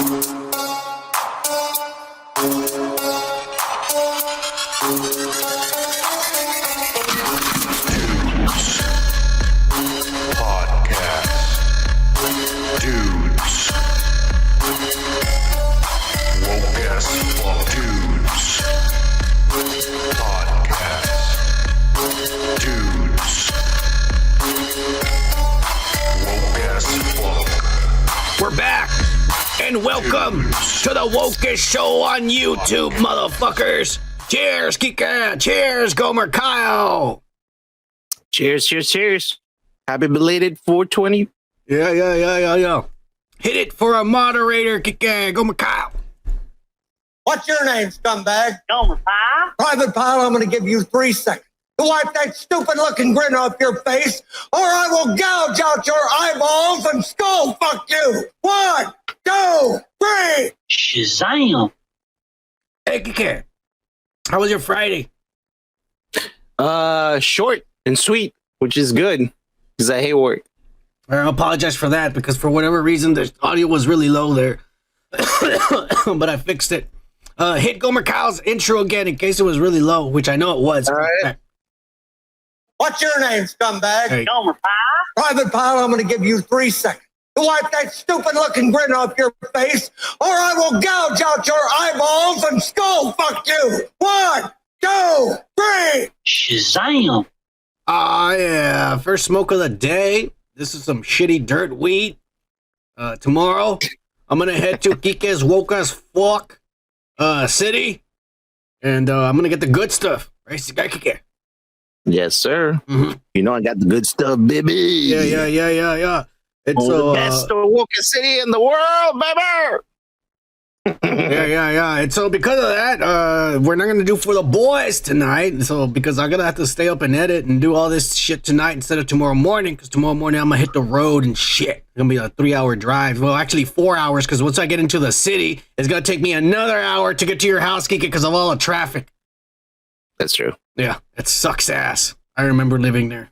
We're back, and welcome to the Wokest Show on YouTube, motherfuckers. Cheers, Kika. Cheers, Gomer Kyle. Cheers, cheers, cheers. Happy belated 420. Yeah. Hit it for a moderator, Kika. Gomer Kyle. What's your name, scumbag? Gomer Pie? Private Pile, I'm going to give you 3 seconds to wipe that stupid-looking grin off your face, or I will gouge out your eyeballs and skull fuck you. 1, 2, 3. Shazam. Hey, Kika. How was your Friday? Short and sweet, which is good because I hate work. I apologize for that because for whatever reason the audio was really low there, but I fixed it. Hit Gomer Kyle's intro again in case it was really low, which I know it was. All right. What's your name, scumbag? Hey. Gomer Pie? Private Pile, I'm going to give you 3 seconds to wipe that stupid-looking grin off your face, or I will gouge out your eyeballs and skull fuck you. 1, 2, 3. Shazam. Yeah. First smoke of the day. This is some shitty dirt weed. Tomorrow, I'm going to head to Kike's Woke as Fuck city, and I'm going to get the good stuff. Right, Kike? Yes, sir. Mm-hmm. You know I got the good stuff, baby. Yeah. It's the best wokest city in the world, baby. yeah. And so because of that, we're not gonna do for the boys tonight. So because I'm gonna have to stay up and edit and do all this shit tonight instead of tomorrow morning. Because tomorrow morning I'm gonna hit the road and shit. It's gonna be a 3-hour drive. Well, actually 4 hours. Because once I get into the city, it's gonna take me another hour to get to your house, Kika, because of all the traffic. That's true. Yeah, it sucks ass. I remember living there.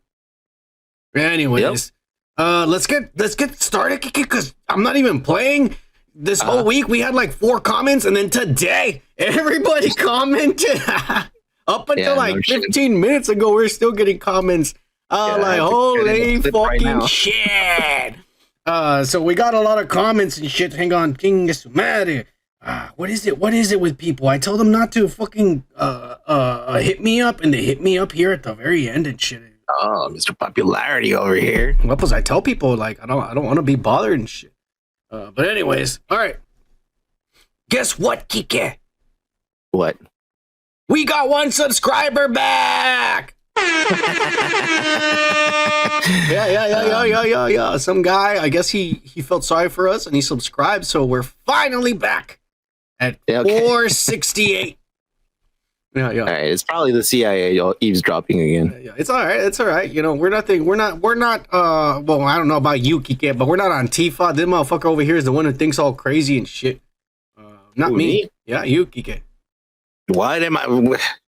Anyways, let's get started, Kiki, because I'm not even playing. This whole week we had like 4 comments, and then today everybody commented. Up until 15 minutes ago, we're still getting comments. Holy fucking shit! So we got a lot of comments and shit. Hang on, King Sumari. What is it with people? I told them not to fucking hit me up, and they hit me up here at the very end and shit. Oh, Mr. Popularity over here. What was I tell people? Like I don't want to be bothered and shit. But anyways, all right. Guess what, Kike? What? We got 1 subscriber back. Yeah. Some guy, I guess he felt sorry for us and he subscribed, so we're finally back at 468. Yeah. All right, it's probably the CIA eavesdropping again. Yeah. It's all right. You know, we're not well, I don't know about you, Kike, but we're not on Antifa. This motherfucker over here is the one who thinks all crazy and shit. Not me. Yeah, you, Kike. What am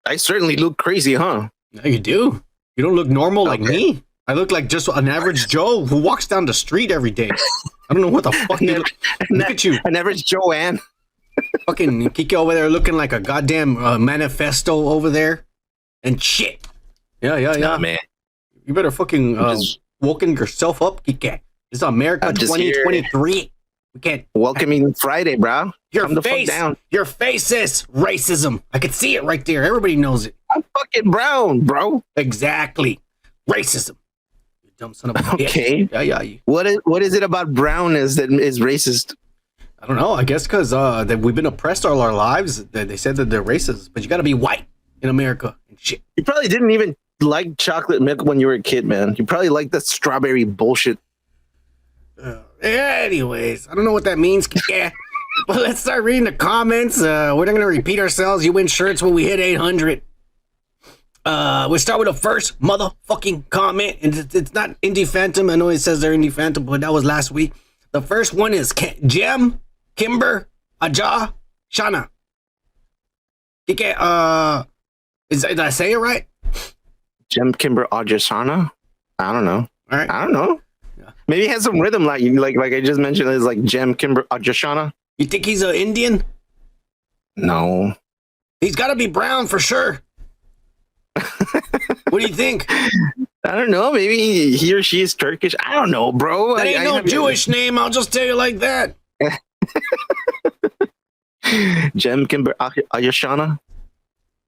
I certainly look crazy, huh? No, you do. You don't look normal like me. I look like just an average Joe who walks down the street every day. I don't know what the fuck you look at you. An average Joanne. Fucking Kike over there looking like a goddamn manifesto over there. And shit. Yeah. Nah, man. You better fucking woken yourself up, Kike. This is America 2023. We can't. Welcoming Friday, bro. Your face is racism. I can see it right there. Everybody knows it. I'm fucking brown, bro. Exactly. Racism. You dumb son of a bitch. Okay. Yeah. What is it about brownness that is racist? I don't know. I guess because that we've been oppressed all our lives. They said that they're racist, but you got to be white in America and shit. You probably didn't even like chocolate milk when you were a kid, man. You probably liked that strawberry bullshit. Anyways, I don't know what that means. Yeah. But let's start reading the comments. We're not going to repeat ourselves. You win shirts when we hit 800. We'll start with the first motherfucking comment. And it's not Indie Phantom. I know it says they're Indie Phantom, but that was last week. The first one is Jem, Kimber, Aja, Shana. Okay, did I say it right? Jem, Kimber, Aja, Shana? I don't know. All right. I don't know. Yeah. Maybe it has some rhythm like I just mentioned. It's like Jem, Kimber, Aja, Shana. You think he's an Indian? No. He's got to be brown for sure. What do you think? I don't know. Maybe he or she is Turkish. I don't know, bro. That ain't no Jewish name. I'll just tell you like that. Jem Kimber Ayashana.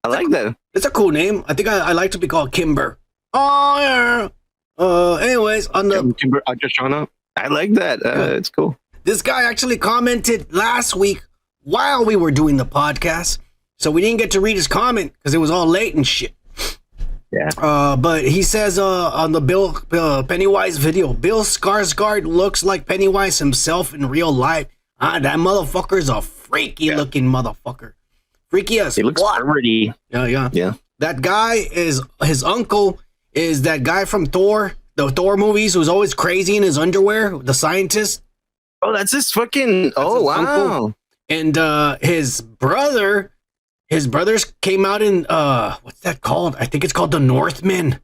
I like that. It's a cool name. I think I like to be called Kimber. Oh yeah. Anyways, on the Jem Kimber Ayashana. I like that. It's cool. This guy actually commented last week while we were doing the podcast, so we didn't get to read his comment because it was all late and shit. Yeah. But he says on the Bill Pennywise video, Bill Skarsgård looks like Pennywise himself in real life. That motherfucker's a freaky looking motherfucker. Freaky as He looks pretty. Yeah. That guy is his uncle is that guy from Thor, the Thor movies, who's always crazy in his underwear, the scientist. Oh, that's his fucking. Oh, wow. Uncle. And his brothers came out in what's that called? I think it's called the Northmen.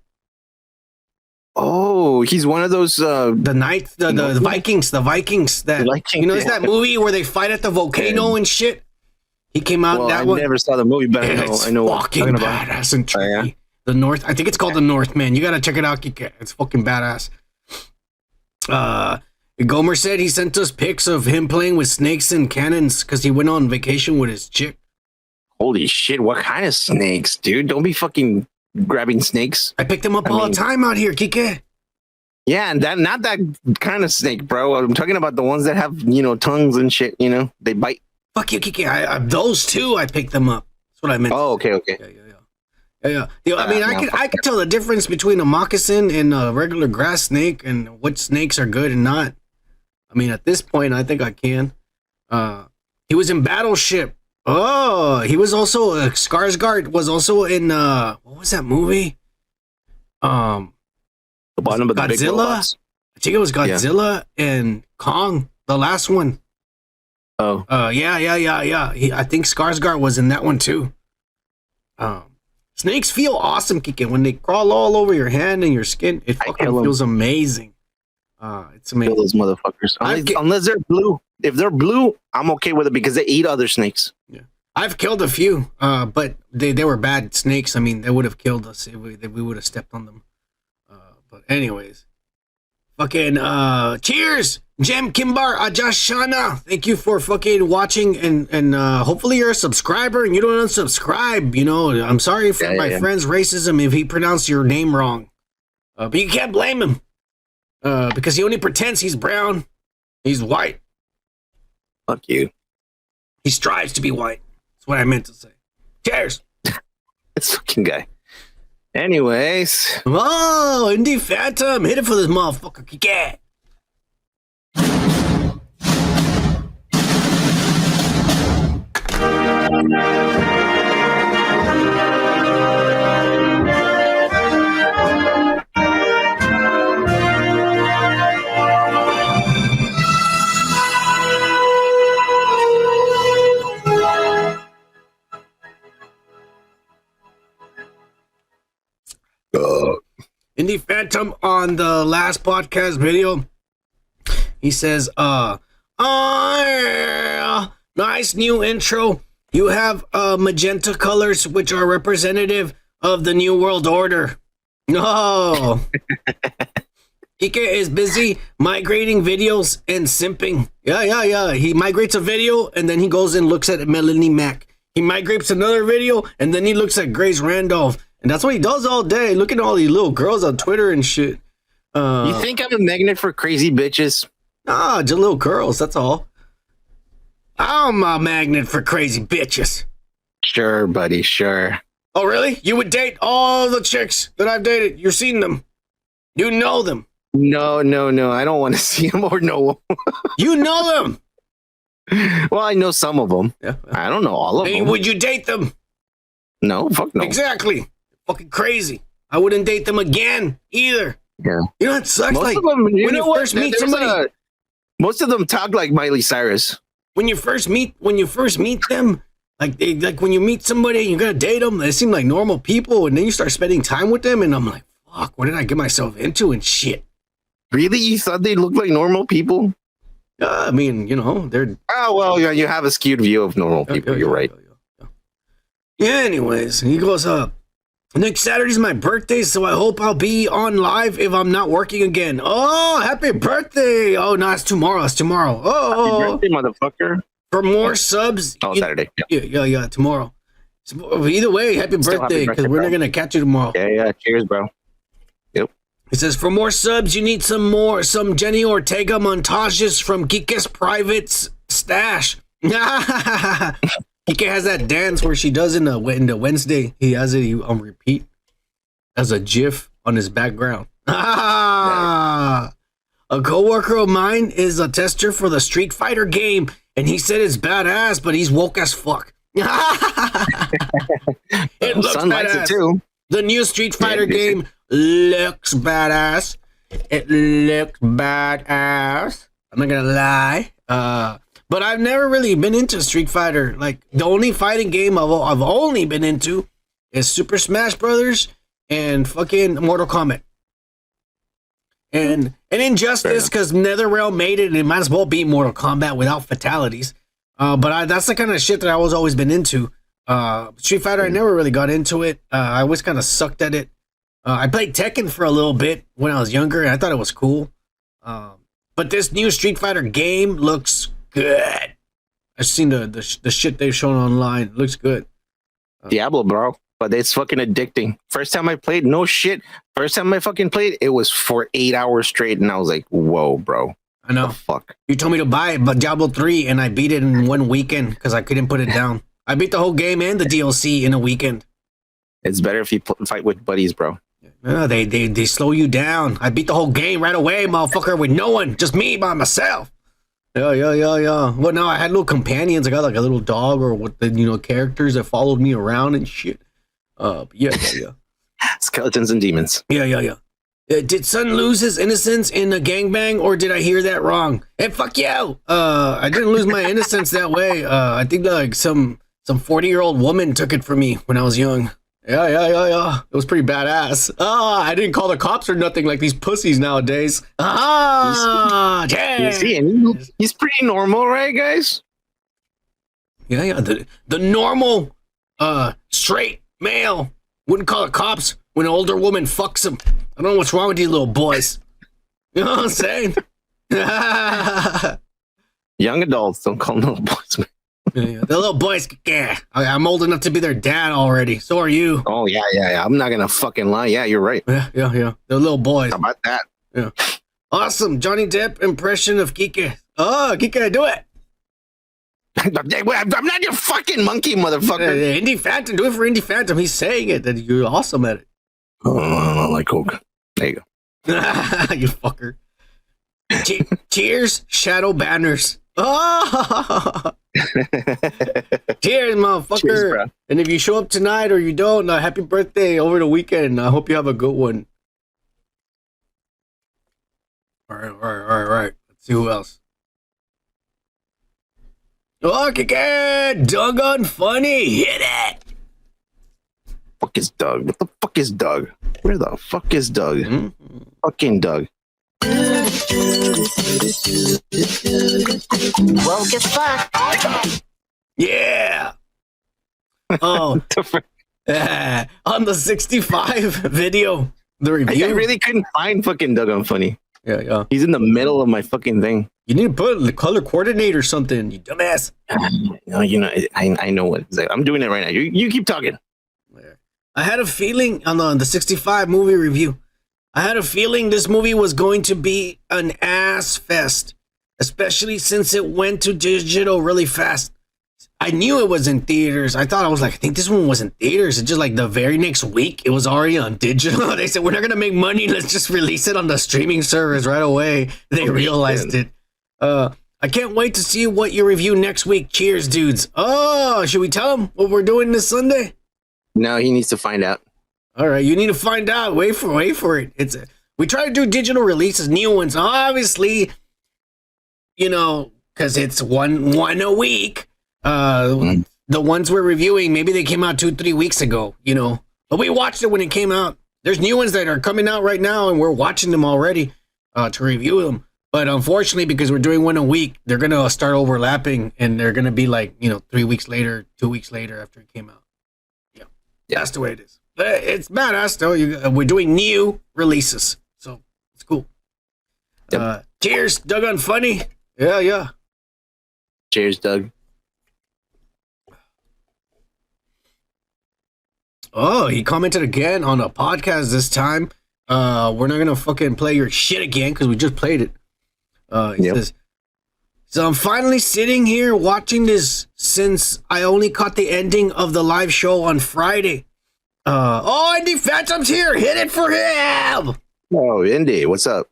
Oh, he's one of those The Vikings, the Vikings that you know, it's that movie where they fight at the volcano and shit. He came out that one. I never saw the movie, but It's I know fucking badass and tricky. Oh, yeah? The North, I think it's called the Northman. You gotta check it out. It's fucking badass. Gomer said he sent us pics of him playing with snakes and cannons because he went on vacation with his chick. Holy shit, what kind of snakes, dude? Don't be fucking grabbing snakes. I picked them up all the time out here, Kike. Yeah, and that not that kind of snake, bro. I'm talking about the ones that have, tongues and shit, they bite. Fuck you, Kike. Those two, I picked them up. That's what I meant. Oh, okay. Yeah. I mean, I could tell the difference between a moccasin and a regular grass snake and what snakes are good and not. I mean, at this point, I think I can. He was in Battleship. Oh, he was also Skarsgård was also in what was that movie? The bottom of the big Godzilla. robots. I think it was Godzilla and Kong, the last one. Oh. Yeah. I think Skarsgård was in that one too. Snakes feel awesome, Kike. When they crawl all over your hand and your skin, it fucking feels amazing. It's amazing. Kill those motherfuckers. Unless they're blue. If they're blue, I'm okay with it because they eat other snakes. Yeah, I've killed a few, but they were bad snakes. I mean, they would have killed us if we would have stepped on them. But anyways, fucking cheers, Jem Kimbar Ajashana. Thank you for fucking watching, and hopefully you're a subscriber and you don't unsubscribe. I'm sorry for my friend's racism if he pronounced your name wrong, but you can't blame him because he only pretends he's brown. He's white. Fuck you. He strives to be white. That's what I meant to say. Cheers. This fucking guy. Anyways. Oh, Indie Phantom. Hit it for this motherfucker. Kick it. Indie Phantom on the last podcast video, he says, nice new intro. You have magenta colors, which are representative of the New World Order. No. Kike is busy migrating videos and simping. Yeah. He migrates a video and then he goes and looks at Melanie Mac. He migrates another video and then he looks at Grace Randolph. And that's what he does all day. Look at all these little girls on Twitter and shit. You think I'm a magnet for crazy bitches? Nah, just little girls. That's all. I'm a magnet for crazy bitches. Sure, buddy. Sure. Oh, really? You would date all the chicks that I've dated? You've seen them. You know them. No. I don't want to see them or know them. You know them. Well, I know some of them. Yeah. I don't know all of them. Would you date them? No, fuck no. Exactly. Fucking crazy. I wouldn't date them again either. Yeah. You know what sucks? Most like of them, when you first meet somebody, most of them talk like Miley Cyrus. When you first meet them, like when you meet somebody and you're gonna date them, they seem like normal people, and then you start spending time with them, and I'm like, fuck, what did I get myself into and shit? Really? You thought they looked like normal people? I mean, you know, they're. Oh well, you have a skewed view of normal people. You're right. Yeah. Anyways, he goes up. Next Saturday's my birthday, so I hope I'll be on live if I'm not working again. Oh, happy birthday! Oh, no, it's tomorrow. It's tomorrow. Oh, happy birthday, motherfucker! For more subs. Saturday. Yeah, tomorrow. So, either way, happy birthday, because we're not gonna catch you tomorrow. Yeah. Cheers, bro. Yep. It says for more subs, you need some Jenny Ortega montages from Kike's private stash. Kike has that dance where she does in the Wednesday. He has it on repeat as a GIF on his background. A coworker of mine is a tester for the Street Fighter game, and he said it's badass, but he's woke as fuck. It looks Son likes it too. The new Street Fighter game looks badass. It looks badass. I'm not gonna lie. But I've never really been into Street Fighter. Like, the only fighting game I've only been into is Super Smash Brothers and fucking Mortal Kombat. And Injustice, because NetherRealm made it, and it might as well be Mortal Kombat without fatalities. But that's the kind of shit that I was always been into. Street Fighter, I never really got into it. I always kind of sucked at it. I played Tekken for a little bit when I was younger, and I thought it was cool. But this new Street Fighter game looks good. I've seen the shit they've shown online. It looks good. Diablo, bro. But it's fucking addicting. First time I played, no shit. First time I fucking played, it was for 8 hours straight, and I was like, whoa, bro. I know. Fuck. You told me to buy it, but Diablo 3, and I beat it in one weekend because I couldn't put it down. I beat the whole game and the DLC in a weekend. It's better if you fight with buddies, bro. No, they slow you down. I beat the whole game right away, motherfucker, with no one, just me by myself. Yeah. Well, no, I had little companions. I got like a little dog or what the characters that followed me around and shit. Yeah. Skeletons and demons. Yeah. Did Son lose his innocence in a gangbang, or did I hear that wrong? Hey, fuck you! I didn't lose my innocence that way. I think like some 40-year-old woman took it from me when I was young. Yeah. It was pretty badass. I didn't call the cops or nothing like these pussies nowadays. You see, and he's pretty normal, right, guys? Yeah. The normal, straight male wouldn't call the cops when an older woman fucks him. I don't know what's wrong with these little boys. You know what I'm saying? Young adults, don't call them little boys, man. Yeah. The little boys, yeah. I'm old enough to be their dad already. So are you. Oh, yeah. I'm not going to fucking lie. Yeah, you're right. Yeah. They're little boys. How about that? Yeah. Awesome. Johnny Depp impression of Kike. Oh, Kike, do it. I'm not your fucking monkey, motherfucker. Indie Phantom. Do it for Indie Phantom. He's saying it. That you're awesome at it. Oh, I don't like Coke. There you go. You fucker. Cheers, Shadow Banners. Oh! Cheers, motherfucker. Cheers, and if you show up tonight or you don't, happy birthday over the weekend. I hope you have a good one. All right. Let's see who else. Oh, Kike! Doggone funny. Hit it. Fuck is Doug? What the fuck is Doug? Where the fuck is Doug? Mm-hmm. Fucking Doug. Well, get back. Yeah. Oh. On the 65 video, the review. I really couldn't find fucking Doug on Funny. Yeah. He's in the middle of my fucking thing. You need to put the color coordinate or something, you dumbass. I know what. I'm doing it right now. You keep talking. I had a feeling on the 65 movie review. I had a feeling this movie was going to be an ass fest, especially since it went to digital really fast. I knew it was in theaters. I think this one was in theaters. It's just like the very next week, it was already on digital. They said, we're not going to make money. Let's just release it on the streaming service right away. They realized it. I can't wait to see what you review next week. Cheers, dudes. Oh, should we tell him what we're doing this Sunday? No, he needs to find out. All right, you need to find out. Wait for it. We try to do digital releases, new ones. Obviously, because it's one a week. The ones we're reviewing, maybe they came out 2-3 weeks ago, But we watched it when it came out. There's new ones that are coming out right now, and we're watching them already to review them. But unfortunately, because we're doing one a week, they're gonna start overlapping, and they're gonna be like 3 weeks later, 2 weeks later after it came out. Yeah, that's the way it is. But it's badass though. We're doing new releases, so it's cool. Yep. Cheers, Doug on Funny. Yeah. Cheers, Doug. Oh, he commented again on a podcast this time. We're not gonna fucking play your shit again because we just played it. He says, so I'm finally sitting here watching this since I only caught the ending of the live show on Friday. Indy Phantom's here. Hit it for him. Oh, Indy, what's up?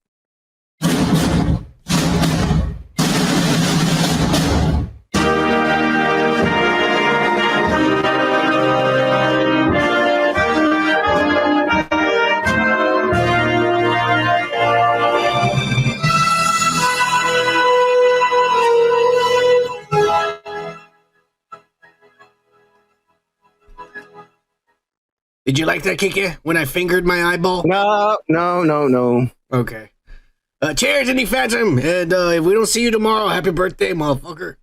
Did you like that, Kike, when I fingered my eyeball? No. Okay. Cheers, Indy Phantom. And if we don't see you tomorrow, happy birthday, motherfucker.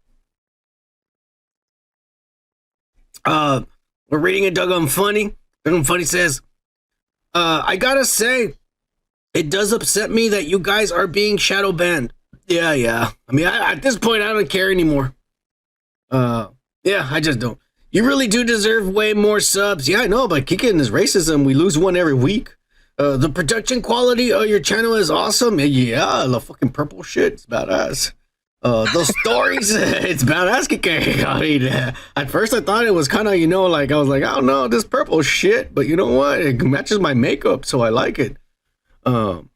We're reading a Doug on Funny. Doug on Funny says, I gotta say, it does upset me that you guys are being shadow banned. Yeah. I mean, at this point, I don't care anymore. Yeah, I just don't. You really do deserve way more subs. Yeah, I know, but kicking is racism. We lose one every week. The production quality of your channel is awesome. Yeah, the fucking purple shit. It's badass. Those stories, it's badass, Kike. I mean, at first I thought it was kind of, like, I was like, I don't know, this purple shit. But you know what? It matches my makeup, so I like it. So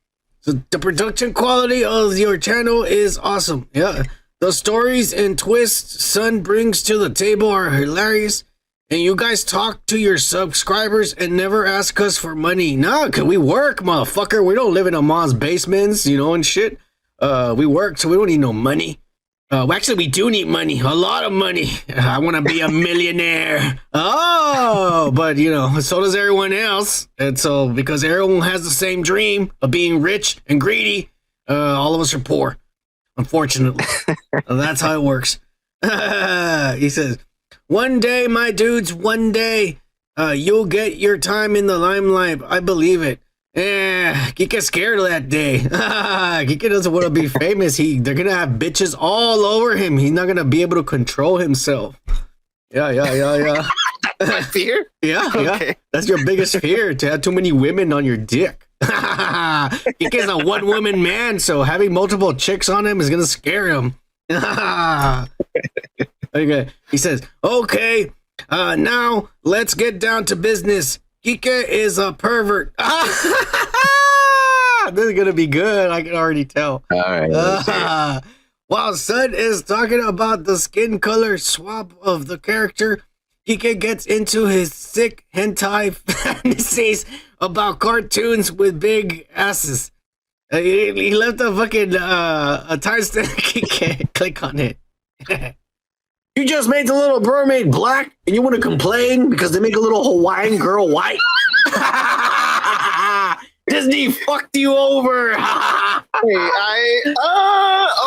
the production quality of your channel is awesome. Yeah. The stories and twists Sun brings to the table are hilarious, and you guys talk to your subscribers and never ask us for money. Nah, cause we work, motherfucker. We don't live in a mom's basements, and shit. We work, so we don't need no money. Actually, we do need money, a lot of money. I want to be a millionaire. Oh, but so does everyone else. And so, because everyone has the same dream of being rich and greedy, all of us are poor. Unfortunately, that's how it works. He says, one day, my dudes, one day, you'll get your time in the limelight. I believe it. Kike scared of that day. Kike doesn't want to be famous. They're going to have bitches all over him. He's not going to be able to control himself. Yeah. My fear? Yeah. Okay. That's your biggest fear, to have too many women on your dick. Kike's a one-woman man, so having multiple chicks on him is gonna scare him. Okay. He says, okay, now let's get down to business. Kike is a pervert. This is gonna be good, I can already tell. All right. While Sun is talking about the skin color swap of the character, Kike gets into his sick hentai fantasies about cartoons with big asses. He left a fucking a timestamp. Kike, click on it. You just made the little mermaid black, and you want to complain because they make a little Hawaiian girl white? Disney fucked you over. All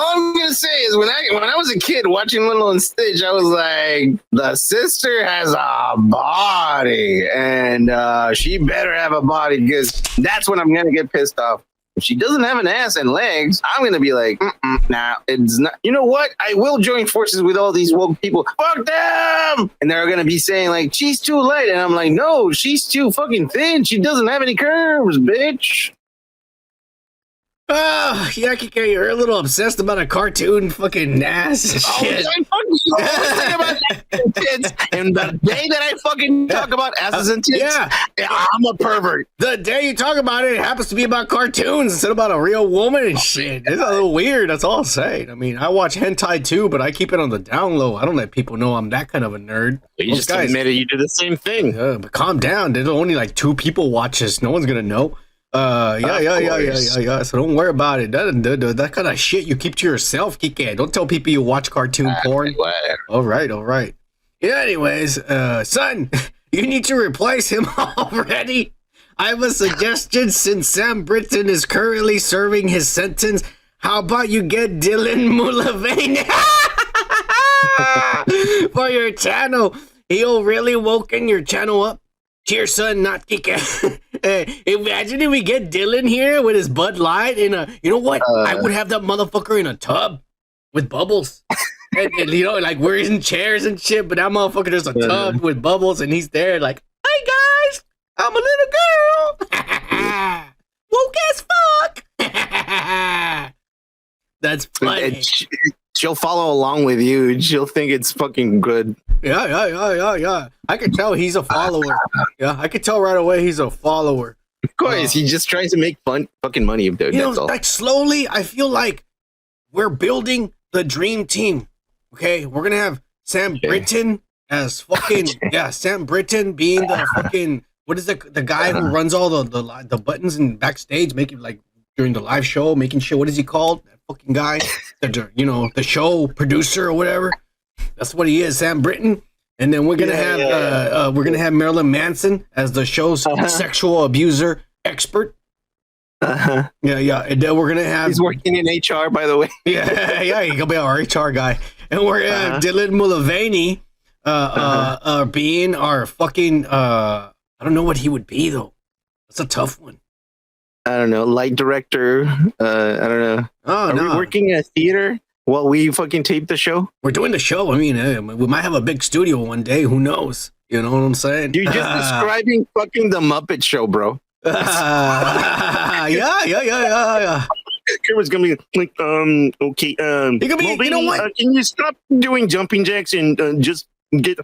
I'm gonna say is when I was a kid watching Lilo and Stitch, I was like, the sister has a body, and she better have a body, because that's when I'm gonna get pissed off. If she doesn't have an ass and legs, I'm gonna be like, nah, it's not. You know what? I will join forces with all these woke people. Fuck them! And they're gonna be saying like, she's too light, and I'm like, no, she's too fucking thin. She doesn't have any curves, bitch. Oh, yeah, Kike, you're a little obsessed about a cartoon fucking ass shit. I fucking say about tits. And the day that I fucking talk about asses and tits, I'm a pervert. The day you talk about it, it happens to be about cartoons instead of about a real woman and shit. It's a little weird, that's all I'm saying. I mean, I watch hentai too, but I keep it on the down low. I don't let people know I'm that kind of a nerd. You just admitted you do the same thing. But calm down. There's only like 2 people watch this. No one's going to know. Yeah. So don't worry about it. That kind of shit you keep to yourself, Kike. Don't tell people you watch cartoon porn. All right. Yeah, anyways, son, you need to replace him already. I have a suggestion. Since Sam Britton is currently serving his sentence, how about you get Dylan Mulvaney for your channel? He'll really woken your channel up. Cheers, son, not Kika. Imagine if we get Dylan here with his Bud Light in a, you know what? I would have that motherfucker in a tub with bubbles. and, you know, like we're in chairs and shit, but that motherfucker, there's a tub with bubbles and he's there like, hey guys, I'm a little girl. Woke as fuck. That's funny. She'll follow along with you. She'll think it's fucking good. Yeah. I can tell he's a follower. Yeah, I can tell right away he's a follower. Of course, he just tries to make fucking money, dude. You That's know, all. like slowly, I feel like we're building the dream team. Okay, we're gonna have Sam Britton as fucking Sam Britton being the fucking what is the guy who runs all the buttons and backstage, making like during the live show, making shit. What is he called? That fucking guy, the show producer or whatever. That's what he is, Sam Britton. And then we're gonna have Marilyn Manson as the show's sexual abuser expert. Yeah. And then we're gonna have he's working in HR, by the way. yeah, he's gonna be our HR guy. And we're gonna have Dylan Mulvaney being our fucking I don't know what he would be though. That's a tough one. I don't know, light director. I don't know. Oh, Are we working in a theater while we fucking tape the show? We're doing the show. I mean, we might have a big studio one day. Who knows? You know what I'm saying? You're just describing fucking the Muppet Show, bro. Yeah. Kermit's gonna be like, okay, You can be, Mulvaney, you know what? Can you stop doing jumping jacks and just get?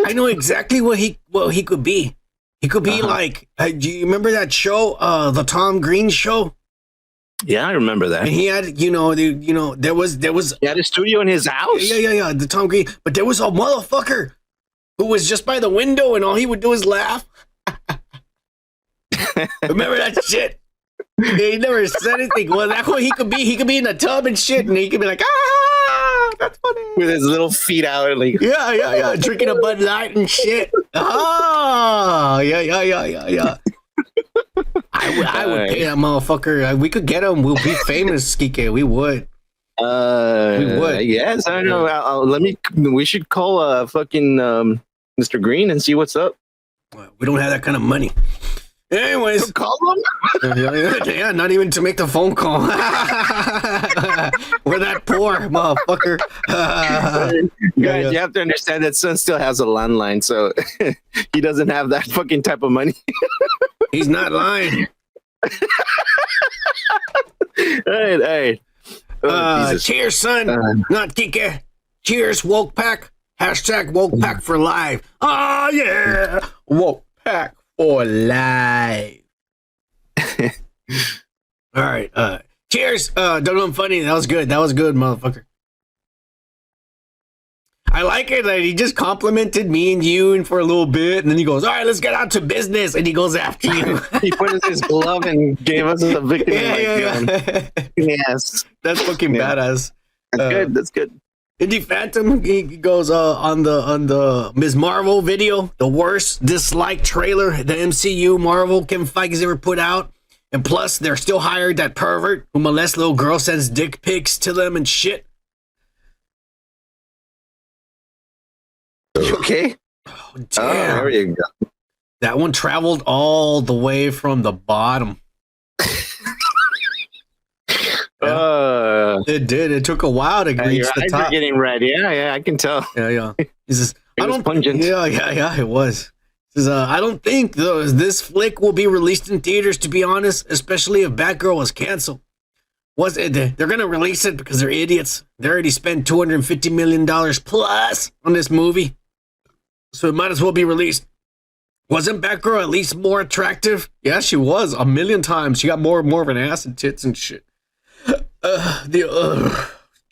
I know exactly what he could be. He could be like, do you remember that show, the Tom Green show? Yeah, I remember that. And he had, there was. He had a studio in his house. Yeah, the Tom Green. But there was a motherfucker who was just by the window and all he would do is laugh. Remember that shit? He never said anything. Well, that's what he could be. He could be in a tub and shit, and he could be like, that's funny. With his little feet out, like yeah, drinking a Bud Light and shit. Oh, yeah. I would pay that motherfucker. We could get him. We'll be famous, Kike. We would. We would. Yes, I don't know. We should call fucking Mr. Green and see what's up. We don't have that kind of money. Anyways, call them. Yeah, not even to make the phone call. We're that poor, motherfucker. Guys, you have to understand that Son still has a landline, so he doesn't have that fucking type of money. He's not lying. Hey. Cheers, son. Not Kike. Cheers, woke pack. Hashtag woke pack for life. Oh yeah, woke pack for life. All right. Cheers. Don't funny. That was good, motherfucker. I like it that he just complimented me and you and for a little bit, and then he goes, all right, let's get out to business, and he goes after you. He put his glove and gave us a victory. Yeah. Yes. That's fucking badass. That's good. Indie Phantom, he goes on the Ms. Marvel video, the worst disliked trailer the MCU Marvel Kevin Feige's ever put out. And plus, they're still hired that pervert who molests little girls, sends dick pics to them and shit. Okay. Oh, damn. There you go. That one traveled all the way from the bottom. It did. It took a while to reach the top. You're getting red. Yeah, I can tell. Yeah. He says, It was pungent. Yeah, it was. He says, I don't think this flick will be released in theaters, to be honest, especially if Batgirl was canceled. They're going to release it because they're idiots. They already spent $250 million plus on this movie. So it might as well be released. Wasn't Batgirl at least more attractive? Yeah, she was 1,000,000 times. She got more of an ass and tits and shit.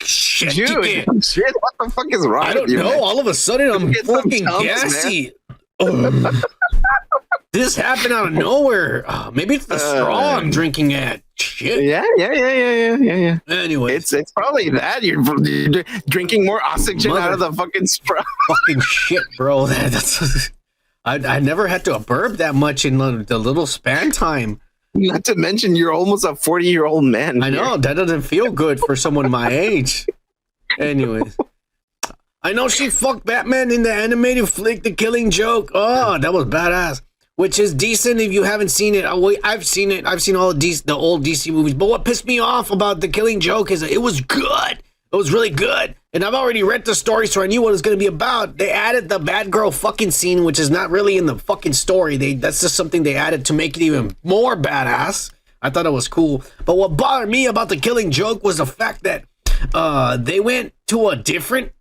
Shit, Dude, what the fuck is wrong? I don't know. All of a sudden, I'm fucking gassy. This happened out of nowhere. Maybe it's the straw I'm drinking at. Shit. Yeah. Anyway, it's probably that you're drinking more oxygen out of the fucking straw. Fucking shit, bro. That's I never had to burp that much in the little span time. Not to mention, you're almost a 40-year-old man. I know, that doesn't feel good for someone my age. Anyways. I know she fucked Batman in the animated flick, The Killing Joke. Oh, that was badass. Which is decent if you haven't seen it. I've seen it. I've seen all the old DC movies. But what pissed me off about The Killing Joke is that it was good. It was really good. And I've already read the story, so I knew what it was going to be about. They added the bad girl fucking scene, which is not really in the fucking story. That's just something they added to make it even more badass. I thought it was cool. But what bothered me about The Killing Joke was the fact that they went to a different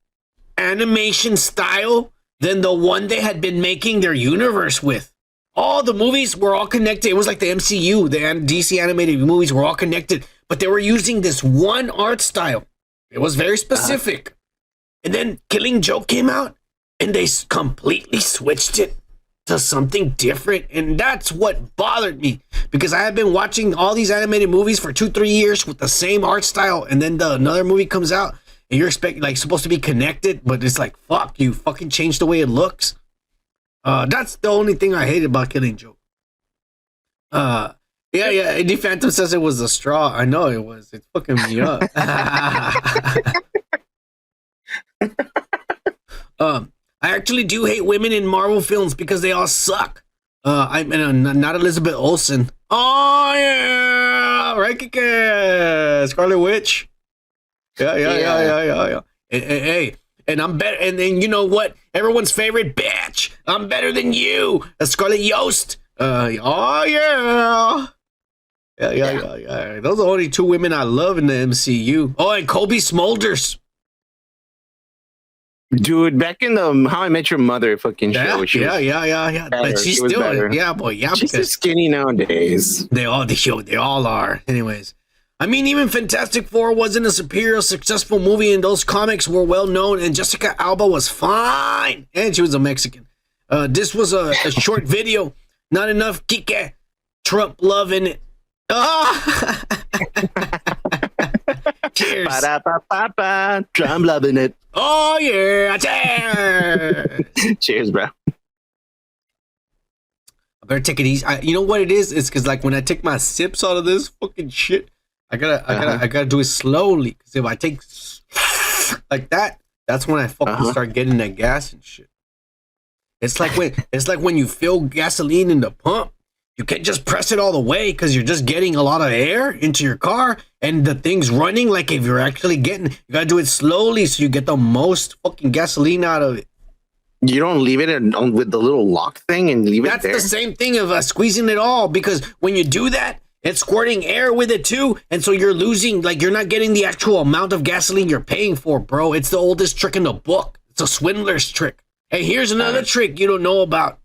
animation style than the one they had been making their universe with. All the movies were all connected. It was like the MCU, the DC animated movies were all connected, but they were using this one art style. It was very specific. And then Killing Joke came out and they completely switched it to something different. And that's what bothered me, because I have been watching all these animated movies for 2-3 years with the same art style, and then another movie comes out and you're expecting, like, supposed to be connected, but it's like, fuck, you fucking changed the way it looks. That's the only thing I hate about Killing Joke. Yeah, Indie Phantom says it was a straw. I know it was. It's fucking me up. I actually do hate women in Marvel films because they all suck. I mean, not Elizabeth Olsen. Oh yeah, right? Scarlet Witch. Yeah. Hey, and I'm better. And then you know what? Everyone's favorite bitch. I'm better than you. Scarlet Yost. Oh yeah. Yeah. Those are the only two women I love in the MCU. Oh, and Kobe Smulders. Dude, back in the How I Met Your Mother fucking show. Yeah. But she's still, better. yeah, boy, yeah. She's just skinny nowadays. They all are. Anyways, I mean, even Fantastic Four wasn't a superior, successful movie, and those comics were well known, and Jessica Alba was fine, and she was a Mexican. This was a short video, not enough Kike Trump love in it. Oh! Cheers. Ba-da-ba-ba-ba. Trump loving it. Oh yeah! Cheers. Cheers, bro. I better take it easy. You know what it is? It's because like when I take my sips out of this fucking shit, I gotta do it slowly. Because if I take like that, that's when I fucking start getting that gas and shit. It's like when you fill gasoline in the pump. You can't just press it all the way because you're just getting a lot of air into your car and the thing's running. Like if you're actually you gotta do it slowly so you get the most fucking gasoline out of it. You don't leave it with the little lock thing and leave it there? That's the same thing of squeezing it all, because when you do that, it's squirting air with it too. And so you're losing, like you're not getting the actual amount of gasoline you're paying for, bro. It's the oldest trick in the book. It's a swindler's trick. Hey, here's another trick you don't know about.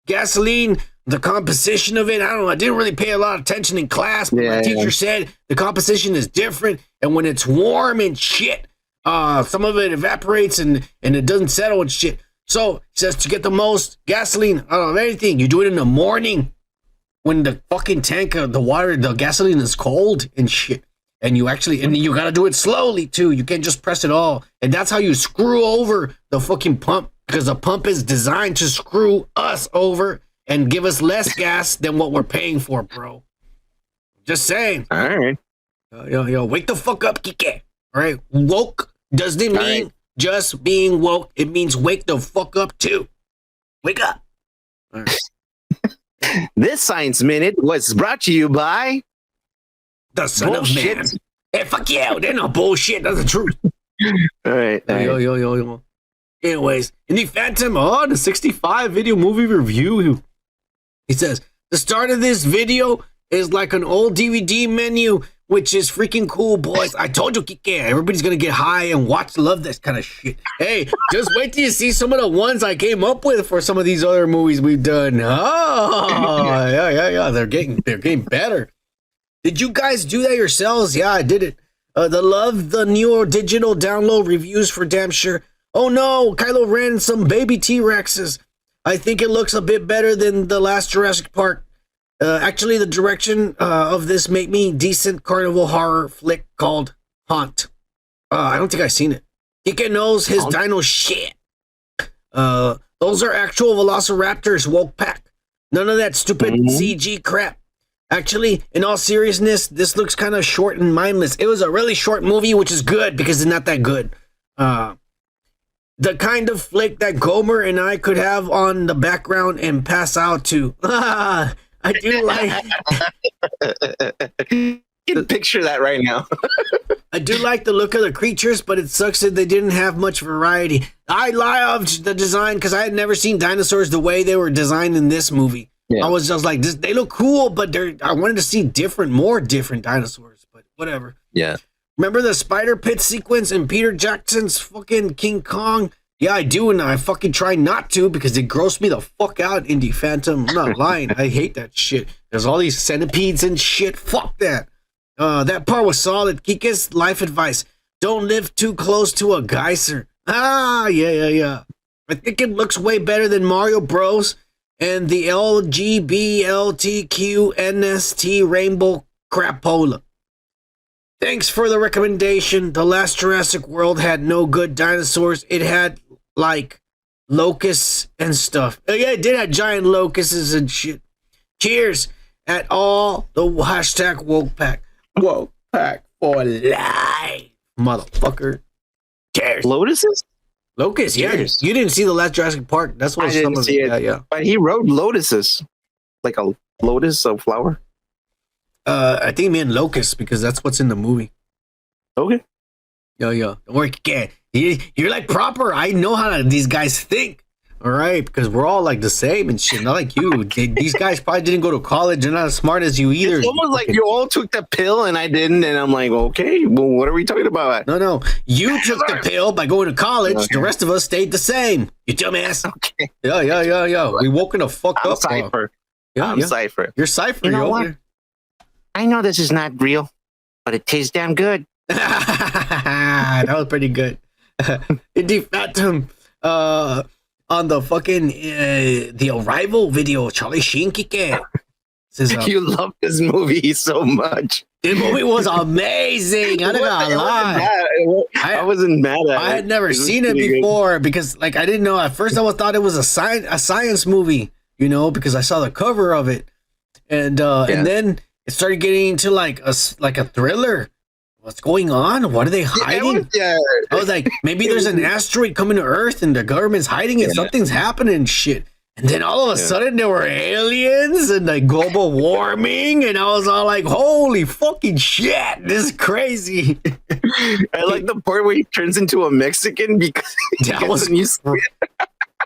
Gasoline, the composition of it, I don't know. I didn't really pay a lot of attention in class, but my teacher said the composition is different. And when it's warm and shit, some of it evaporates and it doesn't settle and shit. So he says to get the most gasoline out of anything, you do it in the morning when the fucking tank of the gasoline is cold and shit. And you gotta do it slowly too. You can't just press it all. And that's how you screw over the fucking pump, because the pump is designed to screw us over and give us less gas than what we're paying for, bro. Just saying. All right. Yo, wake the fuck up, Kike. All right? Woke doesn't mean just being woke. It means wake the fuck up, too. Wake up. All right. This Science Minute was brought to you by... The Son of Man. Hey, fuck yeah. They're not bullshit. That's the truth. All right. Yo. Anyways, Indie Phantom, the 65 video movie review. He says, the start of this video is like an old DVD menu, which is freaking cool, boys. I told you, Kike, everybody's going to get high and love this kind of shit. Hey, just wait till you see some of the ones I came up with for some of these other movies we've done. Oh, yeah. They're getting better. Did you guys do that yourselves? Yeah, I did it. The new digital download reviews for damn sure. Oh no, Kylo Ren, some baby T-Rexes. I think it looks a bit better than the last Jurassic Park. Actually, the direction of this made me decent carnival horror flick called Haunt. I don't think I've seen it. Kike knows his dino shit. Those are actual velociraptors, woke pack. None of that stupid CG crap. Actually, in all seriousness, this looks kind of short and mindless. It was a really short movie, which is good because it's not that good. The kind of flick that Gomer and I could have on the background and pass out to. I do like. You can picture that right now. I do like the look of the creatures, but it sucks that they didn't have much variety. I loved the design because I had never seen dinosaurs the way they were designed in this movie. Yeah. I was just like, they look cool, but I wanted to see more different dinosaurs, but whatever. Yeah. Remember the spider pit sequence in Peter Jackson's fucking King Kong? Yeah, I do, and I fucking try not to because it grossed me the fuck out, Indie Phantom. I'm not lying. I hate that shit. There's all these centipedes and shit. Fuck that. That part was solid. Kika's life advice: don't live too close to a geyser. Yeah. I think it looks way better than Mario Bros. And the LGBTQNST Rainbow Crapola. Thanks for the recommendation. The last Jurassic World had no good dinosaurs. It had like locusts and stuff. Oh, yeah, it did have giant locusts and shit. Cheers at all the hashtag woke pack. Woke pack for life, motherfucker. Cheers. Lotuses? Locusts, yeah. Cheers. You didn't see the last Jurassic Park. That's what I didn't see it. Yeah. But he wrote lotuses. Like a lotus, a flower. I think he meant locusts because that's what's in the movie. Okay. Yo. Don't worry, Kat. You're like proper. I know how these guys think. All right, because we're all like the same and shit. Not like you. These guys probably didn't go to college. They're not as smart as you either. It's almost like you all took the pill and I didn't, and I'm like, okay, well, what are we talking about? No. You took the pill by going to college. Okay. The rest of us stayed the same. You dumbass. Okay. Yeah. We woken the fuck up. Cypher. I'm Cypher. You're Cypher. You know what? I know this is not real, but it tastes damn good. That was pretty good. Indie Phantom. On the fucking the Arrival video, Charlie Sheen Kike says, you love this movie so much. The movie was amazing. I'm not gonna lie. I wasn't mad at it. I had never seen it before because, like, I didn't know. At first, I thought it was a science movie, you know, because I saw the cover of it, and then it started getting into like a thriller. What's going on? What are they hiding? I was like, maybe there's an asteroid coming to Earth and the government's hiding it. Something's happening and shit. And then all of a sudden there were aliens and like global warming. And I was all like, holy fucking shit. This is crazy. I like the part where he turns into a Mexican because that was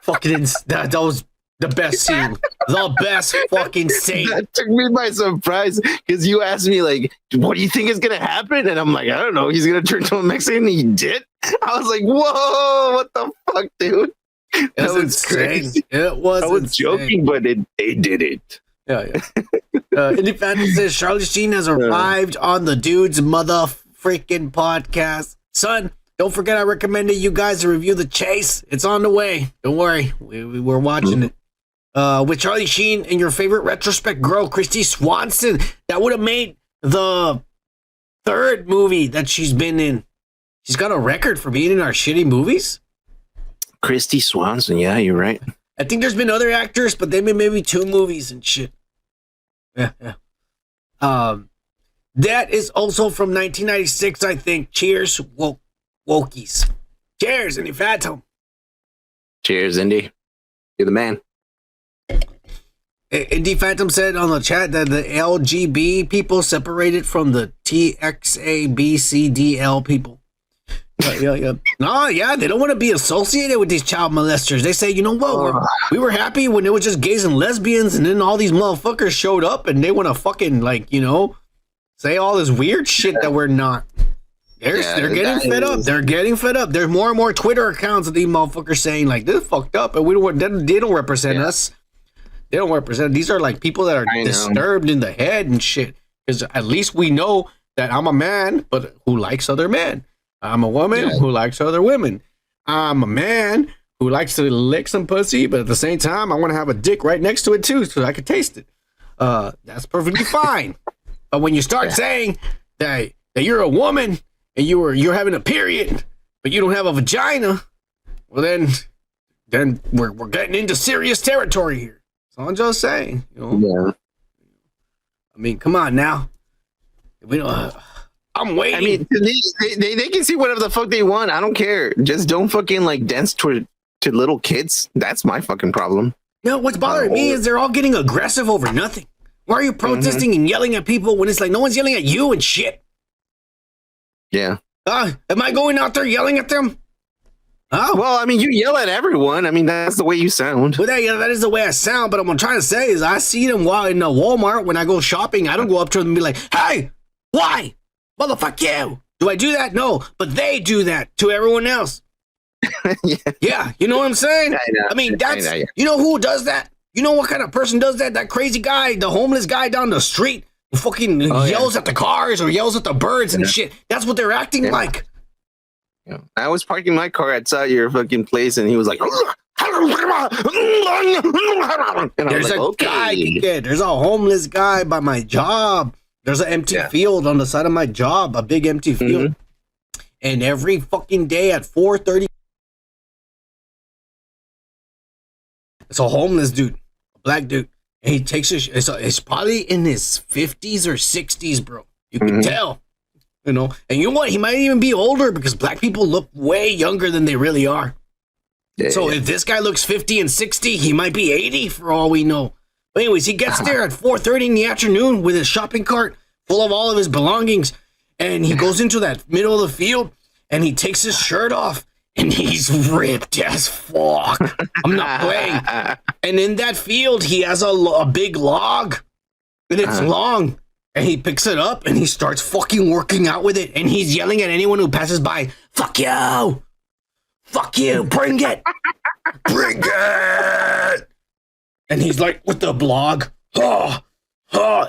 fucking, that was the best scene. The best fucking scene. That took me by surprise because you asked me, like, what do you think is going to happen? And I'm like, I don't know. He's going to turn to a Mexican. And he did. I was like, whoa, what the fuck, dude? That was crazy. It was. I was joking, but they did it. Yeah. Indie Phantom says Charlie Sheen has arrived on the Dude's Mother Freaking Podcast. Son, don't forget I recommended you guys to review The Chase. It's on the way. Don't worry. We're watching it. With Charlie Sheen and your favorite retrospect girl, Christy Swanson. That would have made the third movie that she's been in. She's got a record for being in our shitty movies. Christy Swanson, yeah, you're right. I think there's been other actors, but they've been maybe 2 movies and shit. Yeah. That is also from 1996, I think. Cheers, Wokies. Cheers, Indie Phantom. Cheers, Indy. You're the man. Indie Phantom said on the chat that the LGB people separated from the TXABCDL people. Yeah. No, yeah, they don't want to be associated with these child molesters. They say, you know what, we were happy when it was just gays and lesbians, and then all these motherfuckers showed up, and they want to fucking, like, you know, say all this weird shit that we're not. They're getting fed up. They're getting fed up. There's more and more Twitter accounts of these motherfuckers saying, like, this is fucked up, and they don't represent us. They don't represent. These are like people that are disturbed in the head and shit. Because at least we know that I'm a man, but who likes other men. I'm a woman who likes other women. I'm a man who likes to lick some pussy, but at the same time, I want to have a dick right next to it too, so I can taste it. That's perfectly fine. But when you start saying that you're a woman and you're having a period, but you don't have a vagina, well then we're getting into serious territory here. So I'm just saying, you know. I mean, come on now. We don't. I'm waiting. I mean, they can see whatever the fuck they want. I don't care. Just don't fucking like dance to little kids. That's my fucking problem. No, what's bothering me is they're all getting aggressive over nothing. Why are you protesting and yelling at people when it's like no one's yelling at you and shit? Yeah. Am I going out there yelling at them? Oh. Well, I mean, you yell at everyone. I mean, that's the way you sound. Well, that is the way I sound. But what I'm trying to say is I see them while in Walmart when I go shopping. I don't go up to them and be like, hey, why? Motherfuck you. Do I do that? No. But they do that to everyone else. Yeah. You know what I'm saying? I mean, you know who does that? You know what kind of person does that? That crazy guy, the homeless guy down the street who fucking yells at the cars or yells at the birds and shit. That's what they're acting like. Yeah. I was parking my car outside your fucking place and he was like, there's a guy, there's a homeless guy by my job. There's an empty field on the side of my job, a big empty field. And every fucking day at 4:30, it's a homeless dude, a black dude. And he takes it's probably in his 50s or 60s, bro. You can tell, you know. And you know what? He might even be older because black people look way younger than they really are. So if this guy looks 50 and 60, he might be 80 for all we know. But anyways, he gets there at 4:30 in the afternoon with his shopping cart full of all of his belongings. And he goes into that middle of the field and he takes his shirt off and he's ripped as fuck. I'm not playing. And in that field, he has a big log and it's long. And he picks it up and he starts fucking working out with it. And he's yelling at anyone who passes by, fuck you. Fuck you. Bring it. Bring it. And he's like with the blog. And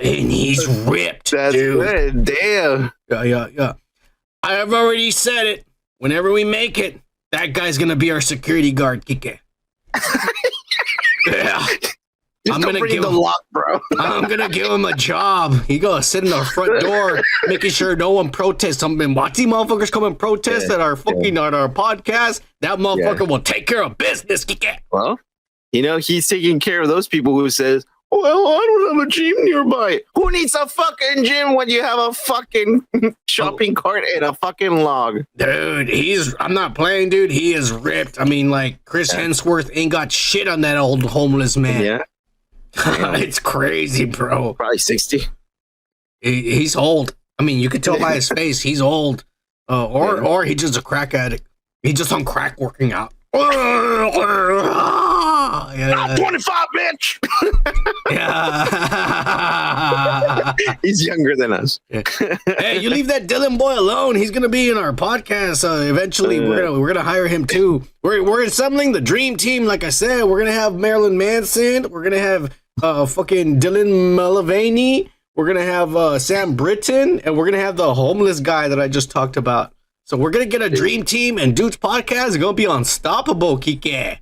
he's ripped. That's dude. Good. Damn. Yeah. I've already said it. Whenever we make it, that guy's gonna be our security guard, Kike. Yeah. I'm gonna give the lock, bro. I'm gonna give him a job. He goes sit in the front door, making sure no one protests. Something. Watch these motherfuckers come and protest at our fucking on our podcast. That motherfucker will take care of business, Kike. Well, you know he's taking care of those people who says, well, I don't have a gym nearby. Who needs a fucking gym when you have a fucking shopping cart and a fucking log? Dude, I'm not playing, dude. He is ripped. I mean, like, Chris Hemsworth ain't got shit on that old homeless man. Yeah. It's crazy, bro. Probably 60. He's old. I mean, you could tell by his face he's old. Or he's just a crack addict. He's just on crack working out. Yeah. 25, bitch. Yeah. He's younger than us. Yeah. Hey, you leave that Dylan boy alone. He's gonna be in our podcast. Eventually, we're gonna hire him too. We're assembling the dream team. Like I said, we're gonna have Marilyn Manson. We're gonna have fucking Dylan Mulvaney. We're gonna have Sam Britton, and we're gonna have the homeless guy that I just talked about. So we're gonna get a dream team, and Dude's podcast is gonna be unstoppable, Kike.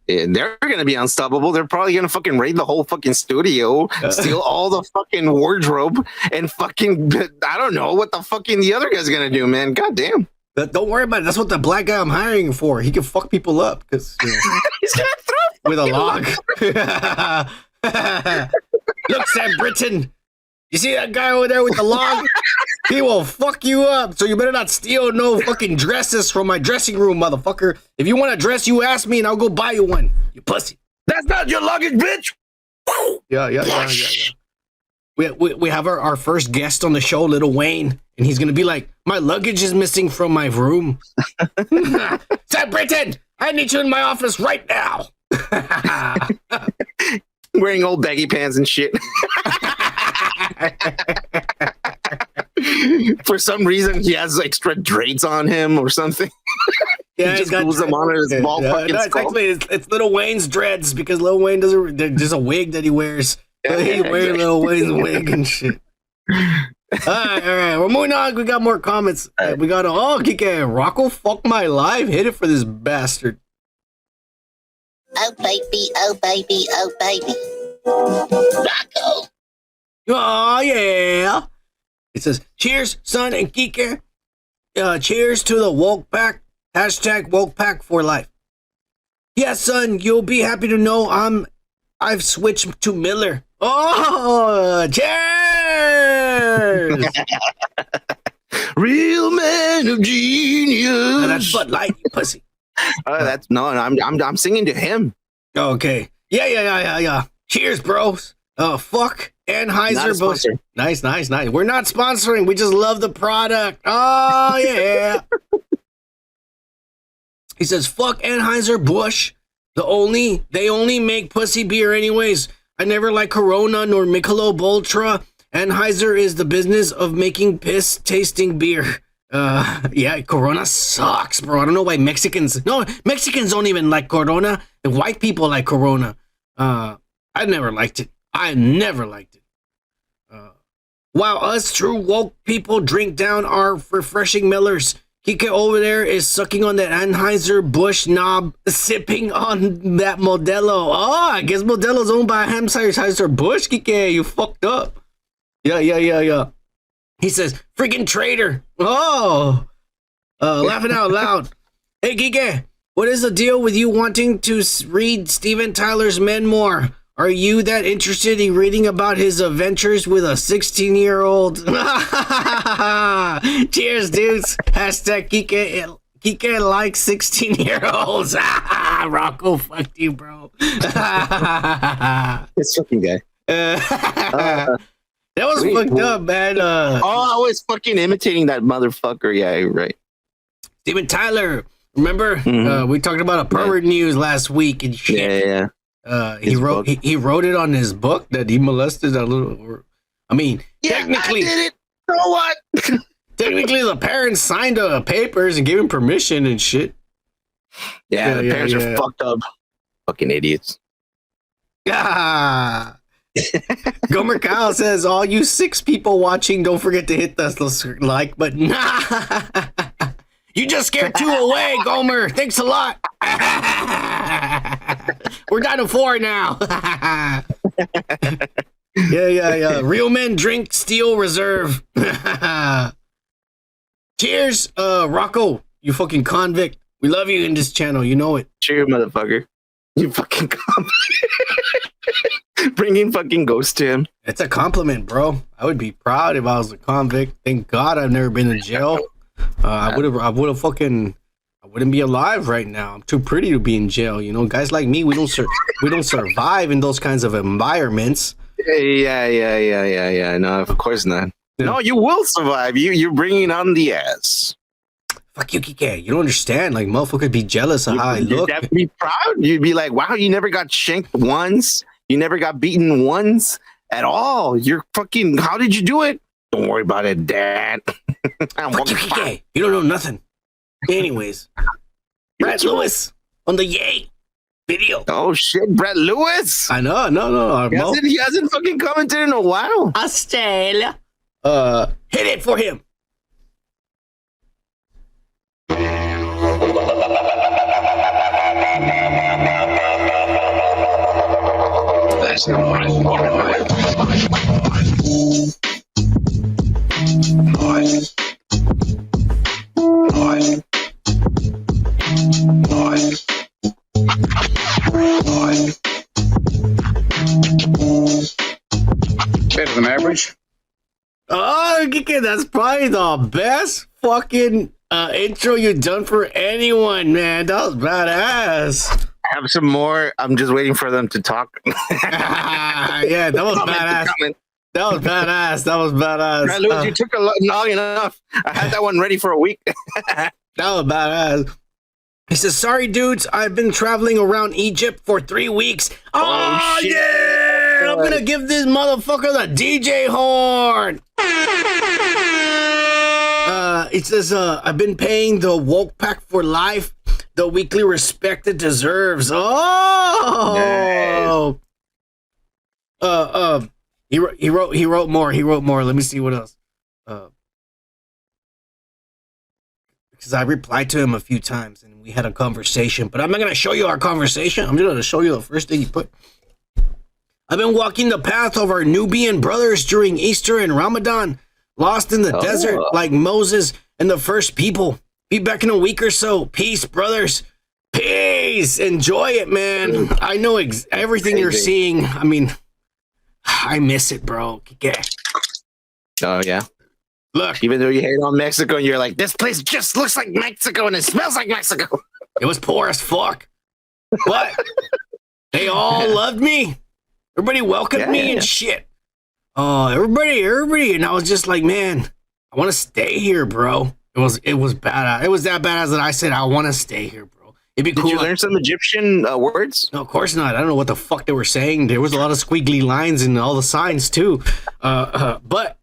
And they're gonna be unstoppable. They're probably gonna fucking raid the whole fucking studio, steal all the fucking wardrobe, and fucking I don't know what the fucking the other guy's gonna do, man. God damn. Don't worry about it. That's what the black guy I'm hiring for. He can fuck people up because he's gonna throw with a log. Look, Sam Britton. You see that guy over there with the log? He will fuck you up. So you better not steal no fucking dresses from my dressing room, motherfucker. If you want a dress, you ask me and I'll go buy you one. You pussy. That's not your luggage, bitch. Yeah. We have our first guest on the show, Little Wayne, and he's gonna be like, my luggage is missing from my room. Sam Britton, I need you in my office right now. Wearing old baggy pants and shit. For some reason, he has extra dreads on him or something. Yeah, he just glues them on his ball fucking skull. It's Little Wayne's dreads because Little Wayne doesn't. There's a wig that he wears. So he wears Little Wayne's wig and shit. All right. We're moving on. We got more comments. We got Kike, Rocco, fuck my life. Hit it for this bastard. Oh baby, oh baby, oh baby. Rocco. Oh yeah. It says, cheers, son and Kike. Cheers to the woke pack. Hashtag woke pack for life. Yes, son, you'll be happy to know I've switched to Miller. Oh, cheers! Real man of genius. No, that's Bud Light, you pussy. That's no. I'm singing to him. Okay. Yeah. Cheers, bros. Fuck Anheuser-Busch. Nice. We're not sponsoring. We just love the product. Oh, yeah. He says, fuck Anheuser-Busch. They only make pussy beer anyways. I never like Corona nor Michelob Ultra. Anheuser is the business of making piss tasting beer. Yeah, Corona sucks, bro. I don't know why Mexicans don't even like Corona. The white people like Corona. I never liked it. While us true woke people drink down our refreshing Millers, Kike over there is sucking on that Anheuser-Busch knob, sipping on that Modelo. Oh, I guess Modelo's owned by Anheuser-Busch, Kike. You fucked up. Yeah. He says, freaking traitor. Oh, laughing out loud. Hey, Kike, what is the deal with you wanting to read Steven Tyler's memoir? Are you that interested in reading about his adventures with a 16-year-old? Cheers, dudes. Hashtag Kike likes 16-year-olds. Rocco, fuck you, bro. This fucking guy. That was fucked up, man. I was fucking imitating that motherfucker. Yeah, you're right. Steven Tyler. Remember, we talked about a pervert news last week and shit. Yeah. He wrote it on his book that he molested a little. I mean, technically, I did it. So what? Technically, the parents signed papers and gave him permission and shit. Yeah, the parents are fucked up. Fucking idiots. Yeah. Gomer Kyle says, all you 6 people watching, don't forget to hit the like button. You just scared 2 away, Gomer. Thanks a lot. We're down to 4 now. Yeah. Real men drink Steel Reserve. Cheers, Rocco, you fucking convict. We love you in this channel. You know it. Cheers, motherfucker. You fucking convict. Bringing fucking ghosts to him. It's a compliment, bro. I would be proud if I was a convict. Thank God I've never been in jail. I wouldn't be alive right now. I'm too pretty to be in jail. You know, guys like me, we don't survive in those kinds of environments. Yeah. No, of course not. Yeah. No, you will survive. You're bringing on the ass. Fuck you, Kike. You don't understand. Like, motherfuckers be jealous of how I look. You'd be proud. You'd be like, wow, you never got shanked once. You never got beaten once at all. You're fucking, how did you do it? Don't worry about it, Dad. Fuck you, Kike. You don't know nothing. Anyways, Brad Lewis on the Yay video. Oh shit, Brad Lewis. I know. No. He hasn't fucking commented in a while. Australia. Hit it for him. That's not better than average. Oh, that's probably the best fucking intro you've done for anyone, man. That was badass. I have some more. I'm just waiting for them to talk. Yeah, that was badass. That was badass. Right, Louis, you took long enough. I had that one ready for a week. That was badass. He says, sorry, dudes. I've been traveling around Egypt for 3 weeks. Oh shit. Yeah! I'm going to give this motherfucker the DJ horn. It says, I've been paying the woke pack for life. The weekly respect it deserves. Oh! Nice. He wrote more. Let me see what else. Because I replied to him a few times and we had a conversation, but I'm not going to show you our conversation. I'm just going to show you the first thing he put. I've been walking the path of our Nubian brothers during Easter and Ramadan, lost in the desert like Moses and the first people. Be back in a week or so. Peace, brothers. Peace. Enjoy it, man. I know everything you're seeing. I mean, I miss it, bro. Yeah. Oh yeah. Look, Even though you hate on Mexico, you're like, this place just looks like Mexico and it smells like Mexico. it was poor as fuck, but they all loved me. Everybody welcomed me and shit. Everybody, and I was just like, man, I want to stay here, bro. It was badass. It was that badass that I said I want to stay here, bro. It'd be cool. Did you learn some Egyptian words? No, of course not. I don't know what the fuck they were saying. There was a lot of squiggly lines and all the signs too. But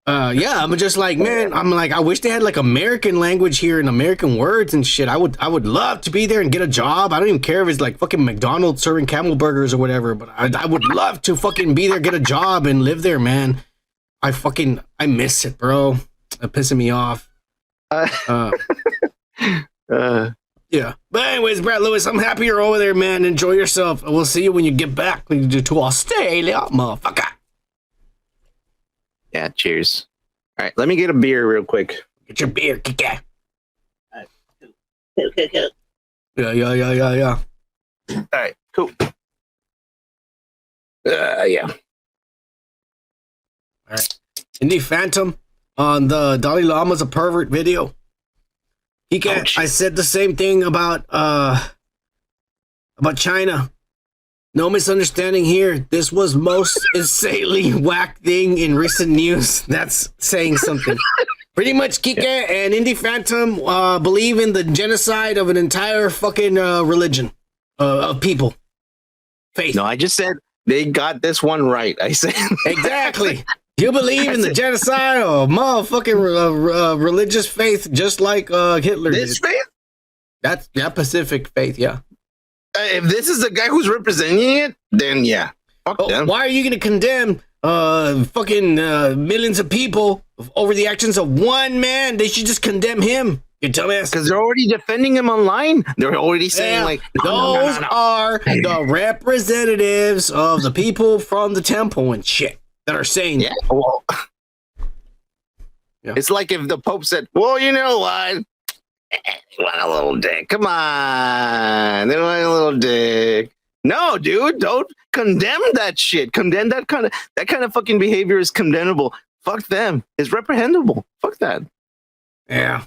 I'm just like, man, I'm like, I wish they had like American language here and American words and shit. I would love to be there and get a job. I don't even care if it's like fucking McDonald's serving camel burgers or whatever, but I would love to fucking be there, get a job and live there, man. I miss it, bro. It's pissing me off. Yeah. But anyways, Brad Lewis, I'm happy you're over there, man. Enjoy yourself. We'll see you when you get back to Australia, motherfucker. Yeah, cheers. All right, let me get a beer real quick. Get your beer, Kika. Cool. Yeah. All right, cool. Yeah. All right. Indie Phantom on the Dalai Lama's a pervert video. Kika, I said the same thing about China. No misunderstanding here. This was most insanely whack thing in recent news. That's saying something. Pretty much Kika and Indie Phantom believe in the genocide of an entire fucking religion of people. Faith. No, I just said they got this one right. I said exactly. You believe in the genocide of motherfucking religious faith, just like Hitler did. This faith? That's Pacific faith, yeah. If this is the guy who's representing it, then yeah. Fuck them. Why are you going to condemn fucking millions of people over the actions of one man? They should just condemn him, you dumbass. Because they're already defending him online. They're already saying those are the representatives of the people from the temple and shit that are saying that. Well, it's like if the Pope said, well, you know what? They want a little dick. Come on. They want a little dick. No, dude, don't condemn that shit. Condemn that kind of fucking behavior is condemnable. Fuck them. It's reprehensible. Fuck that. Yeah.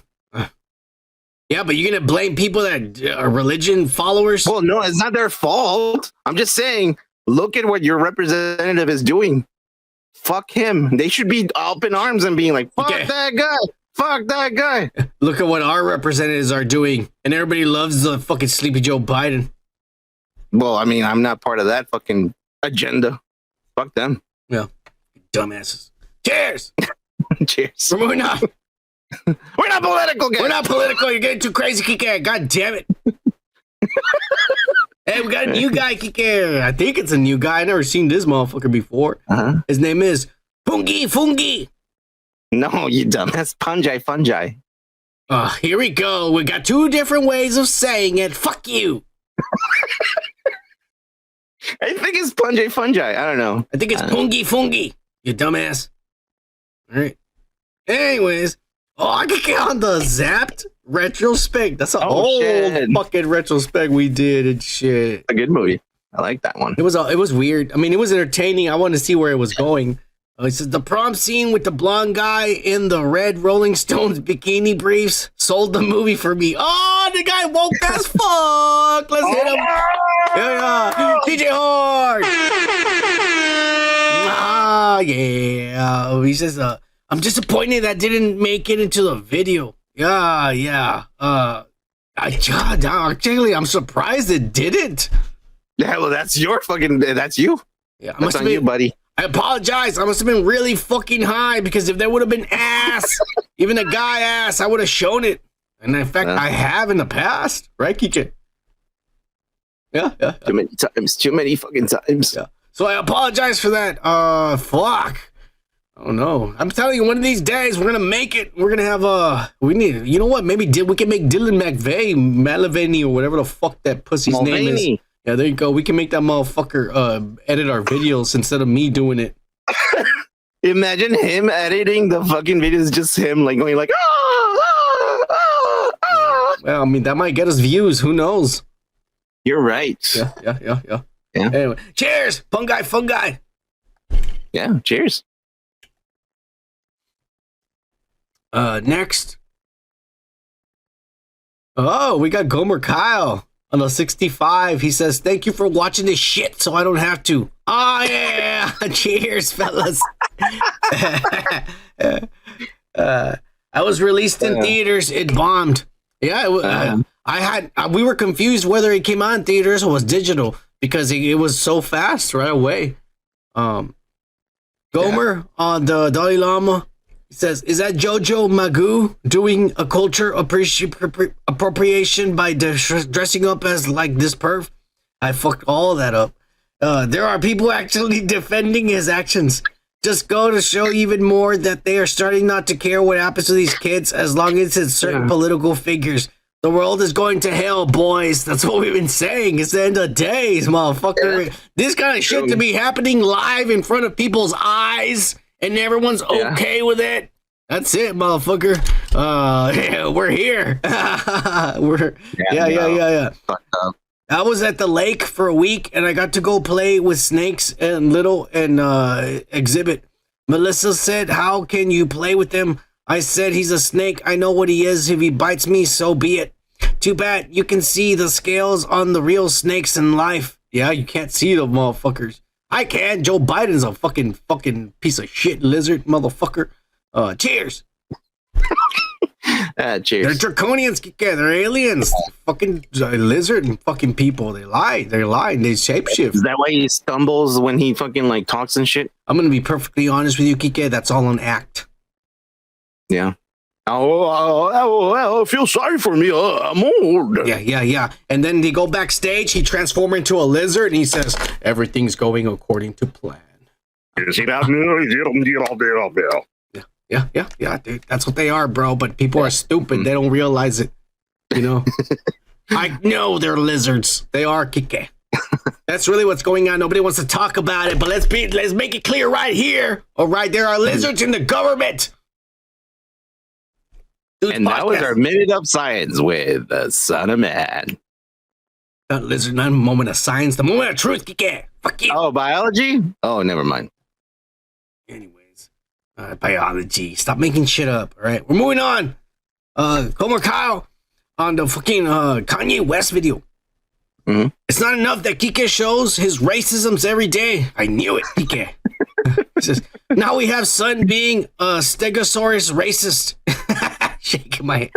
Yeah, but you're going to blame people that are religion followers? Well, no, it's not their fault. I'm just saying, look at what your representative is doing. Fuck him. They should be up in arms and being like, fuck that guy. Fuck that guy. Look at what our representatives are doing. And everybody loves the fucking Sleepy Joe Biden. Well, I mean, I'm not part of that fucking agenda. Fuck them. Yeah. Dumbasses. Cheers. Cheers. We're moving on. We're not political, guys. We're not political. You're getting too crazy, Kike. God damn it. Hey, we got a new guy, Kike. I think it's a new guy. I never seen this motherfucker before. His name is Fungi. No, you dumb. That's fungi. Here we go. We got two different ways of saying it. Fuck you. I think it's fungi. I don't know. I think it's fungi. You dumbass. All right. Anyways, I can get on the Zapped retrospect. That's an old fucking retrospect we did and shit. A good movie. I like that one. It was weird. I mean, it was entertaining. I wanted to see where it was going. It says the prom scene with the blonde guy in the red Rolling Stones bikini briefs sold the movie for me. Oh, the guy woke as fuck. Let's hit him. Yeah. DJ Hard. He says, I'm disappointed that didn't make it into the video. Yeah. Actually, I'm surprised it didn't. Yeah, well, that's you. Yeah, that's on you, buddy. I apologize. I must have been really fucking high because if there would have been ass, even a guy ass, I would have shown it. And in fact, I have in the past, right, Kike? Yeah. Too many fucking times. Yeah. So I apologize for that. Fuck. Oh no. I'm telling you, one of these days we're gonna make it. We're gonna have you know what? Maybe we can make Dylan Malaveni or whatever the fuck that pussy's name is. Yeah, there you go. We can make that motherfucker edit our videos instead of me doing it. Imagine him editing the fucking videos, just him like going like, Well, I mean, that might get us views. Who knows? You're right. Yeah. Anyway, cheers, fungi. Yeah. Cheers. Next. Oh, we got Gomer Kyle on the 65. He says, "Thank you for watching this shit so I don't have to." Oh, yeah. Cheers, fellas. I was released in theaters. It bombed. Yeah, we were confused whether it came out in theaters or was digital because it was so fast right away. Gomer on the Dalai Lama. He says, "Is that Jojo Magoo doing a culture appropriation by dressing up as like this perv?" I fucked all that up. There are people actually defending his actions. Just go to show even more that they are starting not to care what happens to these kids as long as it's certain political figures. The world is going to hell, boys. That's what we've been saying. It's the end of days, motherfucker. Yeah. This kind of shit to be happening live in front of people's eyes and everyone's okay with it. That's it, motherfucker. We're here. Yeah. I was at the lake for a week and I got to go play with snakes and little and exhibit. Melissa said, "How can you play with him?" I said, "He's a snake. I know what he is. If he bites me, so be it. Too bad you can see the scales on the real snakes in life." Yeah, you can't see the motherfuckers. I can. Joe Biden's a fucking piece of shit lizard, motherfucker. Cheers. Cheers. They're draconians. They're aliens. Fucking lizard and fucking people. They lie. They shapeshift. Is that why he stumbles when he fucking like talks and shit? I'm gonna be perfectly honest with you, Kike. That's all an act. Yeah. Oh, feel sorry for me. I'm old. Yeah. And then they go backstage. He transforms into a lizard, and he says, "Everything's going according to plan." Yeah, dude. That's what they are, bro. But people are stupid. They don't realize it. You know. I know they're lizards. They are, Kike. That's really what's going on. Nobody wants to talk about it, but let's make it clear right here. All right, there are lizards in the government. And that was our Minute of Science with the Son of Man. Not lizard, not a moment of science, the moment of truth, Kike. Fuck you. Oh, biology? Oh, never mind. Anyways, biology. Stop making shit up, all right? We're moving on. Gomer Kyle on the fucking Kanye West video. Mm-hmm. It's not enough that Kike shows his racisms every day. I knew it, Kike. Says, now we have Son being a Stegosaurus racist. Shaking my head.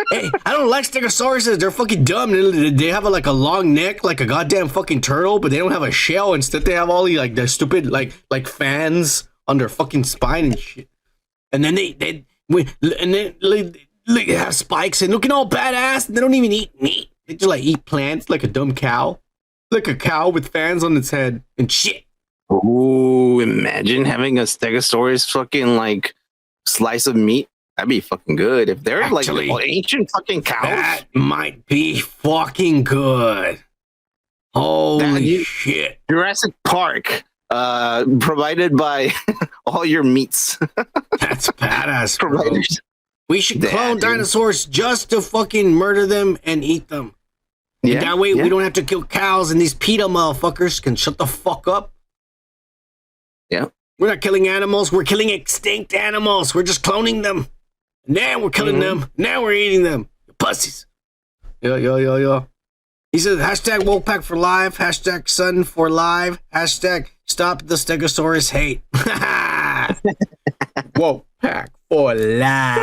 Hey, I don't like Stegosauruses. They're fucking dumb. They have a long neck, like a goddamn fucking turtle, but they don't have a shell. Instead, they have all these like their stupid like fans on their fucking spine and shit. And then they have spikes and looking all badass. They don't even eat meat. They just like eat plants like a dumb cow, like a cow with fans on its head and shit. Ooh, imagine having a Stegosaurus fucking like slice of meat. That'd be fucking good. If they're actually, like ancient fucking cows. That might be fucking good. Holy shit. Jurassic Park, provided by all your meats. That's badass, bro. We should clone dinosaurs just to fucking murder them and eat them. Yeah, and that way we don't have to kill cows and these PETA motherfuckers can shut the fuck up. Yeah. We're not killing animals. We're killing extinct animals. We're just cloning them. Now we're killing them. Now we're eating them. Pussies. Yeah. He says, hashtag Wolfpack for live. Hashtag Son for live. Hashtag stop the Stegosaurus hate. Wolfpack for live.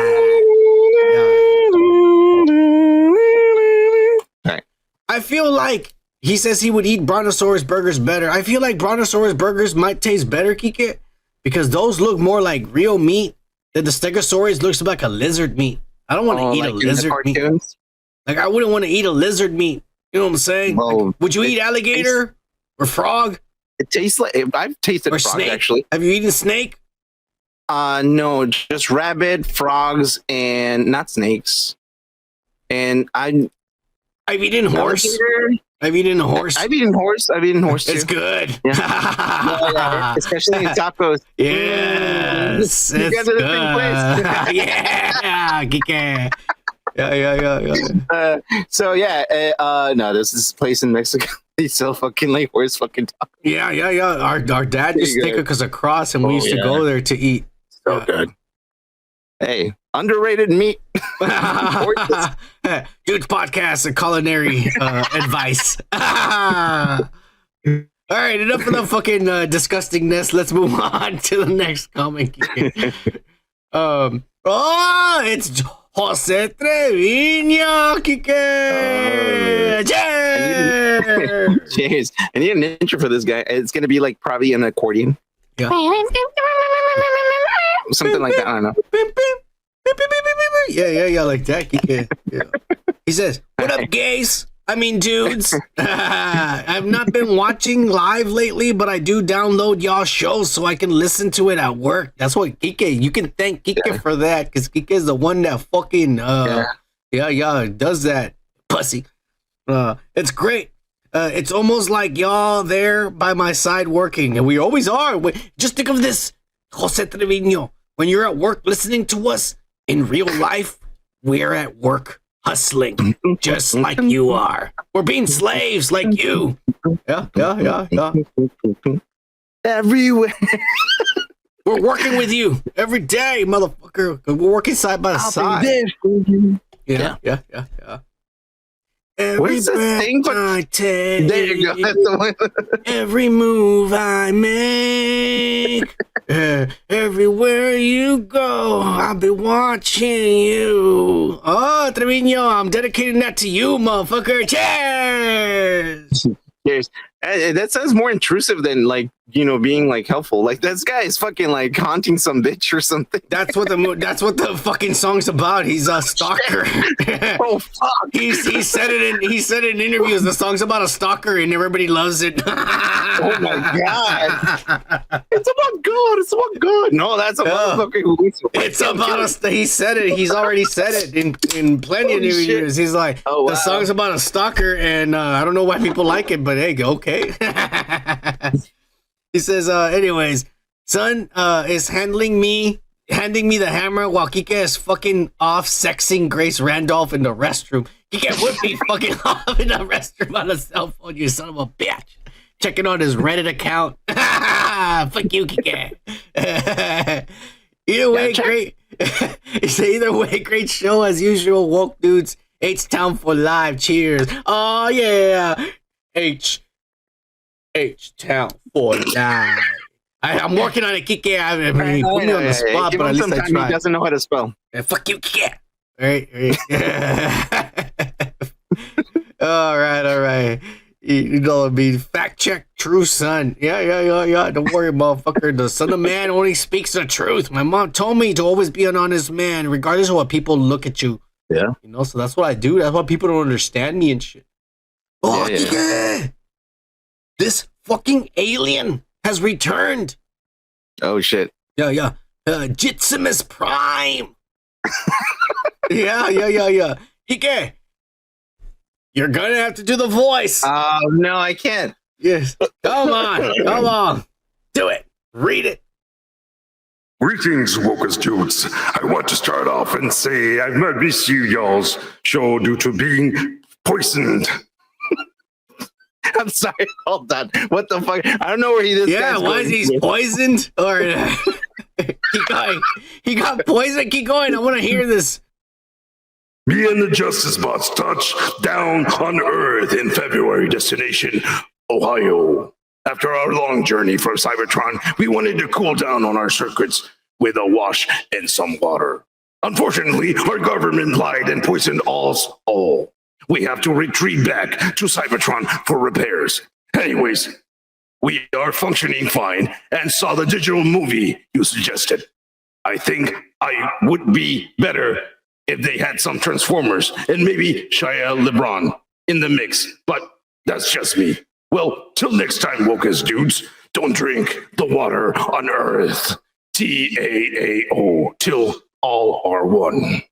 Right. I feel like he says he would eat Brontosaurus burgers better. I feel like Brontosaurus burgers might taste better, Kike, because those look more like real meat. That the Stegosaurus looks like a lizard meat. I don't want to eat a lizard meat. Like, I wouldn't want to eat a lizard meat. You know what I'm saying? Well, like, would you eat alligator or frog? It tastes like I've tasted or frog snake. Actually. Have you eaten snake? No, just rabbit, frogs, and not snakes. And I've eaten horse. Alligator. I've eaten a horse. I've eaten horse too. It's good. Yeah, especially in tacos. Yes, you guys are the same place. Yeah, Kike. Yeah. No, this is a place in Mexico. He's so fucking like, where's fucking taco? Yeah. Our dad used to take us across, and we used to go there to eat. So good. Hey, underrated meat. Dude's podcast and culinary advice. All right, enough of the fucking disgustingness. Let's move on to the next comic. It's Jose Trevino, Kike. Cheers. I need an intro for this guy. It's gonna be like probably an accordion. Yeah. Something like that. I don't know. Yeah, like that. Kike. Yeah. He says, "What up, gays? I mean, dudes. I've not been watching live lately, but I do download y'all shows so I can listen to it at work." That's what Kike. You can thank Kike for that, because Kike is the one that fucking does that. Pussy. It's great. It's almost like y'all there by my side working, and we always are. Just think of this, Jose Trevino. When you're at work listening to us, in real life, we're at work hustling, just like you are. We're being slaves like you. Yeah. Everywhere. We're working with you every day, motherfucker. We're working side by side. Yeah. Where's the thing? I take, There you go. That's the one. every move I make, everywhere you go, I'll be watching you. Oh, Trevino, I'm dedicating that to you, motherfucker. Cheers. Cheers. That sounds more intrusive than like, being like helpful. Like this guy is fucking like haunting some bitch or something. That's what the fucking song's about. He's a stalker. Oh fuck. He said it in interviews. The song's about a stalker and everybody loves it. Oh my god. It's about God. It's about God. No, that's a motherfucker who It's about us. He said it. He's already said it in plenty of interviews. He's like, the song's about a stalker, and I don't know why people like it, but hey, okay. He says, anyways, son is handing me the hammer while Kike is fucking off sexing Grace Randolph in the restroom. Kike would be fucking off in the restroom on a cell phone, you son of a bitch. Checking on his Reddit account. Fuck you, Kike. Either way, great. Either way, great show as usual. Woke dudes. H-Town for live. Cheers. Oh, yeah. H-Town for live. I'm working on it, Kike. I mean, put me on the spot, but at least I tried. He doesn't know how to spell. Fuck you, Kike. All right. You know, fact check, true son. Yeah. Don't worry, motherfucker. The son of man only speaks the truth. My mom told me to always be an honest man, regardless of what people look at you. Yeah. So that's what I do. That's why people don't understand me and shit. Oh, yeah. This fucking alien has returned. Oh, shit. Yeah. Jitsimus Prime. Yeah. Kike, you're gonna have to do the voice. Oh, no, I can't. Yes. Come on. Do it. Read it. Greetings, Wokus dudes. I want to start off and say I've not missed you y'all's show due to being poisoned. I'm sorry. Hold on. What the fuck? I don't know where this guy's why is he poisoned? Or keep going. He got poisoned. Keep going. I want to hear this. Me and the Justice Bots touched down on Earth in February, destination Ohio. After our long journey from Cybertron, we wanted to cool down on our circuits with a wash and some water. Unfortunately, our government lied and poisoned us all. We have to retreat back to Cybertron for repairs. Anyways, we are functioning fine and saw the digital movie you suggested. I think I would be better if they had some Transformers and maybe Shia LeBron in the mix, but that's just me. Well, till next time, Wokus dudes, don't drink the water on Earth. TAAO, till all are one.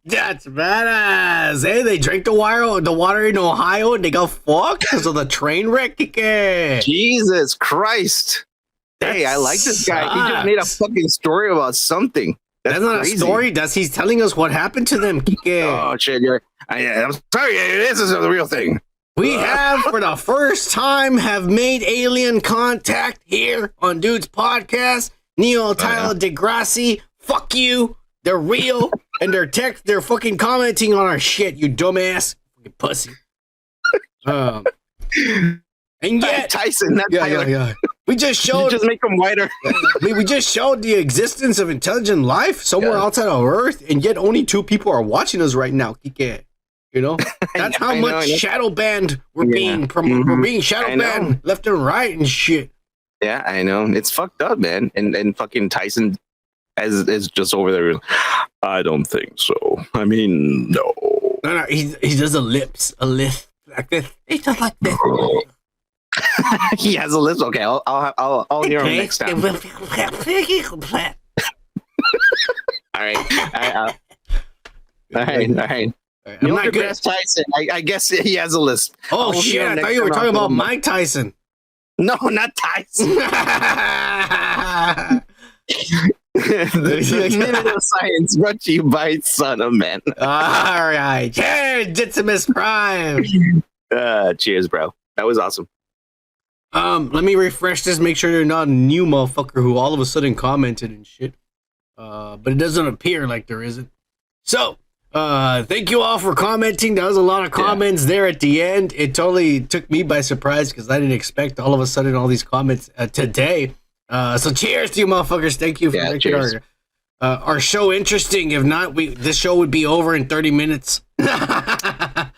That's badass. Hey, they drank the water in Ohio and they got fucked because of the train wreck. Jesus Christ. Hey, I like this guy. He just made a fucking story about something. That's not crazy. A story. He's telling us what happened to them, Kike. Oh, shit. I'm sorry. This is the real thing. We have, for the first time, have made alien contact here on Dude's podcast. Neil, Tyler, Degrassi, fuck you. They're real, and they're fucking commenting on our shit, you dumbass. Fucking pussy. And yet... Tyson, not Tyler. Yeah. We just showed... You just make them whiter. we just showed the existence of intelligent life somewhere outside of Earth, and yet only 2 people are watching us right now. Kike. You know, that's how much shadow banned we're being we're being shadow banned left and right and shit. Yeah, I know. It's fucked up, man. And fucking Tyson is just over there. I don't think so. I mean, no. No, he does a lip like this. He does like this. He has a list. Okay, I'll hear him next time. All right. I'm not good. Tyson. I guess he has a lisp. Oh shit! I thought you were talking about Mike Tyson. No, not Tyson. The Minute of Science brought to you by Son of Man. All right, cheers, Jitsimus Prime. Cheers, bro. That was awesome. Let me refresh this. Make sure you're not a new motherfucker who all of a sudden commented and shit. But it doesn't appear like there isn't. So. Thank you all for commenting. That was a lot of comments there at the end. It totally took me by surprise because I didn't expect all of a sudden all these comments today. So cheers to you motherfuckers. Thank you for making our show interesting. If not, this show would be over in 30 minutes. I'll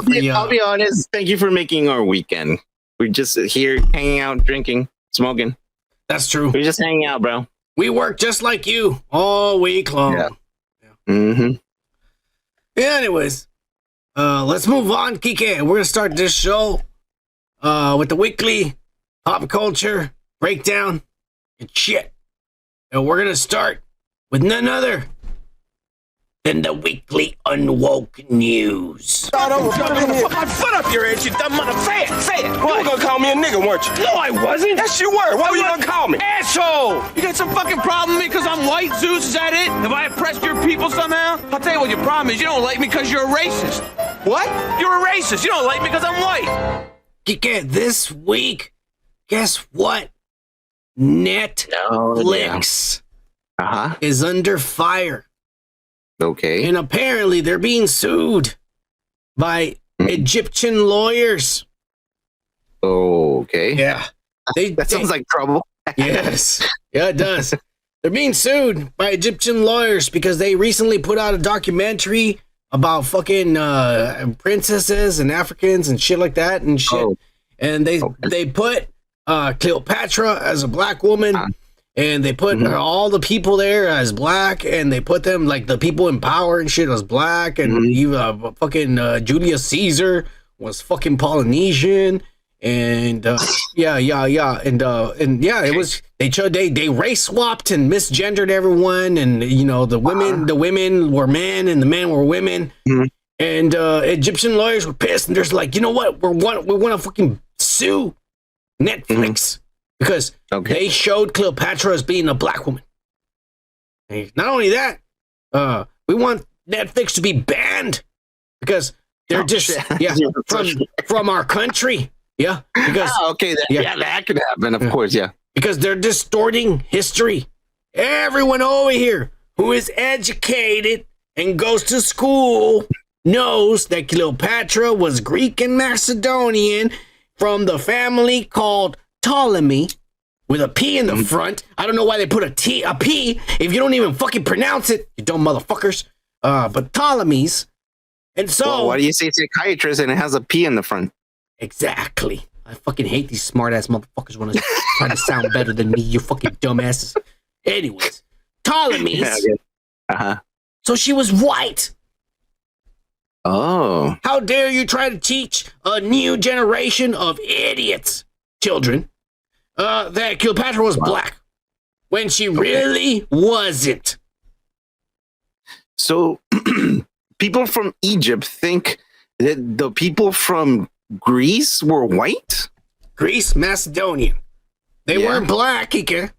be honest. Thank you for making our weekend. We're just here hanging out, drinking, smoking. That's true. We're just hanging out, bro. We work just like you all week long. Yeah. Mm-hmm. Yeah, anyways, let's move on, Kike. We're gonna start this show with the weekly pop culture breakdown and shit. And we're gonna start with none other than the weekly Unwoke news. Put my foot up your ass, you dumb mother. Say it. What? You were gonna call me a nigga, weren't you? No, I wasn't. Yes, you were. What were you gonna call me? Asshole! You got some fucking problem with me because I'm white, Zeus? Is that it? Have I oppressed your people somehow? I'll tell you what your problem is. You don't like me because you're a racist. What? You're a racist. You don't like me because I'm white. Kike, this week, guess what? Netflix is under fire. Okay. And apparently they're being sued by Egyptian lawyers. Okay. Yeah. That sounds like trouble. Yes. Yeah, it does. They're being sued by Egyptian lawyers because they recently put out a documentary about fucking princesses and Africans and shit like that and shit. And they put Cleopatra as a black woman. And they put all the people there as black, and they put them like the people in power and shit as black, and even fucking Julius Caesar was fucking Polynesian, and it was they race swapped and misgendered everyone, and you know the women were men and the men were women, and Egyptian lawyers were pissed, and they're like, you know what, we want to fucking sue Netflix. Because they showed Cleopatra as being a black woman. And not only that, we want Netflix to be banned because they're from our country. Yeah, because that could happen. Of course, yeah, because they're distorting history. Everyone over here who is educated and goes to school knows that Cleopatra was Greek and Macedonian from the family called Ptolemy, with a P in the front. I don't know why they put a P if you don't even fucking pronounce it, you dumb motherfuckers. But Ptolemies. And so... Well, why do you say psychiatrist and it has a P in the front? Exactly. I fucking hate these smart-ass motherfuckers when I try to sound better than me, you fucking dumbasses. Anyways, Ptolemies. So she was white. Oh. How dare you try to teach a new generation of idiots, children, that Cleopatra was black when she really wasn't. So people from Egypt think that the people from Greece were white? Greece, Macedonian. They weren't black, Ike.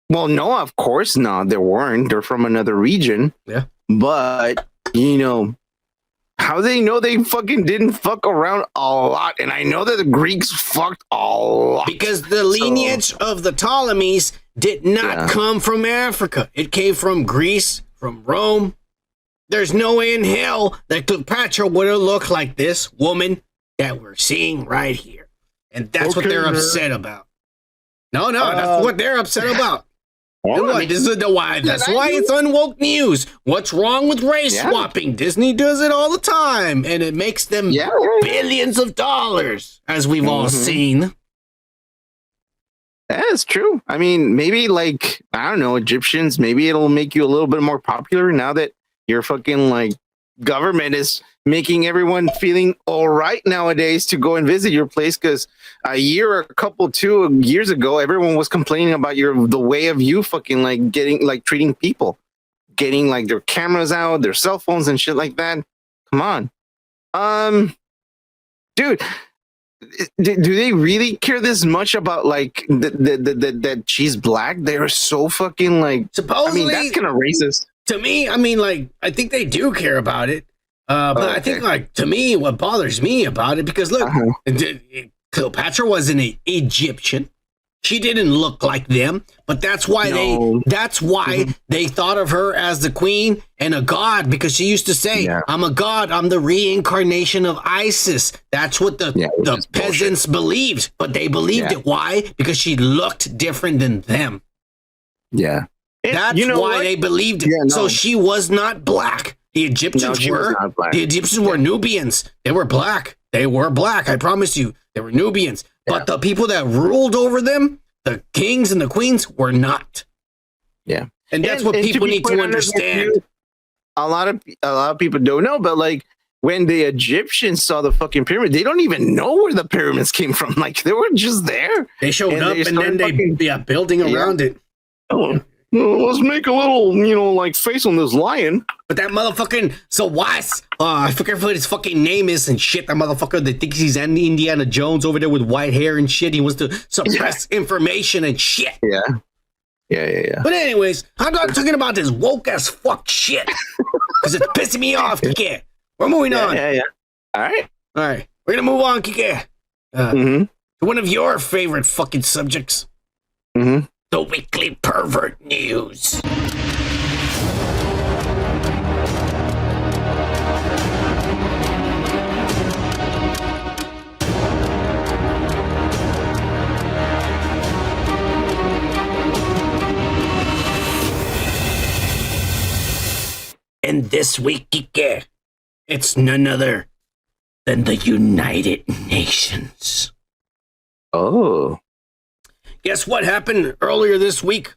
Well, no, of course not. They weren't. They're from another region. Yeah. But, you know, How they know they fucking didn't fuck around a lot? And I know that the Greeks fucked a lot. Because the lineage of the Ptolemies did not come from Africa. It came from Greece, from Rome. There's no way in hell that Cleopatra would have looked like this woman that we're seeing right here. And that's what they're upset about. No, that's what they're upset about. This is why. That's why it's Unwoke News. What's wrong with race swapping? Disney does it all the time, and it makes them billions of dollars, as we've all seen. That's true. I mean, maybe like, I don't know, Egyptians, maybe it'll make you a little bit more popular now that your fucking like government is making everyone feeling all right nowadays to go and visit your place. Because a year or a couple, 2 years ago, everyone was complaining about the way of you fucking like getting like treating people, getting like their cameras out, their cell phones and shit like that. Come on, dude. Do they really care this much about like that she's black? They're so fucking like. Supposedly, I mean, that's kind of racist to me. I mean, like, I think they do care about it. But I think, like, to me, what bothers me about it, because look, Cleopatra was an Egyptian. She didn't look like them, but that's why they thought of her as the queen and a god, because she used to say, I'm a god, I'm the reincarnation of Isis. That's what the peasants believed, but they believed it. Why? Because she looked different than them. Yeah. That's why they believed it. So she was not black. The Egyptians were. The Egyptians were Nubians. They were black. They were black. I promise you. They were Nubians. But the people that ruled over them, the kings and the queens, were not. Yeah. And that's what people need to understand. A lot of people don't know, but like when the Egyptians saw the fucking pyramid, they don't even know where the pyramids came from. Like they were just there. They showed up and then they building around it. Oh. Let's make a little, like face on this lion. But that motherfucking I forget what his fucking name is and shit. That motherfucker that thinks he's Indiana Jones over there with white hair and shit. He wants to suppress information and shit. Yeah. But anyways, I'm not talking about this woke as fuck shit because it's pissing me off, Kike. We're moving on. Yeah. All right. We're gonna move on, Kike. To one of your favorite fucking subjects. The weekly pervert news. And this week, Kike, it's none other than the United Nations. Oh. Guess what happened earlier this week?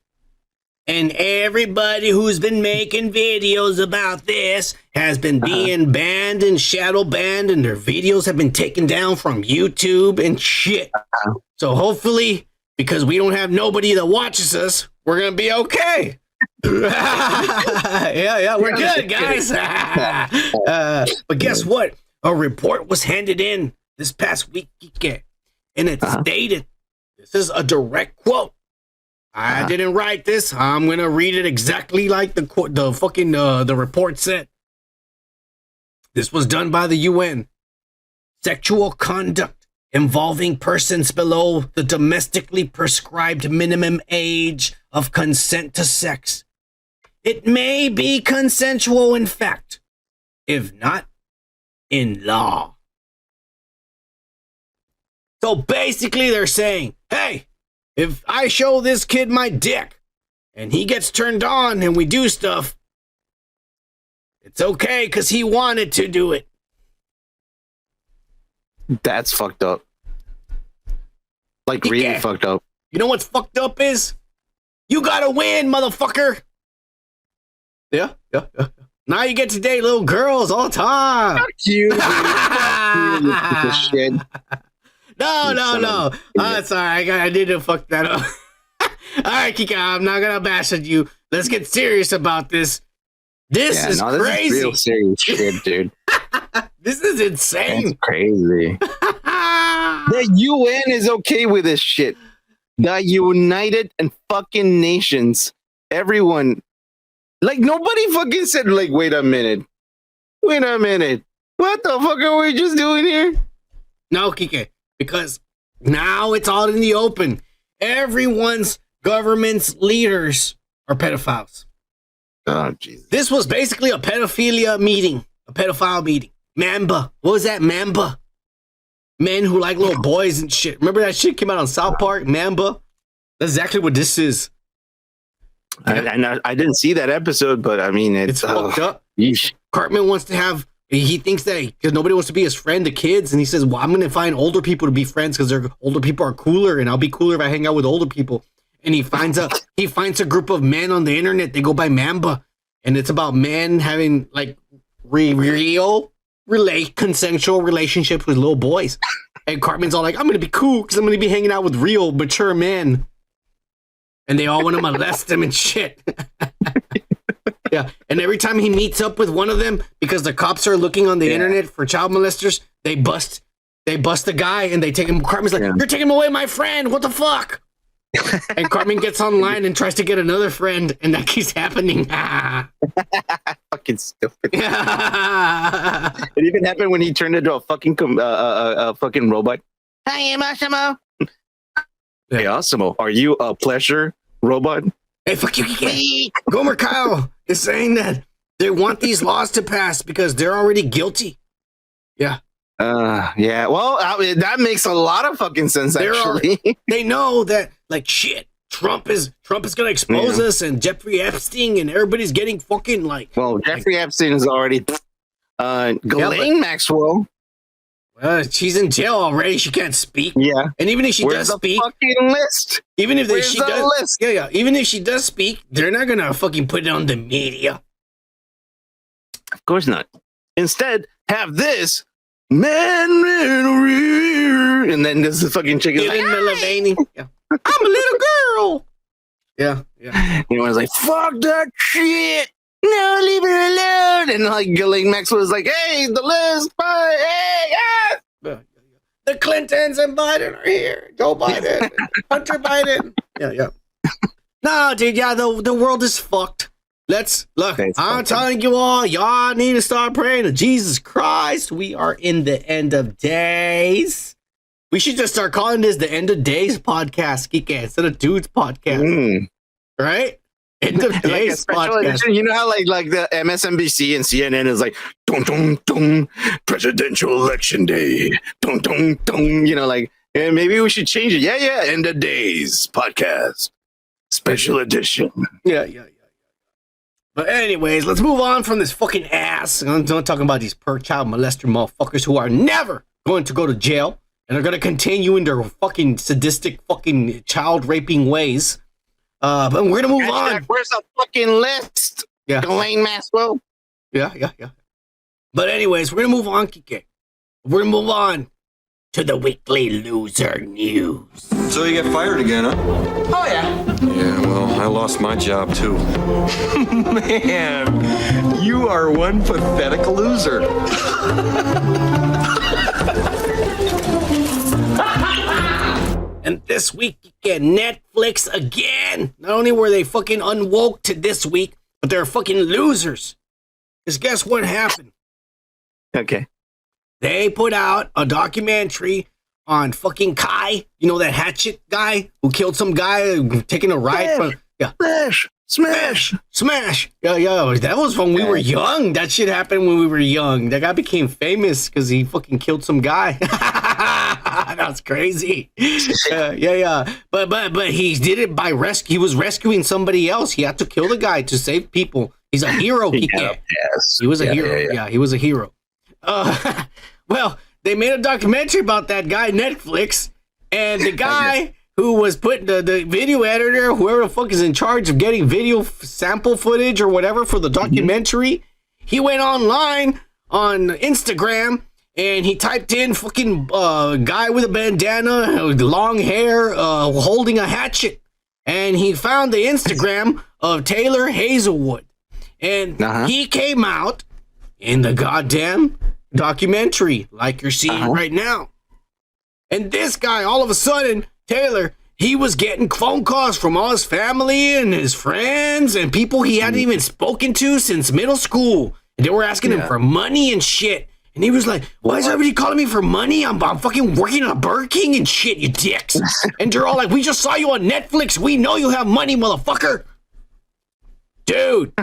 And everybody who's been making videos about this has been being banned and shadow banned, and their videos have been taken down from YouTube and shit. So hopefully, because we don't have nobody that watches us, we're going to be okay. yeah, we're good, guys. But guess what? A report was handed in this past week, and it stated, this is a direct quote. I didn't write this. I'm going to read it exactly like the report said. This was done by the UN. Sexual conduct involving persons below the domestically prescribed minimum age of consent to sex. It may be consensual in fact, if not in law. So basically they're saying, hey, if I show this kid my dick and he gets turned on and we do stuff, it's okay because he wanted to do it. That's fucked up. Like really fucked up. You know what's fucked up is? You gotta win, motherfucker. Yeah. Now you get to date little girls all the time. Fuck you, dude. Fuck you, piece of shit. No. Sorry, I didn't fuck that up. All right, Kika, I'm not gonna bash at you. Let's get serious about this. This is crazy. This is real serious shit, dude. This is insane. That's crazy. The UN is okay with this shit. The United and fucking Nations. Everyone. Like, nobody fucking said, like, wait a minute. What the fuck are we just doing here? No, Kike, because now it's all in the open. Everyone's government's leaders are pedophiles. Oh, Jesus. This was basically a pedophilia meeting, a pedophile meeting. Mamba. What was that? Mamba. Men who like little boys and shit. Remember that shit came out on South Park? Mamba. That's exactly what this is. I didn't see that episode, but I mean, It's fucked up. Yeesh. Cartman wants to have, he thinks that because nobody wants to be his friend to kids, and he says, well, I'm going to find older people to be friends because their older people are cooler, and I'll be cooler if I hang out with older people. And he finds a group of men on the internet. They go by Mamba, and it's about men having like real consensual relationships with little boys. And Cartman's all like, I'm going to be cool because I'm going to be hanging out with real mature men. And they all want to molest them and shit. Yeah. And every time he meets up with one of them, because the cops are looking on the internet for child molesters, they bust the guy and they take him. Cartman's like, you're taking away my friend. What the fuck? And Cartman gets online and tries to get another friend, and that keeps happening. Fucking stupid. It even happened when he turned into a fucking fucking robot. Hi, Massimo. Hey, Osimo, are you a pleasure robot? Hey, fuck you. Gomer Kyle is saying that they want these laws to pass because they're already guilty. Yeah. Yeah. Well, that makes a lot of fucking sense, actually. They know that, like, shit, Trump is gonna expose us, and Jeffrey Epstein, and everybody's getting fucking like. Well, Jeffrey Epstein is already. Ghislaine Maxwell. She's in jail already. She can't speak. Yeah. And even if she does speak, fucking list. even if Where's she the does, list? yeah, even if she does speak, they're not gonna fucking put it on the media. Of course not. Instead, have this man, and then this fucking chick is like, Mulvaney. Yeah. I'm a little girl. Yeah. Everyone's like, fuck that shit. No, leave her alone. And like Ghislaine Maxwell was like, hey, the list, bye, hey, yeah. The Clintons and Biden are here. Joe Biden, Hunter Biden. Yeah. No, dude, yeah, the world is fucked. I'm telling you all, y'all need to start praying to Jesus Christ. We are in the end of days. We should just start calling this the End of Days podcast, Kike, instead of Dudes podcast. Right? End of Days podcast. Edition. You know how like the MSNBC and CNN is like, dun, dun, dun, presidential election day. Dun, dun, dun. You know, like, maybe we should change it. Yeah. End of Days podcast. Special edition. Yeah. But anyways, let's move on from this fucking ass. I'm not talking about these child molester motherfuckers who are never going to go to jail and are going to continue in their fucking sadistic fucking child raping ways. But we're going to move on. Where's the fucking list? Yeah. Ghislaine Maxwell. Yeah. But anyways, we're going to move on, Kike. We're going to move on to the weekly loser news. So you get fired again, huh? Oh, yeah. Yeah, well, I lost my job, too. Man, you are one pathetic loser. And this week, you get Netflix again. Not only were they fucking unwoke to this week, but they're fucking losers. Because guess what happened? Okay. They put out a documentary on fucking Kai. You know that hatchet guy who killed some guy taking a ride from... Yeah. Smash. Yeah. That was when we were young. That shit happened when we were young. That guy became famous because he fucking killed some guy. That's crazy. Yeah. But he did it by rescue. He was rescuing somebody else. He had to kill the guy to save people. He's a hero. He was a hero. Yeah, he was a hero. Well, they made a documentary about that guy, Netflix, and the guy who was putting the video editor, whoever the fuck is in charge of getting video sample footage or whatever for the documentary, he went online on Instagram and he typed in fucking guy with a bandana, long hair, holding a hatchet, and he found the Instagram of Taylor Hazelwood, and he came out in the goddamn documentary like you're seeing right now. And this guy, all of a sudden, Taylor, he was getting phone calls from all his family and his friends and people he hadn't even spoken to since middle school. And they were asking him for money and shit. And he was like, why is everybody calling me for money? I'm fucking working on a Burger King and shit, you dicks. And they're all like, we just saw you on Netflix. We know you have money, motherfucker. Dude,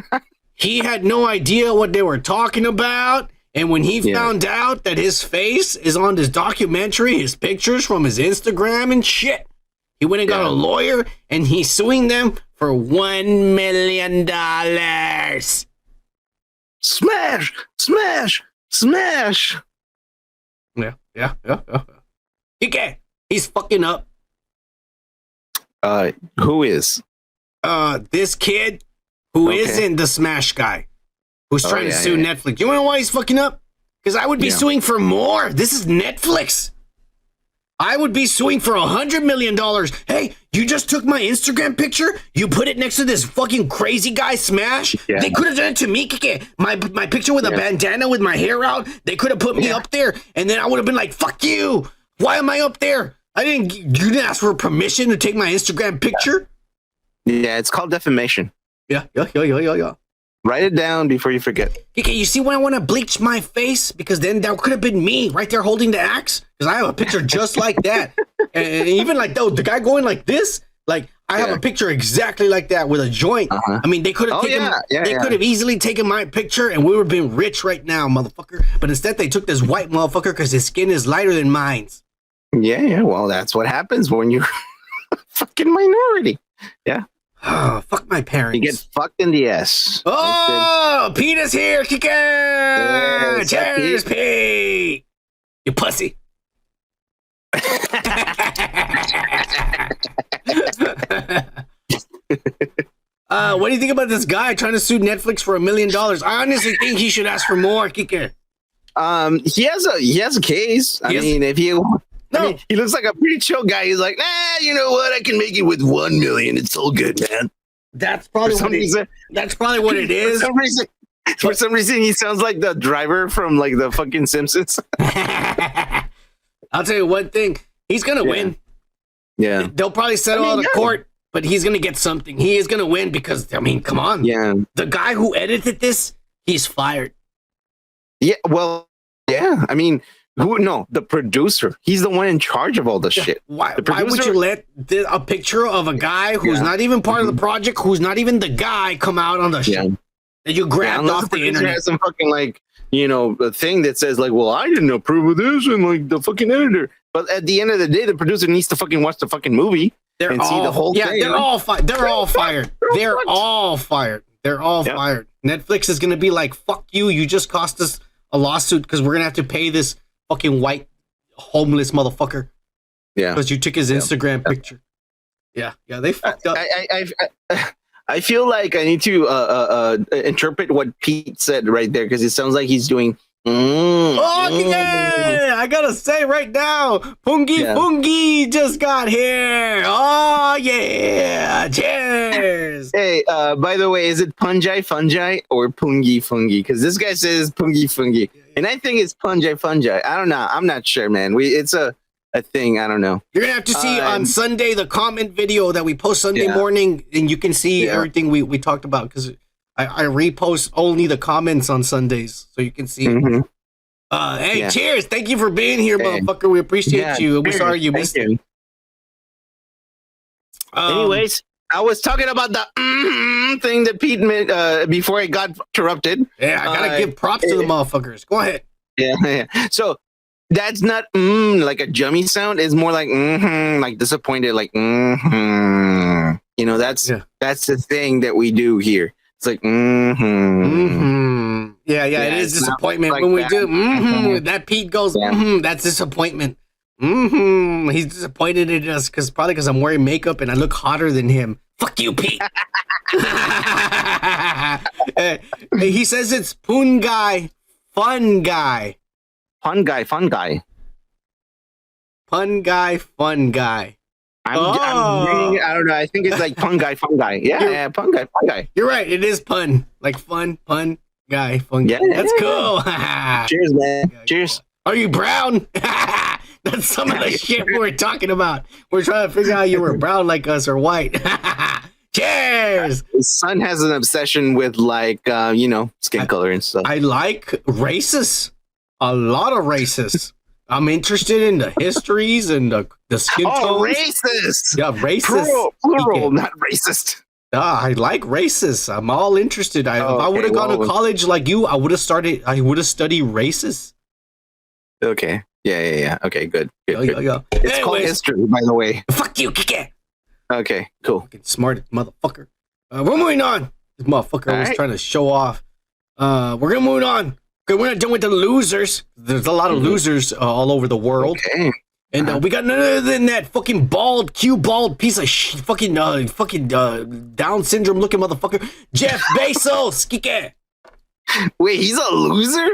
he had no idea what they were talking about. And when he found out that his face is on this documentary, his pictures from his Instagram and shit, he went and got a lawyer and he's suing them for $1 million. Smash, smash, smash. Yeah. He's fucking up. Who is? This kid who isn't the Smash guy who's trying to sue Netflix. You wanna know why he's fucking up? Because I would be suing for more. This is Netflix. I would be suing for $100 million. Hey, you just took my Instagram picture, you put it next to this fucking crazy guy Smash. Yeah. They could have done it to me. My picture with a bandana with my hair out. They could have put me up there, and then I would have been like, "Fuck you! Why am I up there? You didn't ask for permission to take my Instagram picture." Yeah, it's called defamation. Yeah. Write it down before you forget. Okay, you see when I want to bleach my face? Because then that could have been me right there holding the axe. Because I have a picture just like that. And even like the guy going like this, like I have a picture exactly like that with a joint. I mean, they could have could have easily taken my picture and we would have been rich right now, motherfucker. But instead they took this white motherfucker because his skin is lighter than mine. Yeah. Well, that's what happens when you're a fucking minority. Yeah. Oh, fuck my parents. You get fucked in the ass. Oh, Pete is here. Kika. Cheers, Pete. You pussy. What do you think about this guy trying to sue Netflix for $1 million? I honestly think he should ask for more, Kika. He has a case. I mean, if you... No. I mean, he looks like a pretty chill guy. He's like, you know what? I can make it with 1 million. It's all good, man. That's probably what it is. For some reason, he sounds like the driver from like the fucking Simpsons. I'll tell you one thing. He's gonna win. Yeah. They'll probably settle out of court, but he's gonna get something. He is gonna win because I mean, come on. Yeah. The guy who edited this, he's fired. Yeah. Well. Yeah. I mean. The producer. He's the one in charge of all this shit. Why would you let a picture of a guy who's not even part of the project, who's not even the guy, come out on the shit that you grabbed off the internet? Has some fucking a thing that says like, well, I didn't approve of this, and like the fucking editor. But at the end of the day, the producer needs to fucking watch the fucking movie see the whole thing. Yeah, they're all fired. They're all fired. They're all fired. Netflix is gonna be like, fuck you. You just cost us a lawsuit because we're gonna have to pay this fucking white homeless motherfucker. Yeah. Because you took his Instagram picture. Yeah, they fucked up. I feel like I need to interpret what Pete said right there because it sounds like he's doing. I gotta say right now, Pungi just got here. Oh yeah, cheers. Hey, by the way, is it fungi or fungi? Because this guy says fungi, and I think it's fungi. I don't know. I'm not sure, man. It's a thing. I don't know. You're gonna have to see on Sunday the comment video that we post Sunday morning, and you can see everything we talked about because I repost only the comments on Sundays, so you can see. Hey, cheers! Thank you for being here, motherfucker. We appreciate you. We're sorry you missed it. Anyways, I was talking about the thing that Pete made before I got interrupted. Yeah, I gotta give props to the motherfuckers. Go ahead. Yeah. So that's not like a jummy sound. It's more like like disappointed, like You know, that's the thing that we do here. It's like Yeah, it is disappointment like when we do that. Pete goes that's disappointment. He's disappointed in us probably because I'm wearing makeup and I look hotter than him. Fuck you, Pete. He says it's fun guy. Fun guy. I don't know. I think it's like fun guy. Yeah, fun guy. You're right. It is pun. Like fun guy. Yeah, that's cool. Cheers, man. Cheers. Are you brown? That's some of the shit we're talking about. We're trying to figure out you were brown like us or white. Cheers. His son has an obsession with skin color and stuff. I like racists. A lot of racists. I'm interested in the histories and the skin tones. Racist. Yeah, racist. Plural, not racist. I like racists. I'm all interested. If I would have gone to college like you, I would have studied races. Okay. Yeah. Okay, good. Yeah. It's called history, by the way. Fuck you, Kike. Okay, cool. Fucking smart motherfucker. We're moving on. This motherfucker was trying to show off. We're gonna move on. Okay, we're not done with the losers. There's a lot of losers all over the world. Okay. And we got none other than that fucking bald piece of fucking Down syndrome looking motherfucker, Jeff Bezos. Kike. Wait, he's a loser?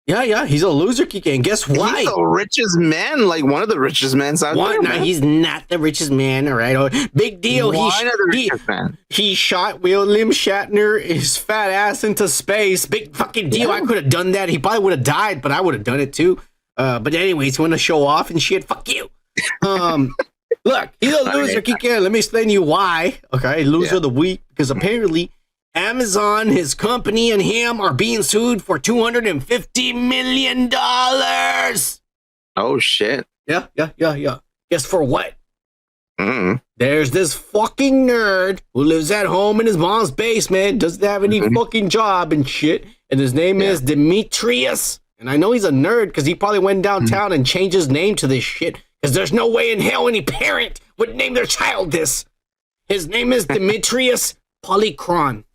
Yeah, he's a loser, Kike. And guess why? He's the richest man, like one of the richest men out there. No, he's not the richest man, all right? Big deal. He shot William Shatner, his fat ass into space. Big fucking deal. Yeah. I could have done that. He probably would have died, but I would have done it too. But anyways, want to show off and shit. Fuck you. Look, he's a loser, Kike. Let me explain to you why. Okay, loser of the week, because apparently Amazon, his company, and him are being sued for $250 million. Oh, shit. Yeah. Guess for what? Mm-hmm. There's this fucking nerd who lives at home in his mom's basement, doesn't have any fucking job and shit, and his name is Demetrius. And I know he's a nerd because he probably went downtown and changed his name to this shit, because there's no way in hell any parent would name their child this. His name is Demetrius Polychron.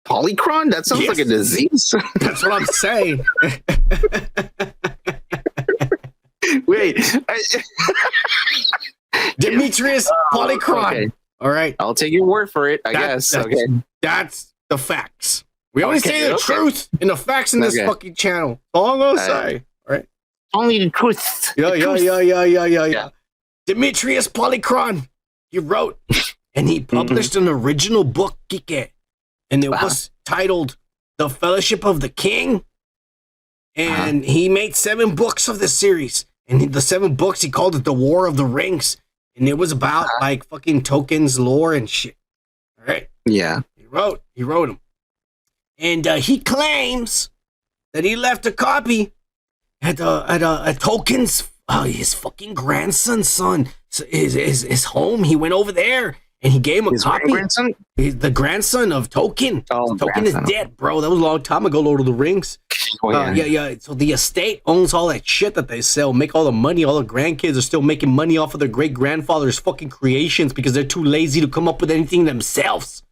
Polychron? That sounds like a disease. That's what I'm saying. Wait. Demetrius Polychron. Okay. All right. I'll take your word for it, I guess. Okay. That's the facts. We only say the truth and the facts in this fucking channel. All I'm going to say. All right. Only the truth. Yeah. Demetrius Polychron. He wrote and he published an original book, Kike. And it was titled The Fellowship of the King. And he made 7 books of the series. And the 7 books, he called it The War of the Rings. And it was about like fucking tokens, lore, and shit. All right? Yeah. He wrote them. And he claims that he left a copy at Tolkien's, his fucking grandson's son. His home. He went over there. And he gave him a copy. Grandson? He's the grandson of Tolkien. Oh, Tolkien is dead, bro. That was a long time ago, Lord of the Rings. Yeah. So the estate owns all that shit that they sell, make all the money. All the grandkids are still making money off of their great-grandfather's fucking creations because they're too lazy to come up with anything themselves.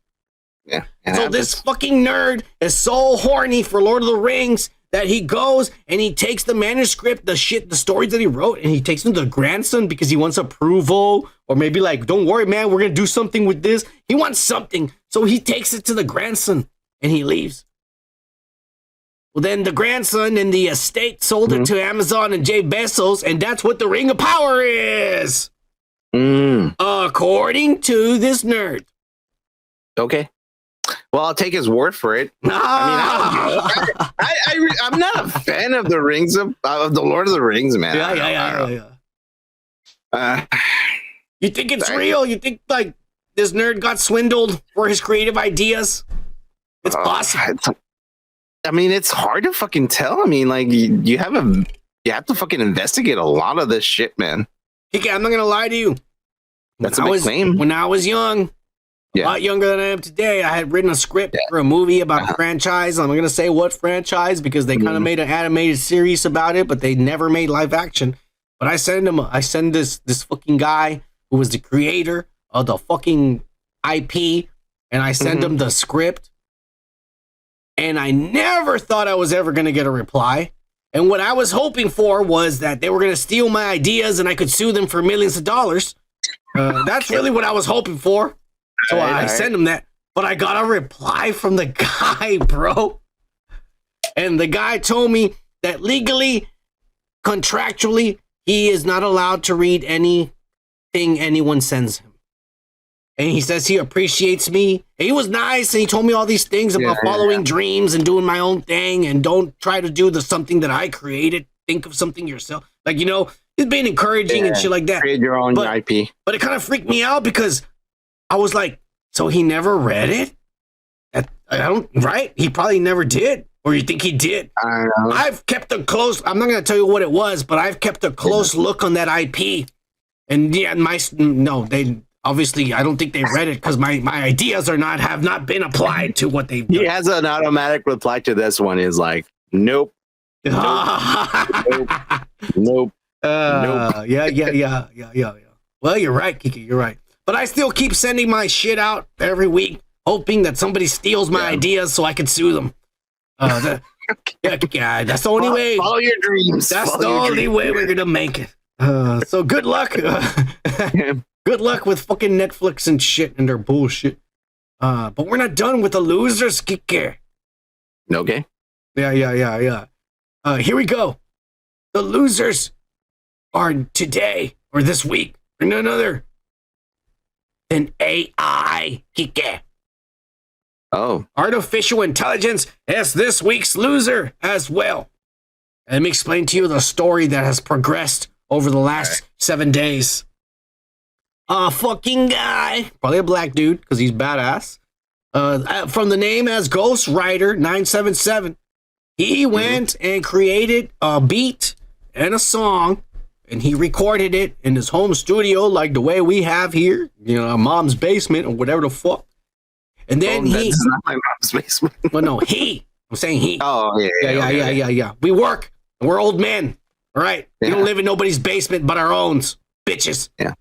Yeah. So this fucking nerd is so horny for Lord of the Rings that he goes and he takes the manuscript, the stories that he wrote, and he takes them to the grandson because he wants approval, or maybe like, don't worry, man, we're gonna do something with this. He wants something, so he takes it to the grandson and he leaves. Well, then the grandson and the estate sold it to Amazon and Jeff Bezos, and that's what the Ring of Power is, according to this nerd. Okay. Well, I'll take his word for it. I mean, I'm not a fan of the Rings of the Lord of the Rings, man. Yeah. You think it's real? You think like this nerd got swindled for his creative ideas? It's possible. I mean, it's hard to fucking tell. I mean, like you have to fucking investigate a lot of this shit, man. Okay, I'm not gonna lie to you. That's a big claim. When I was young. A lot younger than I am today. I had written a script for a movie about a franchise. I'm going to say what franchise because they kind of made an animated series about it, but they never made live action. But I send this fucking guy who was the creator of the fucking IP, and I send him the script. And I never thought I was ever going to get a reply. And what I was hoping for was that they were going to steal my ideas and I could sue them for millions of dollars. That's really what I was hoping for. So I sent him that, but I got a reply from the guy, bro. And the guy told me that legally, contractually, he is not allowed to read anything anyone sends him. And he says he appreciates me. He was nice, and he told me all these things about following dreams and doing my own thing, and don't try to do something that I created. Think of something yourself. Like, you know, he's being encouraging and shit like that. Create your own IP. But it kind of freaked me out because I was like, so he never read it? He probably never did. Or you think he did? I don't know. I've kept a close. I'm not going to tell you what it was, but I've kept a close look on that IP. And yeah, they obviously, I don't think they read it because my ideas have not been applied to what they've done. He has an automatic reply to this one. Is like, nope. Nope. Nope. Yeah. Well, you're right, Kiki. You're right. But I still keep sending my shit out every week, hoping that somebody steals my ideas so I can sue them. That's the only way. Follow your dreams. That's the only way we're gonna make it. So good luck. Good luck with fucking Netflix and shit and their bullshit. But we're not done with the losers, Kiki. Okay. Yeah. Here we go. The losers are today or this week or none other than AI, Kike. Oh. Artificial intelligence is this week's loser as well. Let me explain to you the story that has progressed over the last 7 days. A fucking guy, probably a black dude because he's badass, from the name as Ghost Rider 977. He went and created a beat and a song, and he recorded it in his home studio like the way we have here, our mom's basement or whatever the fuck. And then that's not my mom's basement. Well, no, I'm saying he. Oh, Yeah. We work. We're old men. All right. We don't live in nobody's basement but our own, bitches. Yeah.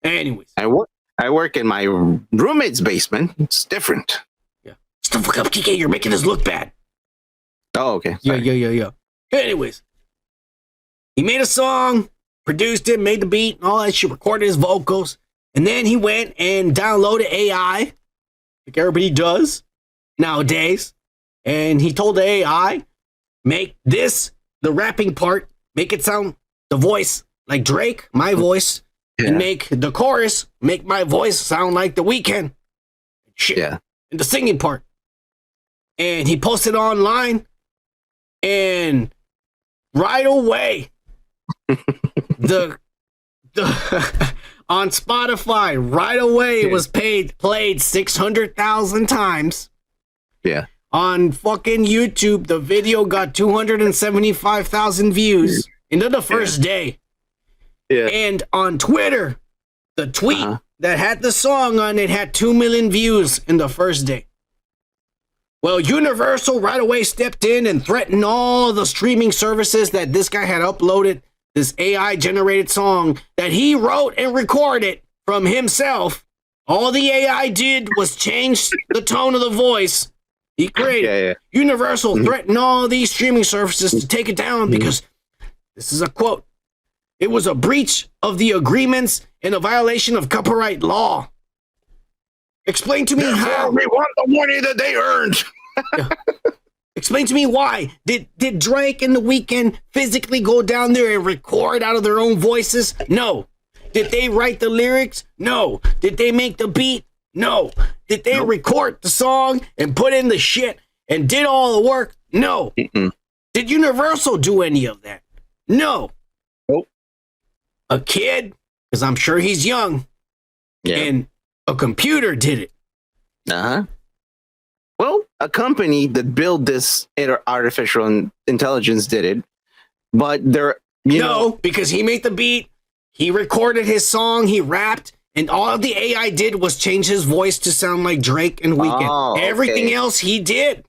Anyways. I work in my roommate's basement. It's different. Yeah. Stop fuck up, Kike. You're making us look bad. Oh, okay. Sorry. Yeah. Anyways, he made a song, produced it, made the beat, and all that shit, recorded his vocals, and then he went and downloaded AI, like everybody does nowadays, and he told the AI, make this, the rapping part, make it sound, the voice, like Drake, my voice, and make the chorus, make my voice sound like The Weeknd. Shit. Yeah. And the singing part. And he posted online. And right away, the on Spotify, right away it was played 600,000 times. Yeah. On fucking YouTube, the video got 275,000 views in the first day. Yeah. And on Twitter, the tweet that had the song on it had 2 million views in the first day. Well, Universal right away stepped in and threatened all the streaming services that this guy had uploaded this AI-generated song that he wrote and recorded from himself. All the AI did was change the tone of the voice he created. Universal threatened all these streaming services to take it down because, this is a quote, it was a breach of the agreements and a violation of copyright law. Explain to me how. We want the money that they earned. Explain to me why. Did Drake and The Weeknd physically go down there and record out of their own voices? No. Did they write the lyrics? No. Did they make the beat? No. Did they record the song and put in the shit and did all the work? No. Did Universal do any of that? No. Nope. A kid, because I'm sure he's young, and a computer did it. Well, a company that built this artificial intelligence did it, but they're because he made the beat, he recorded his song, he rapped, and all the AI did was change his voice to sound like Drake and Weeknd. Oh, everything else he did.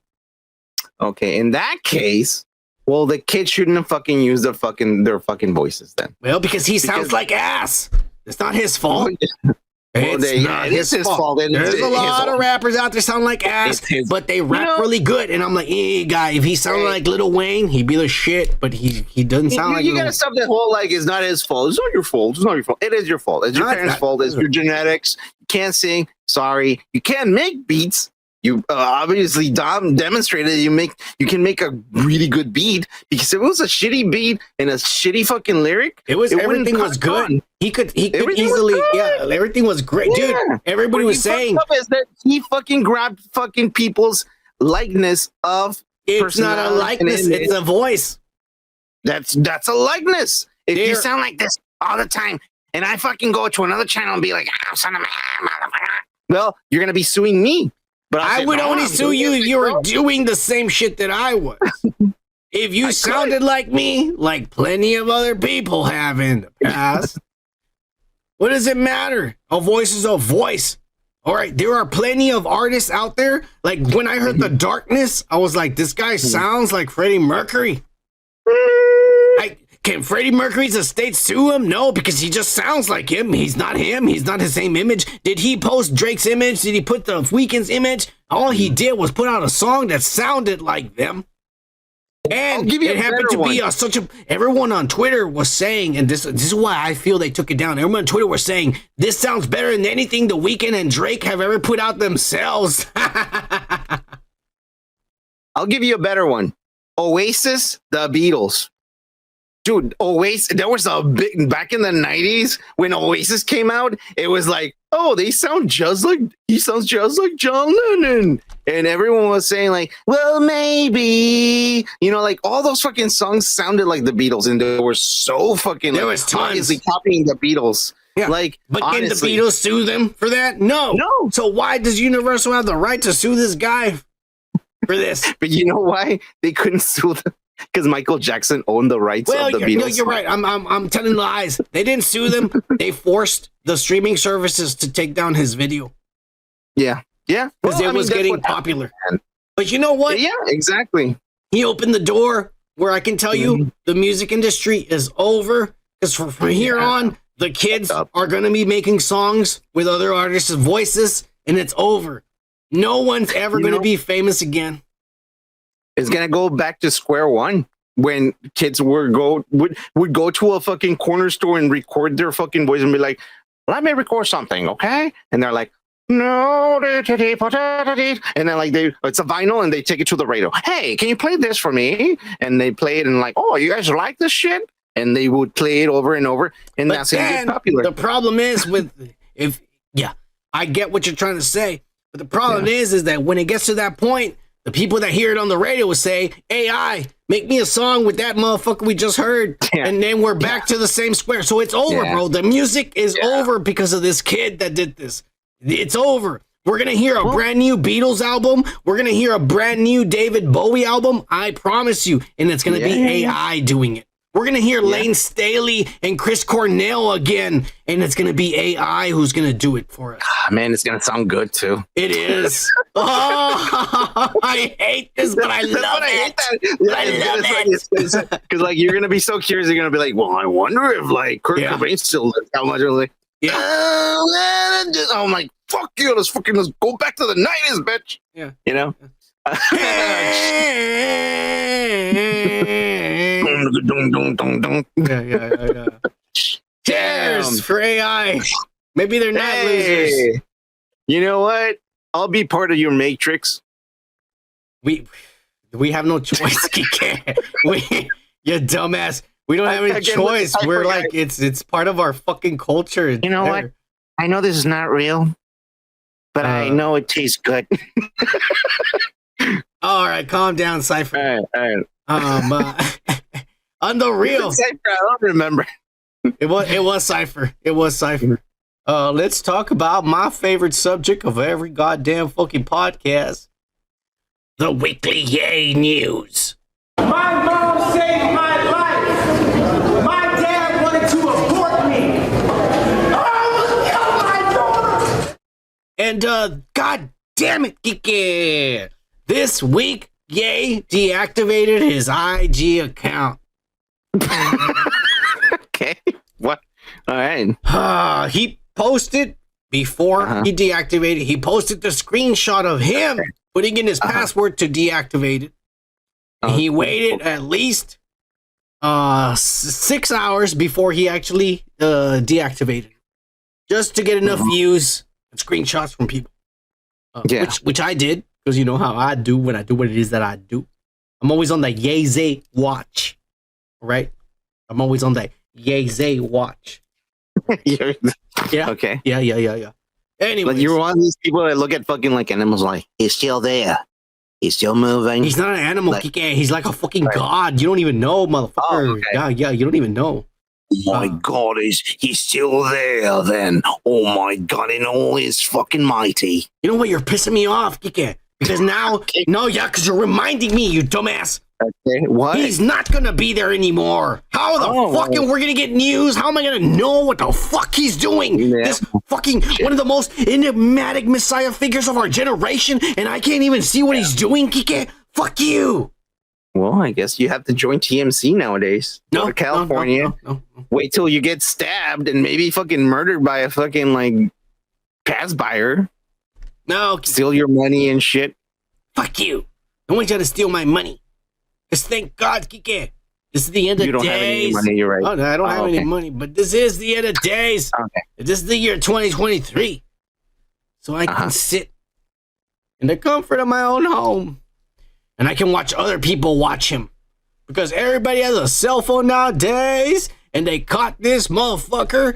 Okay, in that case, well, the kid shouldn't have fucking used their fucking voices then. Well, because he sounds like ass. It's not his fault. It's not his fault. There's a lot of rappers out there sound like ass, but they rap really good. And I'm like, guy, if he sounded like Lil Wayne, he'd be the shit. But he doesn't sound like. You gotta stop that whole like it's not his fault. It's not your fault. It's not your fault. It is your fault. It's your parents' fault. It's your genetics. You can't sing. Sorry. You can't make beats. You obviously demonstrated you can make a really good beat, because if it was a shitty beat and a shitty fucking lyric, everything was good. He could easily, everything was great, dude. Everybody was saying is that he fucking grabbed fucking people's likeness of. It's not a likeness; it's a voice. That's a likeness. If you sound like this all the time, and I fucking go to another channel and be like, son of a motherfucker, well, you're gonna be suing me. But I would only sue you if you were doing the same shit that I was. If you sounded like me, like plenty of other people have in the past, what does it matter? A voice is a voice. All right, there are plenty of artists out there. Like when I heard The Darkness, I was like, this guy sounds like Freddie Mercury. Can Freddie Mercury's estate sue him? No, because he just sounds like him. He's not him. He's not his same image. Did he post Drake's image? Did he put the Weeknd's image? All he did was put out a song that sounded like them. And it happened to be everyone on Twitter was saying, and this is why I feel they took it down. Everyone on Twitter was saying, this sounds better than anything The Weeknd and Drake have ever put out themselves. I'll give you a better one. Oasis, the Beatles. Dude, Oasis, there was a big, back in the 90s when Oasis came out, it was like, oh, he sounds just like John Lennon. And everyone was saying like, well, maybe, you know, like all those fucking songs sounded like the Beatles and they were so fucking, there was tons. Obviously copying the Beatles. Yeah. Like, but honestly, can the Beatles sue them for that? No. So why does Universal have the right to sue this guy for this? But you know why they couldn't sue them? Because Michael Jackson owned the rights of the Beatles. No, you're right. I'm telling lies. They didn't sue them. They forced the streaming services to take down his video. Yeah. Because it was getting popular. But you know what? Yeah, exactly. He opened the door where I can tell you the music industry is over. Because from here on, the kids are going to be making songs with other artists' voices, and it's over. No one's ever going to be famous again. It's gonna go back to square one when kids would go to a fucking corner store and record their fucking voice and be like, "Let me record something, okay?" And they're like, "No," and then like it's a vinyl and they take it to the radio. Hey, can you play this for me? And they play it and like, "Oh, you guys like this shit?" And they would play it over and over, and that's gonna get popular. The problem is I get what you're trying to say, but the problem is that when it gets to that point, the people that hear it on the radio will say, AI, make me a song with that motherfucker we just heard. Yeah. And then we're back to the same square. So it's over, bro. The music is over because of this kid that did this. It's over. We're going to hear a brand new Beatles album. We're going to hear a brand new David Bowie album. I promise you. And it's going to be AI doing it. We're going to hear Lane Staley and Chris Cornell again, and it's going to be AI who's going to do it for us. Man, it's going to sound good, too. It is. Oh, I hate this, but I love it. I love it. Because, like, you're going to be so curious. You're going to be like, well, I wonder if, like, Kurt Cobain still lives. How much? Like, I'm like, fuck you. Let's go back to the 90s, bitch. Yeah. You know? Yeah. Cheers for AI. Maybe they're not losers. You know what? I'll be part of your matrix. We have no choice, Kike. You dumbass. We don't have any choice. We're like it's part of our fucking culture. You know what? I know this is not real, but I know it tastes good. All right, calm down, Cypher. All right. On the real, Cypher, I don't remember. It was Cypher. It was Cypher. Let's talk about my favorite subject of every goddamn fucking podcast: the weekly Yay News. My mom saved my life. My dad wanted to abort me. Oh, my daughter. And god damn it, Kike. This week, Ye deactivated his IG account. Okay. What? All right. He posted before he deactivated. He posted the screenshot of him putting in his password to deactivate it. He waited at least 6 hours before he actually deactivated it, just to get enough views and screenshots from people. Which I did. Because you know how I do when I do what it is that I do. I'm always on the Ye-Zay watch. Right? I'm always on the Ye-Zay watch. Yeah. Okay. Yeah. Anyway. Like you're one of these people that look at fucking like animals like, he's still there. He's still moving. He's not an animal, Kike. He's like a fucking god. You don't even know, motherfucker. Yeah, you don't even know. Oh my God, he's still there then. Oh my God, in all his fucking mighty. You know what? You're pissing me off, Kike. Because now, because you're reminding me, you dumbass. Okay, what? He's not gonna be there anymore. How the fucking we're gonna get news? How am I gonna know what the fuck he's doing? Yeah. This fucking one of the most enigmatic messiah figures of our generation, and I can't even see what he's doing, Kike. Fuck you. Well, I guess you have to join TMC nowadays. Go to California. No. Wait till you get stabbed and maybe fucking murdered by a fucking like pass buyer. No, steal your money and shit. Fuck you. I want you to steal my money. Just thank God, Kike. This is the end of days. You don't have any money, you're right. Oh, no, I don't have any money, but this is the end of days. Okay. This is the year 2023. So I can sit in the comfort of my own home and I can watch other people watch him. Because everybody has a cell phone nowadays and they caught this motherfucker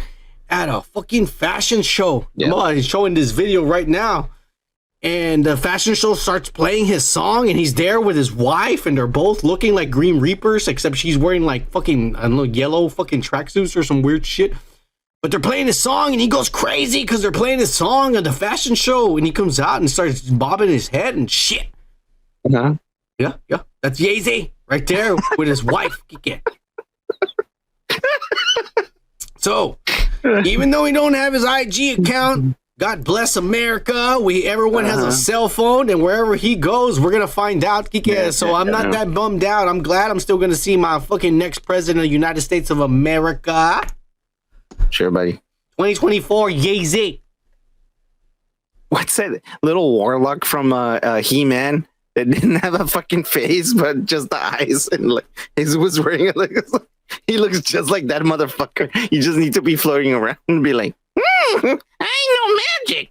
at a fucking fashion show. Yeah. He's showing this video right now. And the fashion show starts playing his song, and he's there with his wife, and they're both looking like Green Reapers, except she's wearing like fucking, I don't know, yellow fucking tracksuits or some weird shit. But they're playing his song, and he goes crazy because they're playing his song at the fashion show, and he comes out and starts bobbing his head and shit. Uh-huh. Yeah. That's Yeezy right there with his wife. So, even though he don't have his IG account, God bless America. Everyone has a cell phone, and wherever he goes, we're gonna find out. So I'm not that bummed out. I'm glad I'm still gonna see my fucking next president of the United States of America. Sure, buddy. 2024, Yeezy. What's that little warlock from He-Man that didn't have a fucking face, but just the eyes, and like he was wearing he looks just like that motherfucker. You just need to be floating around and be like, I ain't no magic.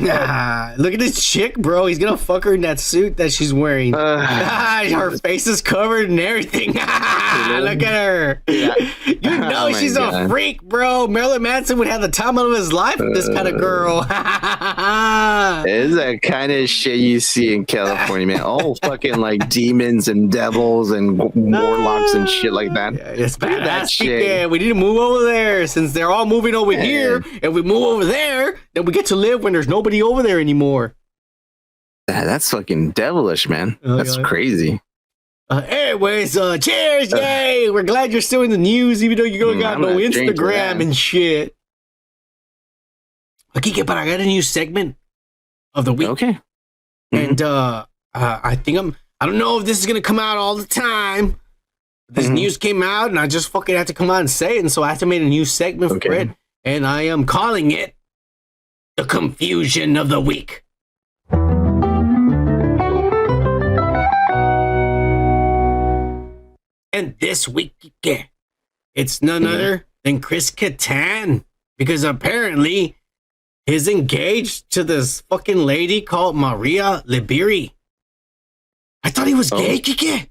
Nah, look at this chick, bro. He's gonna fuck her in that suit that she's wearing. Her face is covered and everything. Look at her. Yeah. You know she's a freak, bro. Marilyn Manson would have the time of his life with this kind of girl. It's that kind of shit you see in California, man. All fucking like demons and devils and warlocks and shit like that. Yeah, it's badass shit. Yeah, we need to move over there since they're all moving over here. If we move over there, then we get to live when there's nobody over there anymore. That's fucking devilish, man. That's crazy. Anyways, cheers, yay! We're glad you're still in the news, even though you don't got no Instagram and shit. Okay, but I got a new segment of the week. Okay. And I think I don't know if this is gonna come out all the time. This news came out, and I just fucking had to come out and say it, and so I had to make a new segment for it. And I am calling it the Confusion of the Week. And this week, it's none other than Chris Kattan, because apparently he's engaged to this fucking lady called Maria Liberi. I thought he was gay, Kike.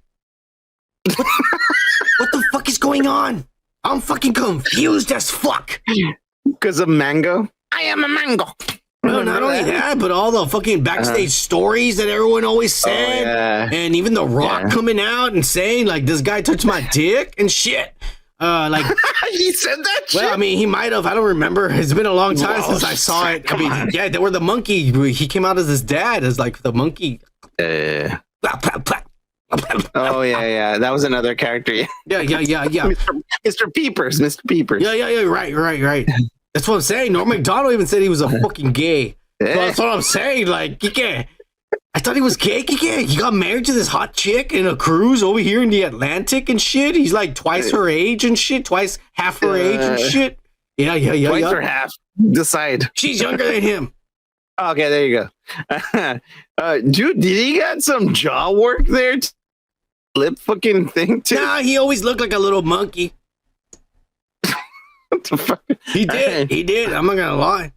What the fuck is going on? I'm fucking confused as fuck. Because of mango? I am a mango. No, not only that, but all the fucking backstage stories that everyone always said, and even The Rock coming out and saying like, this guy touched my dick and shit. Like he said that shit? Well, I mean, he might have. I don't remember. It's been a long time since I saw it. I mean, yeah, they were the monkey. He came out as his dad, as like the monkey. Oh yeah, that was another character. Yeah. Mr. Peepers. Yeah, right. That's what I'm saying. Norm Macdonald even said he was a fucking gay. So that's what I'm saying. Like, Kike, I thought he was gay, Kike. He got married to this hot chick in a cruise over here in the Atlantic and shit. He's like twice her age and shit, twice half her age and shit. Yeah. Twice or half. Decide. She's younger than him. Okay, there you go. Dude, did he got some jaw work there? Lip fucking thing too? Nah, he always looked like a little monkey. What the fuck? He did. I'm not gonna lie.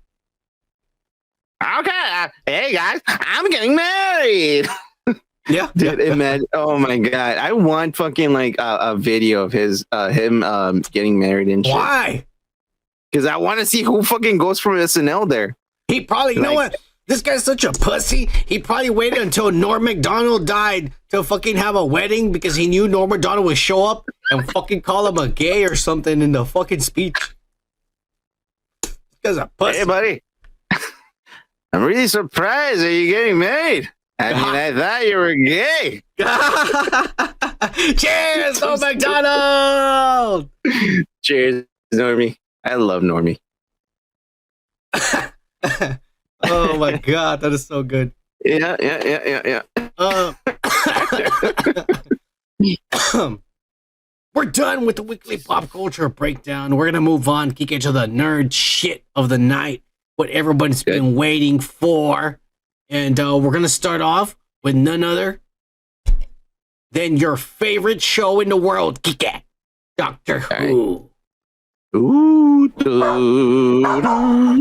Okay, hey guys, I'm getting married. Yeah, dude. Imagine, oh my god, I want fucking like a video of him getting married and shit. Why? Because I want to see who fucking goes from SNL there. He probably, you know what? This guy's such a pussy. He probably waited until Norm Macdonald died to fucking have a wedding because he knew Norm Macdonald would show up and fucking call him a gay or something in the fucking speech. This guy's a pussy. Hey, buddy. I'm really surprised that you're getting married. I mean, I thought you were gay. Cheers, to McDonald! Cheers, Normie. I love Normie. Oh my god, that is so good. Yeah. We're done with the weekly pop culture breakdown. We're gonna move on, kick into the nerd shit of the night, what everybody's been waiting for. And we're gonna start off with none other than your favorite show in the world, Kike. Doctor Who. Ooh.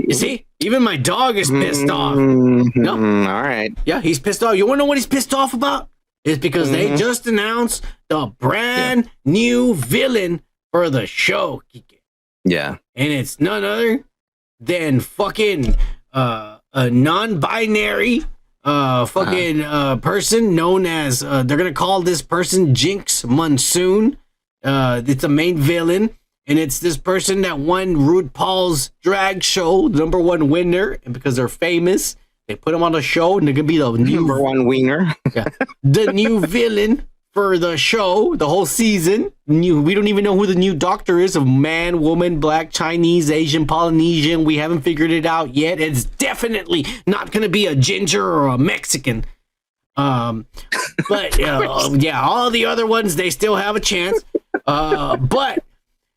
You see? Even my dog is pissed off. No? All right. Yeah, he's pissed off. You want to know what he's pissed off about? It's because they just announced the brand new villain for the show. Yeah. And it's none other than fucking a non-binary person known as, they're going to call this person Jinx Monsoon. It's a main villain. And it's this person that won RuPaul's drag show, number one winner. And because they're famous, they put them on the show and they're going to be the new number one wiener. The new villain for the show, the whole season. We don't even know who the new doctor is, of man, woman, black, Chinese, Asian, Polynesian. We haven't figured it out yet. It's definitely not going to be a ginger or a Mexican. But all the other ones, they still have a chance. But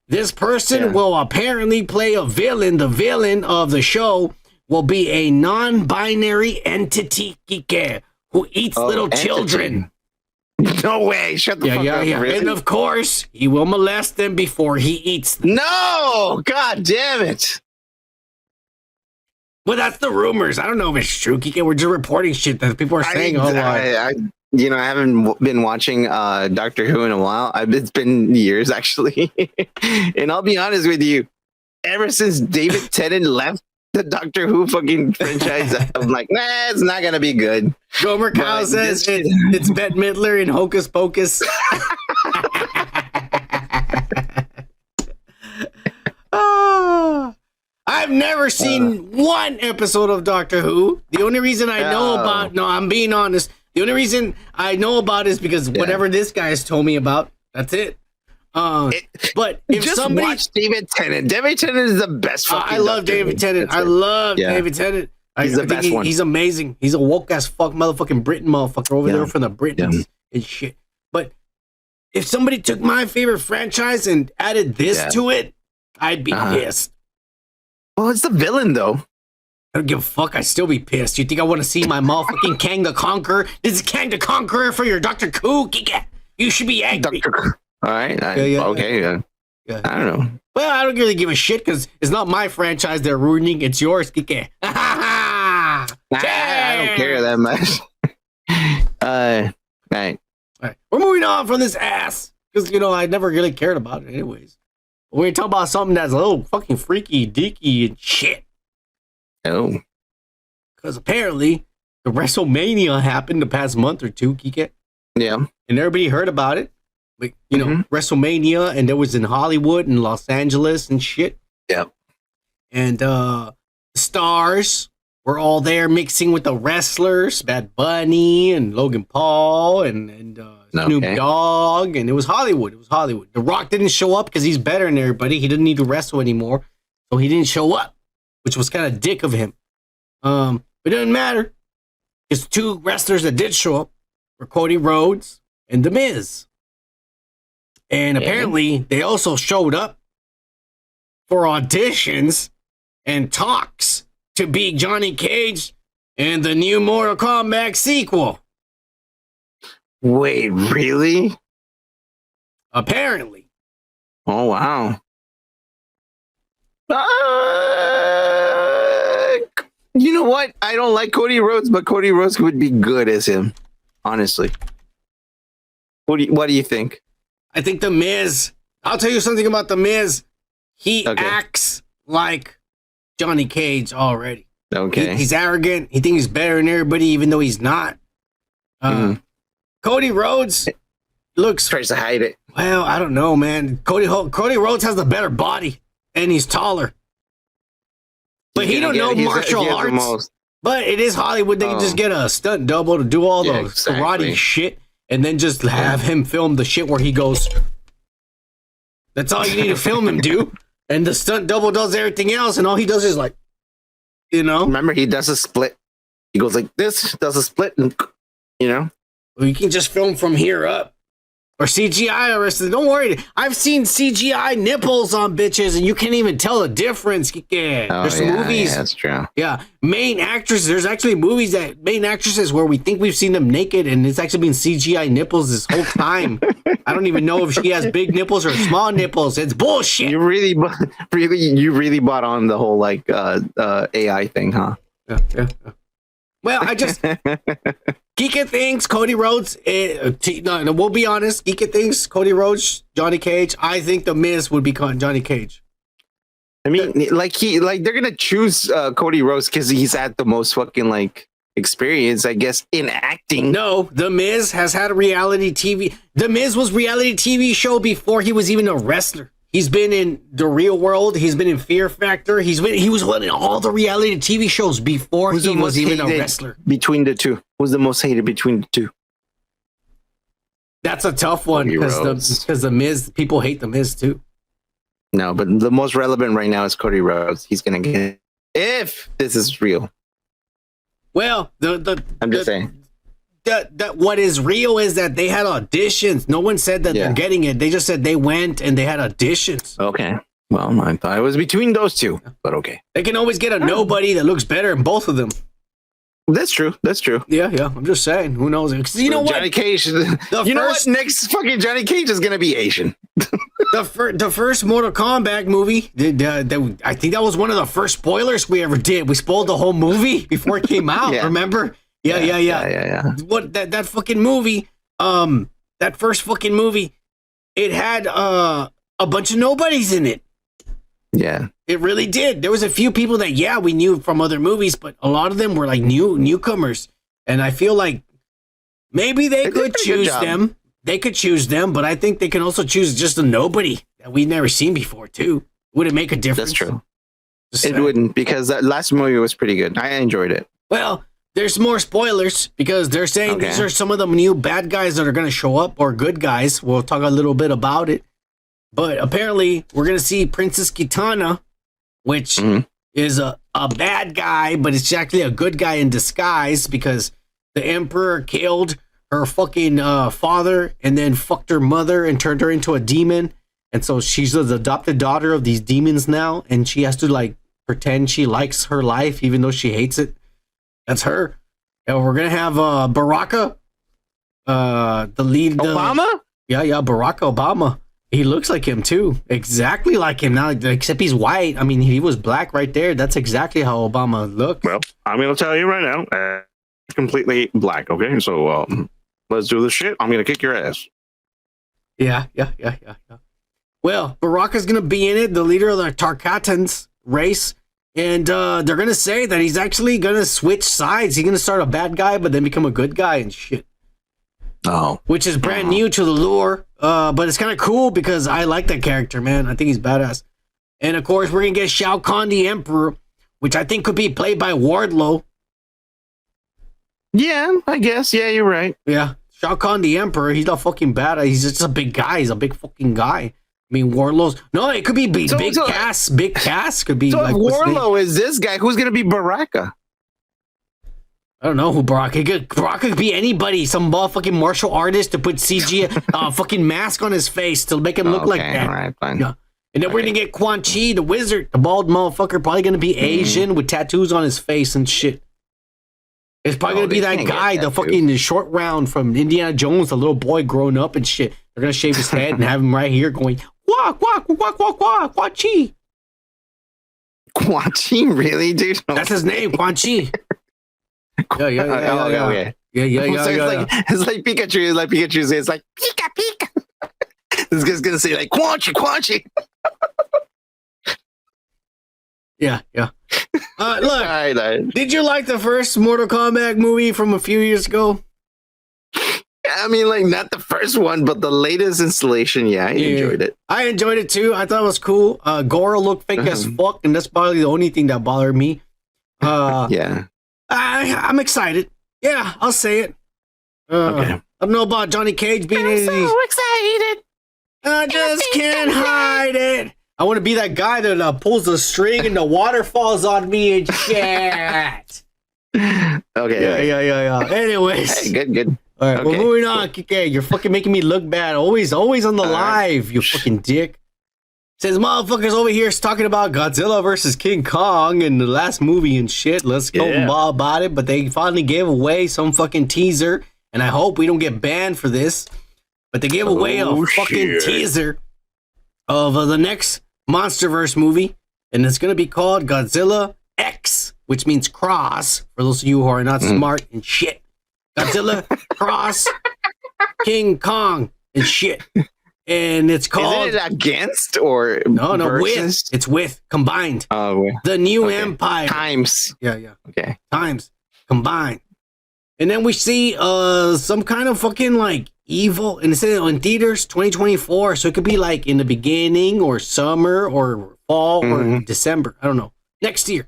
this person will apparently play a villain. The villain of the show will be a non-binary entity, Kike, who eats little children. No way. Shut the fuck up. Really? And of course, he will molest them before he eats them. No! God damn it. Well, that's the rumors. I don't know if it's true, Kike. We're just reporting shit that people are saying. I haven't been watching Doctor Who in a while. It's been years, actually. And I'll be honest with you, ever since David Tennant left the Doctor Who fucking franchise, I'm like, nah, it's not going to be good. Gomer Cow says it's Bette Midler in Hocus Pocus. I've never seen one episode of Doctor Who. The only reason I know about, I'm being honest, the only reason I know about it is because whatever this guy has told me about, that's it. But if just somebody watch David Tennant. David Tennant is the best. I love David Tennant. I love David Tennant. He's the best one. He's amazing. He's a woke ass fuck motherfucking Britain motherfucker over there from the Britons and shit. But if somebody took my favorite franchise and added this to it, I'd be pissed. Well, it's the villain though. I don't give a fuck. I'd still be pissed. You think I want to see my motherfucking Kang the Conqueror? This is Kang the Conqueror for your Doctor Who? You should be angry. All right. I don't know. Well, I don't really give a shit because it's not my franchise they're ruining. It's yours, Kike. I don't care that much. Right. All right. We're moving on from this ass because, I never really cared about it anyways. We're going to talk about something that's a little fucking freaky, deaky, and shit. Oh. Because apparently the WrestleMania happened the past month or two, Kike. Yeah. And everybody heard about it. Like, WrestleMania, and it was in Hollywood and Los Angeles and shit. Yep. And the stars were all there mixing with the wrestlers, Bad Bunny and Logan Paul and Snoop Dogg, and it was Hollywood. The Rock didn't show up because he's better than everybody. He didn't need to wrestle anymore, so he didn't show up, which was kind of dick of him. But it doesn't matter. Because two wrestlers that did show up were Cody Rhodes and The Miz. And apparently, they also showed up for auditions and talks to be Johnny Cage in the new Mortal Kombat sequel. Wait, really? Apparently. Oh, wow. You know what? I don't like Cody Rhodes, but Cody Rhodes would be good as him, honestly. What do you think? I think The Miz, I'll tell you something about The Miz. He acts like Johnny Cage already. Okay. He's arrogant. He thinks he's better than everybody, even though he's not. Cody Rhodes tries to hide it. Well, I don't know, man. Cody Rhodes has the better body, and he's taller. But he don't know martial arts. But it is Hollywood. They can just get a stunt double to do all the karate shit, and then just have him film the shit where he goes. That's all you need to film him do. And the stunt double does everything else, and all he does is like, you know. Remember, he does a split. He goes like this, does a split, and you know. Well, you can just film from here up. Or CGI or don't worry. I've seen CGI nipples on bitches and you can't even tell the difference. Yeah. There's some movies. Yeah, that's true. Yeah. Main actresses. There's actually movies that main actresses where we think we've seen them naked and it's actually been CGI nipples this whole time. I don't even know if she has big nipples or small nipples. It's bullshit. You really bought on the whole like AI thing, huh? Yeah. Well, I just Geeka thinks Cody Rhodes. No, we'll be honest. Geeka thinks Cody Rhodes, Johnny Cage. I think the Miz would be Johnny Cage. I mean, they're gonna choose Cody Rhodes because he's had the most fucking like experience, I guess, in acting. No, the Miz has had a reality TV. The Miz was reality TV show before he was even a wrestler. He's been in the real world. He's been in Fear Factor. He was in all the reality TV shows before he was even a wrestler. Between the two, who's the most hated between the two? That's a tough one because the Miz, people hate the Miz too. No, but the most relevant right now is Cody Rhodes. He's gonna get it if this is real. Well, I'm just saying. What is real is that they had auditions. No one said that they're getting it. They just said they went and they had auditions. Okay. Well, I thought it was between those two, but okay. They can always get a nobody that looks better in both of them. That's true. Yeah. I'm just saying. Who knows? You know what? Johnny Cage. You know what? Next fucking Johnny Cage is gonna be Asian. The first Mortal Kombat movie. I think that was one of the first spoilers we ever did. We spoiled the whole movie before it came out. Remember? Yeah. What that fucking movie? That first fucking movie. It had a bunch of nobodies in it. Yeah. It really did. There was a few people that, we knew from other movies, but a lot of them were like newcomers. And I feel like maybe they could choose them. They could choose them, but I think they can also choose just a nobody that we've never seen before, too. Would it make a difference? That's true. It wouldn't, because that last movie was pretty good. I enjoyed it. Well, there's more spoilers because they're saying these are some of the new bad guys that are going to show up, or good guys. We'll talk a little bit about it. But apparently, we're going to see Princess Katana, which is a bad guy, but it's actually a good guy in disguise because the Emperor killed her fucking father and then fucked her mother and turned her into a demon. And so she's the adopted daughter of these demons now, and she has to like pretend she likes her life even though she hates it. That's her. And we're going to have Baraka, the lead. Obama? Yeah, Barack Obama. He looks like him too. Exactly like him now, except he's white. I mean, he was black right there. That's exactly how Obama looked. Well, I'm going to tell you right now, completely black, okay? So let's do this shit. I'm going to kick your ass. Yeah. Well, Baraka's going to be in it, the leader of the Tarkatans race. And they're going to say that he's actually going to switch sides. He's going to start a bad guy, but then become a good guy and shit. Oh. Which is brand new to the lore. But it's kind of cool because I like that character, man. I think he's badass. And of course, we're going to get Shao Kahn the Emperor, which I think could be played by Wardlow. Yeah, I guess. Yeah, you're right. Yeah. Shao Kahn the Emperor, he's not fucking badass. He's just a big guy. He's a big fucking guy. I mean, Wardlow's... No, it could be Big Cass. Big Cass could be... So like, if Wardlow is this guy, who's going to be Baraka? I don't know who Baraka could. Baraka could be anybody. Some fucking martial artist to put CG fucking mask on his face to make him look like that. All right, fine. Yeah. And then we're going to get Quan Chi, the wizard, the bald motherfucker, probably going to be Asian with tattoos on his face and shit. It's probably going to be that guy, the fucking short round from Indiana Jones, the little boy growing up and shit. They're going to shave his head and have him right here going, quack, quack, quack, quack, quack, Quan Chi. Quan Chi, really, dude? That's his name, Quan Chi. Yeah. It's like Pikachu. It's like Pikachu. It's like Pika Pika. This guy's gonna say like Quan Chi. Yeah. Look, did you like the first Mortal Kombat movie from a few years ago? I mean, like not the first. first one, but the latest installation, I enjoyed it. I enjoyed it too. I thought it was cool. Goro looked fake as fuck, and that's probably the only thing that bothered me. Yeah. I'm excited. Yeah, I'll say it. Okay. I don't know about Johnny Cage being in these. excited. I just can't hide it. I want to be that guy that pulls the string and the water falls on me and shit. Okay. Yeah. Anyways. Hey, good. All right, Okay, well, moving on, Kike. You're fucking making me look bad. Always on the live, you fucking dick. Says motherfuckers over here is talking about Godzilla versus King Kong and the last movie and shit. Let's go about it. But they finally gave away some fucking teaser, and I hope we don't get banned for this. But they gave away a fucking teaser of the next MonsterVerse movie, and it's gonna be called Godzilla X, which means cross. For those of you who are not smart and shit. Godzilla cross King Kong and shit, and it's called. Is it against or no versus? with? It's with combined. The new empire times. Yeah. Okay. Times combined, and then we see some kind of fucking like evil, and it's in theaters 2024, so it could be like in the beginning or summer or fall or December. I don't know, next year.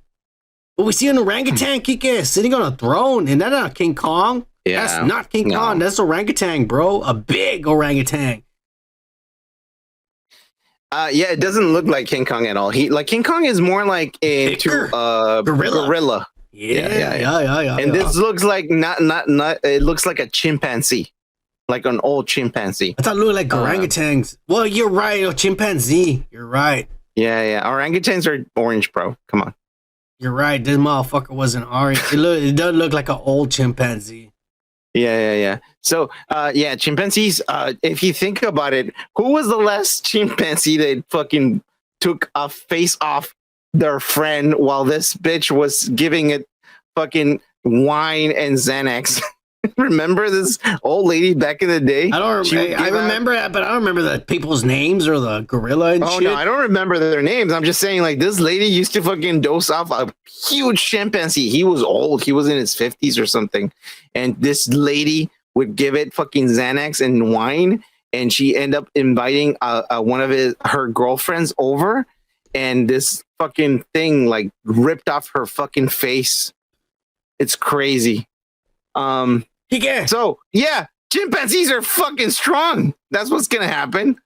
But we see an orangutan Kike sitting on a throne, and that's not King Kong. Yeah. That's not King Kong. That's orangutan, bro. A big orangutan. Yeah, it doesn't look like King Kong at all. King Kong is more like into gorilla. Yeah. And this looks like not. It looks like a chimpanzee, like an old chimpanzee. I thought it looked like orangutans. Well, you're right. A chimpanzee. You're right. Yeah. Orangutans are orange, bro. Come on. You're right. This motherfucker wasn't orange. It does look like an old chimpanzee. Yeah. So, chimpanzees. If you think about it, who was the last chimpanzee that fucking took a face off their friend while this bitch was giving it fucking wine and Xanax? Remember this old lady back in the day? I remember that, but I don't remember the people's names or the gorilla and shit. No, I don't remember their names. I'm just saying, like, this lady used to fucking dose off a huge chimpanzee. He was old. He was in his 50s or something. And this lady would give it fucking Xanax and wine. And she ended up inviting one of her girlfriends over. And this fucking thing, like, ripped off her fucking face. It's crazy. So yeah, chimpanzees are fucking strong. That's what's gonna happen.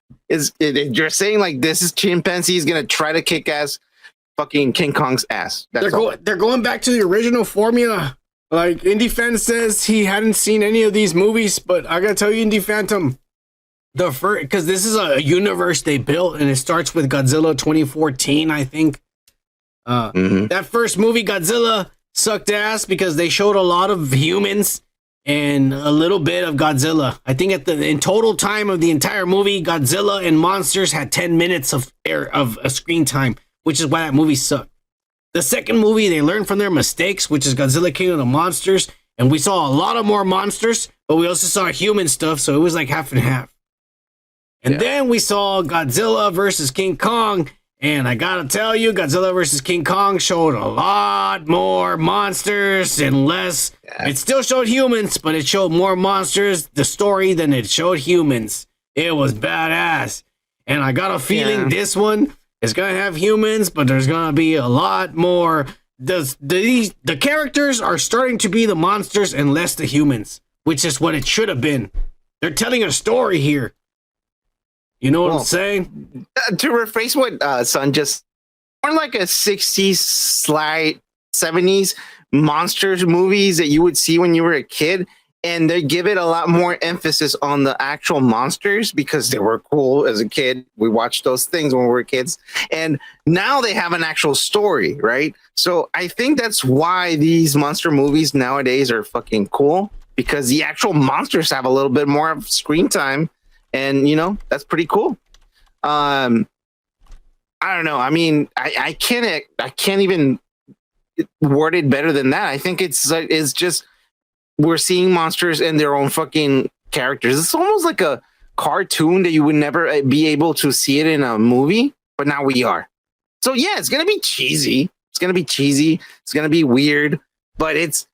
You're saying like this is chimpanzees gonna try to kick ass fucking King Kong's ass. They're going back to the original formula. Like Indie Fan says he hadn't seen any of these movies, but I gotta tell you, Indie Phantom, the first, because this is a universe they built, and it starts with Godzilla 2014, I think. That first movie, Godzilla, sucked ass because they showed a lot of humans and a little bit of Godzilla. I think in total time of the entire movie, Godzilla and monsters had 10 minutes of screen time, which is why that movie sucked. The second movie, they learned from their mistakes, which is Godzilla King of the Monsters, and we saw a lot of more monsters, but we also saw human stuff, so it was like half and half. And then we saw Godzilla versus King Kong. And I gotta tell you, Godzilla vs. King Kong showed a lot more monsters and less. It still showed humans, but it showed more monsters, the story, than it showed humans. It was badass. And I got a feeling this one is gonna have humans, but there's gonna be a lot more. The characters are starting to be the monsters and less the humans, which is what it should have been. They're telling a story here. You know what I'm saying? To rephrase what Son just, more like a 60s, 70s monsters movies that you would see when you were a kid. And they give it a lot more emphasis on the actual monsters because they were cool as a kid. We watched those things when we were kids. And now they have an actual story, right? So I think that's why these monster movies nowadays are fucking cool, because the actual monsters have a little bit more of screen time. And, you know, that's pretty cool. I don't know. I mean, I can't even word it better than that. I think it's just, we're seeing monsters and their own fucking characters. It's almost like a cartoon that you would never be able to see it in a movie, but now we are. So yeah, it's going to be cheesy. It's going to be weird, but it's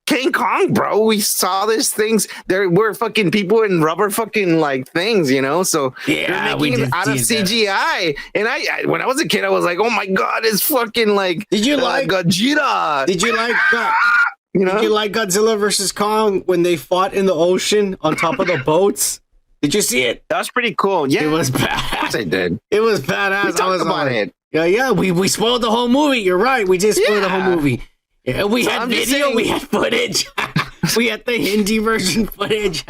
King Kong, bro. We saw these things. There were fucking people in rubber fucking like things, you know. So Yeah, they're we making did it out of see that. CGI. And I when I was a kid, I was like, oh my god, it's fucking like. Did you like Godzilla? Did you like You know? Did you like Godzilla versus Kong when they fought in the ocean on top of the boats? Did you see it? That was pretty cool. Yeah, It was of course I bad. did. It was badass. We I talked was about like, it. Yeah, we spoiled the whole movie. You're right. We did spoil the whole Yeah. movie. Yeah, we So had I'm just video, saying- we had footage. We had the Hindi version footage.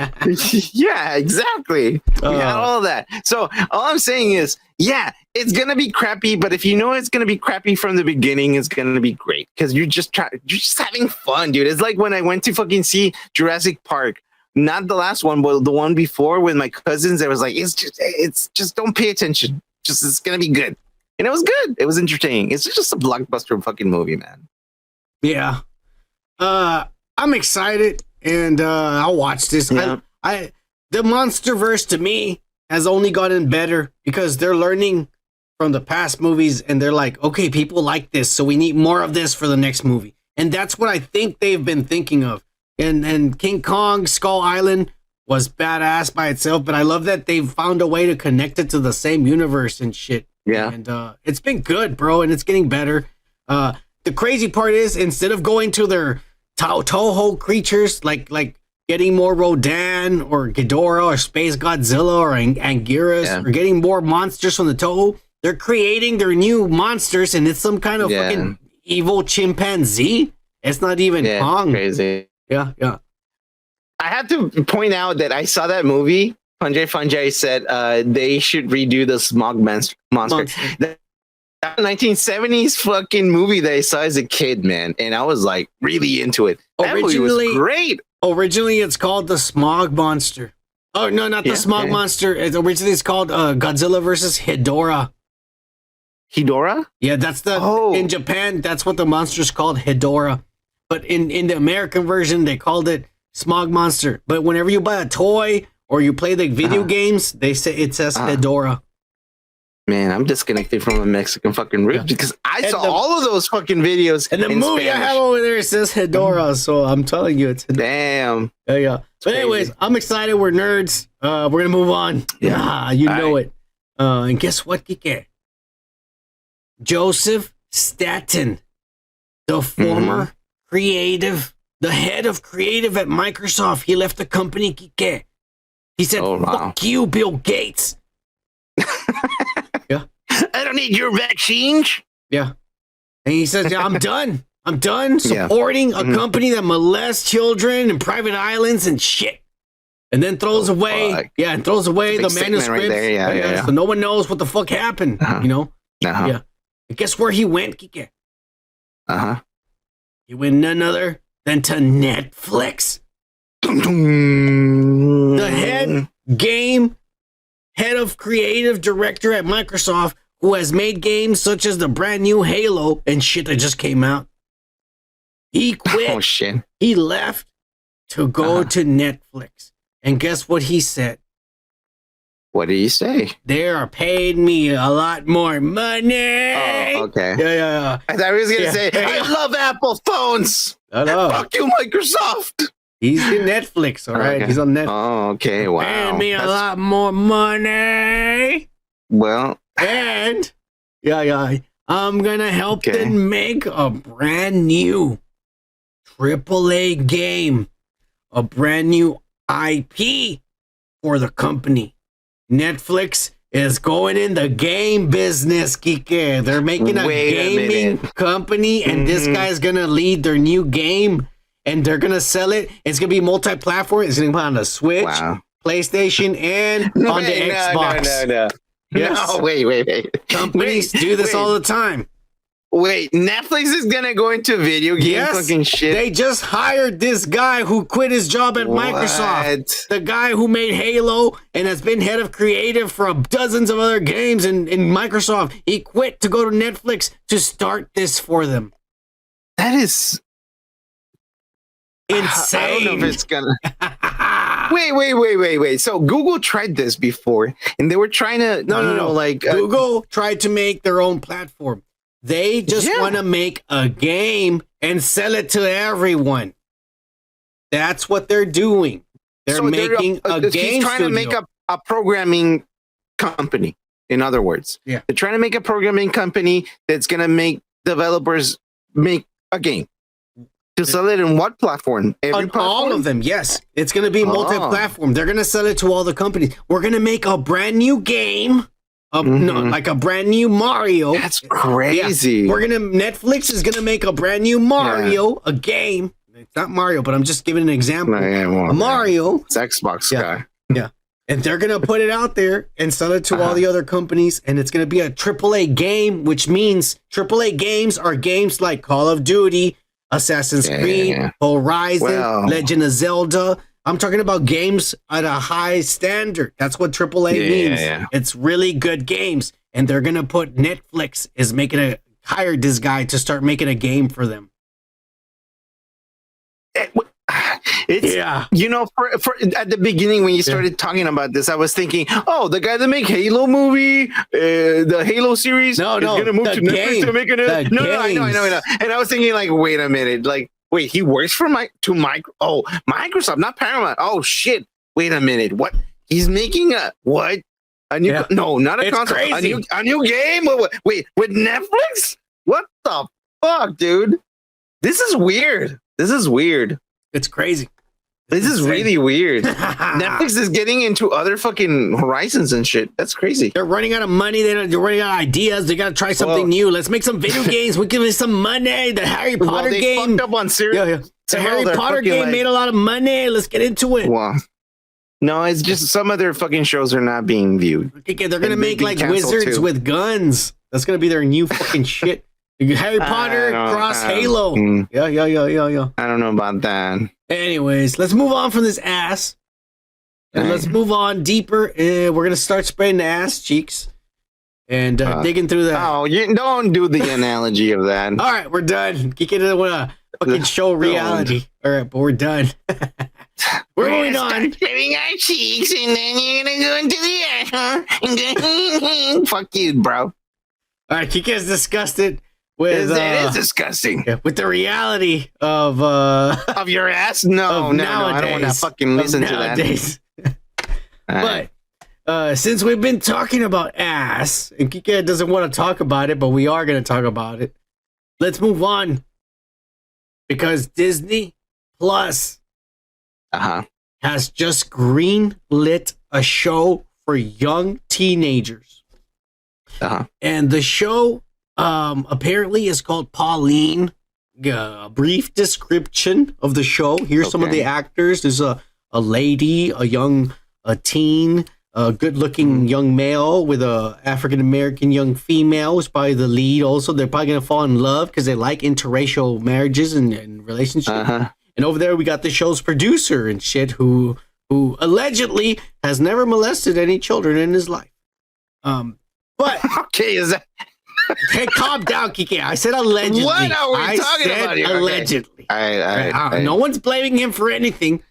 Yeah, exactly. We had Oh. all that. So all I'm saying is, yeah, it's gonna be crappy, but if you know it's gonna be crappy from the beginning, it's gonna be great because you're just having fun, dude. It's like when I went to fucking see Jurassic Park, not the last one, but the one before with my cousins. I was like, it's just don't pay attention. Just it's gonna be good, and it was good. It was entertaining. It's just a blockbuster fucking movie, man. Yeah. I'm excited and I'll watch this. Yeah. The Monsterverse to me has only gotten better because they're learning from the past movies and they're like, okay, people like this, so we need more of this for the next movie. And that's what I think they've been thinking of. And King Kong Skull Island was badass by itself, but I love that they've found a way to connect it to the same universe and shit. Yeah. And it's been good, bro, and it's getting better. The crazy part is instead of going to their Toho creatures like getting more Rodan or Ghidorah or Space Godzilla or Anguirus or getting more monsters from the Toho, they're creating their new monsters and it's some kind of fucking evil chimpanzee. It's not even Kong. Crazy. Yeah. I have to point out that I saw that movie. Fungi said they should redo the Smog Monster. That 1970s fucking movie that I saw as a kid, man, and I was like really into it. That movie was great. Originally, it's called the Smog Monster. Oh no, not the Smog Monster. It's called Godzilla versus Hedorah. Hedorah? Yeah, that's the in Japan. That's what the monster's called, Hedorah. But in the American version, they called it Smog Monster. But whenever you buy a toy or you play the video games, they say it says Hedorah. Man, I'm disconnected from a Mexican fucking root because I saw all of those fucking videos. And the in movie Spanish. I have over there says Hedorah, so I'm telling you, it's damn. Yeah. But anyways, I'm excited. We're nerds. We're gonna move on. Yeah, you know it. And guess what, Kike? Joseph Staten, the former creative, the head of creative at Microsoft, he left the company, Kike. He said, "Fuck you, Bill Gates." I don't need your vaccines. Yeah. And he says, I'm done. I'm done supporting a company that molests children in private islands and shit. And then throws away, throws away the manuscripts. Right there. Yeah. So no one knows what the fuck happened, you know? Yeah. And guess where he went, Kike? He went none other than to Netflix. The head of creative director at Microsoft, who has made games such as the brand new Halo and shit that just came out. He quit. Oh shit. He left to go to Netflix. And guess what he said? What did he say? They are paying me a lot more money. Oh, okay. Yeah. I thought he was gonna say, I love Apple phones. I know. Fuck you, Microsoft. He's in Netflix, all right? Okay. He's on Netflix. Oh, okay. Wow. Paying me a lot more money. Well. And, I'm going to help them make a brand new AAA game. A brand new IP for the company. Netflix is going in the game business, Kike. They're making a gaming company, and this guy's going to lead their new game, and they're going to sell it. It's going to be multi-platform. It's going to be on the Switch, PlayStation, and on the Xbox. No. Yes. No, wait. Companies do this all the time. Wait, Netflix is gonna go into video game fucking shit. They just hired this guy who quit his job at Microsoft. The guy who made Halo and has been head of creative for dozens of other games in Microsoft. He quit to go to Netflix to start this for them. That is insane. I don't know if it's gonna. Wait. So Google tried this before, and they were trying to. No. Like Google tried to make their own platform. They just want to make a game and sell it to everyone. That's what they're doing. They're making a game. He's trying to make a programming company. In other words, yeah, they're trying to make a programming company that's going to make developers make a game. To sell it in what platform? On all of them, yes. It's going to be multi-platform. They're going to sell it to all the companies. We're going to make a brand new game, like a brand new Mario. That's crazy. Yeah. Netflix is going to make a brand new Mario, a game. It's not Mario, but I'm just giving an example. A Mario. It's Xbox guy. Yeah. And they're going to put it out there and sell it to all the other companies. And it's going to be a AAA game, which means AAA games are games like Call of Duty, Assassin's Creed, Horizon, Legend of Zelda. I'm talking about games at a high standard. That's what AAA means. It's really good games. And they're going to put Netflix is hired this guy to start making a game for them. It's, you know, for at the beginning when you started talking about this, I was thinking, oh, the guy that make Halo movie, the Halo series, is gonna move to Netflix to make another. No, I know. And I was thinking, like, wait a minute, wait, he works for Microsoft, not Paramount. Oh shit, wait a minute, what? He's making a new? No, not a console. A new game. Wait, with Netflix? What the fuck, dude? This is weird. It's crazy. This is really weird. Netflix is getting into other fucking horizons and shit. That's crazy. They're running out of money. They're running out of ideas. They got to try something new. Let's make some video games. We give it some money. The Harry Potter they game. Fucked up on serious. The Harry Potter game made a lot of money. Let's get into it. Wow. No, it's just some of their fucking shows are not being viewed. Okay, they're gonna make like wizards with guns. That's gonna be their new fucking shit. Harry Potter cross Halo. Yeah. I don't know about that. Anyways, let's move on from this ass. And let's move on deeper. We're going to start spraying the ass cheeks and digging through that. Oh, you don't do the analogy of that. All right, we're done. You get into a fucking show reality. All right, but we're done. We're moving on. Spraying our cheeks and then you're going to go into the ass, huh? Fuck you, bro. All right, Kike is disgusted. It is disgusting. With the reality of your ass? No, I don't want to fucking listen to that. But since we've been talking about ass, and Kike doesn't want to talk about it, but we are going to talk about it. Let's move on. Because Disney Plus has just greenlit a show for young teenagers. And the show apparently is called Pauline. A brief description of the show. Here's some of the actors. There's a lady, a teen, a good-looking young male with a African-American young female who's probably the lead also. They're probably going to fall in love because they like interracial marriages and relationships. And over there we got the show's producer and shit who allegedly has never molested any children in his life. But okay, is that... Hey, calm down, Kike. I said allegedly. What are we talking about here? Allegedly. Okay. No one's blaming him for anything.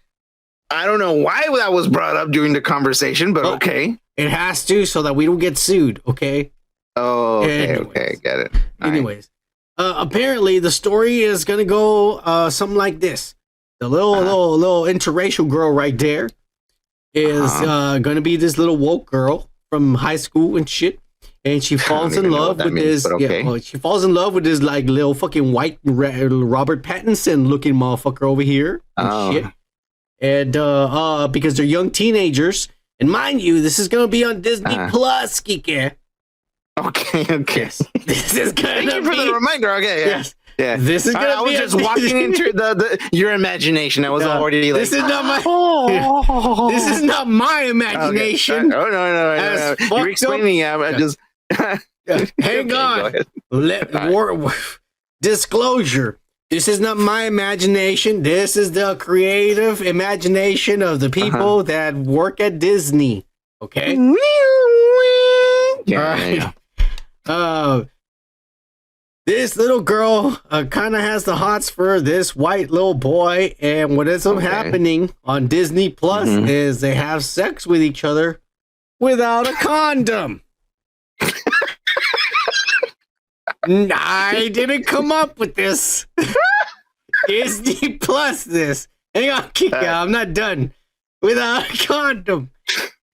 I don't know why that was brought up during the conversation, but okay. It has to, so that we don't get sued, okay? Oh, okay, get it. Anyways, apparently the story is going to go something like this. The little interracial girl right there is going to be this little woke girl from high school and shit. And she falls in love with this. She falls in love with this like little fucking white Robert Pattinson looking motherfucker over here. And shit. And because they're young teenagers, and mind you, this is gonna be on Disney Plus, Kike. Okay. Yes. This is gonna Thank you for the reminder. Okay. Yes. Yeah. This is gonna I was just walking into your imagination. I was already like, this is not my. This is not my imagination. Okay. No. You're explaining. I'm just. Hang on. Disclosure. This is not my imagination. This is the creative imagination of the people that work at Disney. Okay? Yeah. This little girl kind of has the hots for this white little boy, and what ends up happening on Disney Plus is they have sex with each other without a condom. I didn't come up with this. Disney Plus this. Hang on, Kika, I'm not done. Without a condom.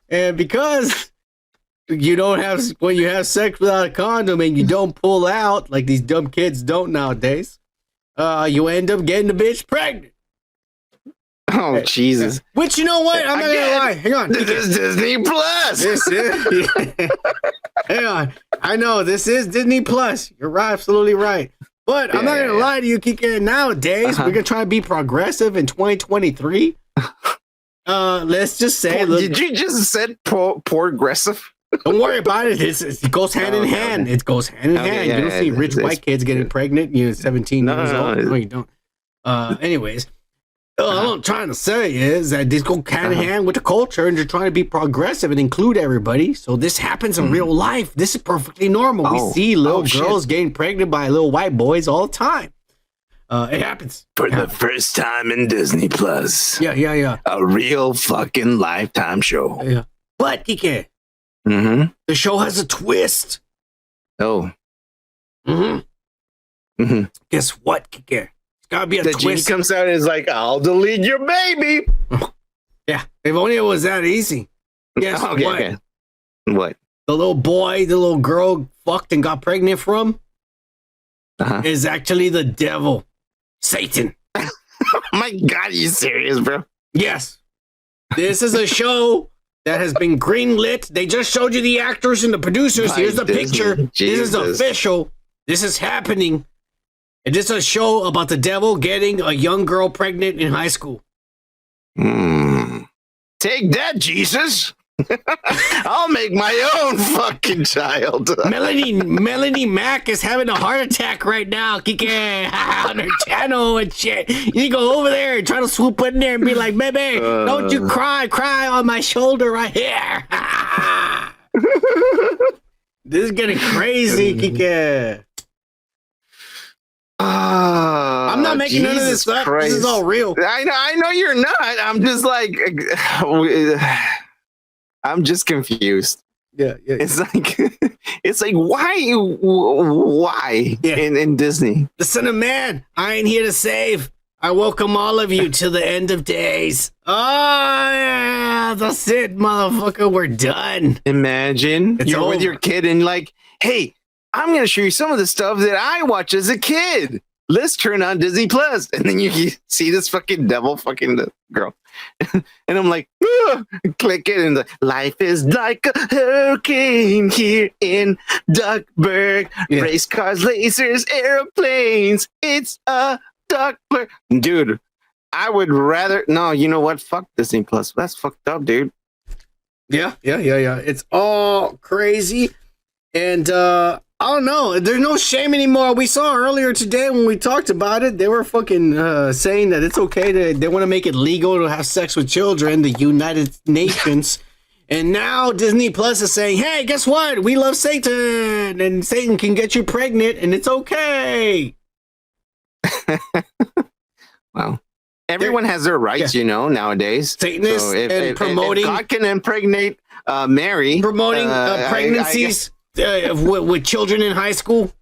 And because you don't have, when you have sex without a condom and you don't pull out, like these dumb kids don't nowadays, you end up getting the bitch pregnant. Oh, Jesus. Which, you know what? I'm not going to lie. Hang on. This is Disney Plus. This is. Hang on. I know, this is Disney Plus. You're right, absolutely right. But I'm not going to lie to you, Kika. Nowadays, we're going to try to be progressive in 2023. Let's just say. Did you just said progressive? Don't worry about it. It goes hand in hand. It goes hand in hand. You don't see rich white kids getting pregnant. You're 17 years old. No, you don't. Anyways, what I'm trying to say is that this go hand in hand with the culture, and you're trying to be progressive and include everybody. So this happens in real life. This is perfectly normal. We see little girls getting pregnant by little white boys all the time. It happens. For the first time in Disney Plus. Yeah. A real fucking Lifetime show. Yeah. But, Kike, the show has a twist. Oh. Guess what, Kike? It's gotta be a twist. The genie comes out and is like, I'll delete your baby. Yeah. If only it was that easy. Guess what? Okay. What? The little boy, the little girl fucked and got pregnant from is actually the devil. Satan. Oh my God, are you serious, bro? Yes. This is a show that has been greenlit. They just showed you the actors and the producers. Here's the picture. Jesus. This is official. This is happening. And this is a show about the devil getting a young girl pregnant in high school. Take that, Jesus. I'll make my own fucking child. Melanie Mack is having a heart attack right now, Kike, on her channel and shit. You go over there and try to swoop in there and be like, baby, don't you cry on my shoulder right here. This is getting crazy, Kike. I'm not making none of this up. This is all real. I know you're not. I'm just like, I'm just confused. Yeah. It's like why in Disney? The Son of Man, I ain't here to save. I welcome all of you to the end of days. Oh yeah, that's it, motherfucker. We're done. Imagine you're with your kid and like, hey, I'm gonna show you some of the stuff that I watched as a kid. Let's turn on Disney Plus, and then you see this fucking devil fucking girl. And I'm like, click it, and life is like a hurricane here in Duckburg. Race cars, lasers, airplanes. It's a Duckburg. Dude, I would rather... No, you know what? Fuck Disney Plus. That's fucked up, dude. Yeah. It's all crazy. And, I don't know. There's no shame anymore. We saw earlier today when we talked about it, they were fucking saying that it's okay they want to make it legal to have sex with children, the United Nations. And now Disney Plus is saying, hey, guess what? We love Satan, and Satan can get you pregnant, and it's okay. Well, everyone has their rights, you know, nowadays. Satanists and promoting... If God can impregnate Mary... Promoting pregnancies... with children in high school,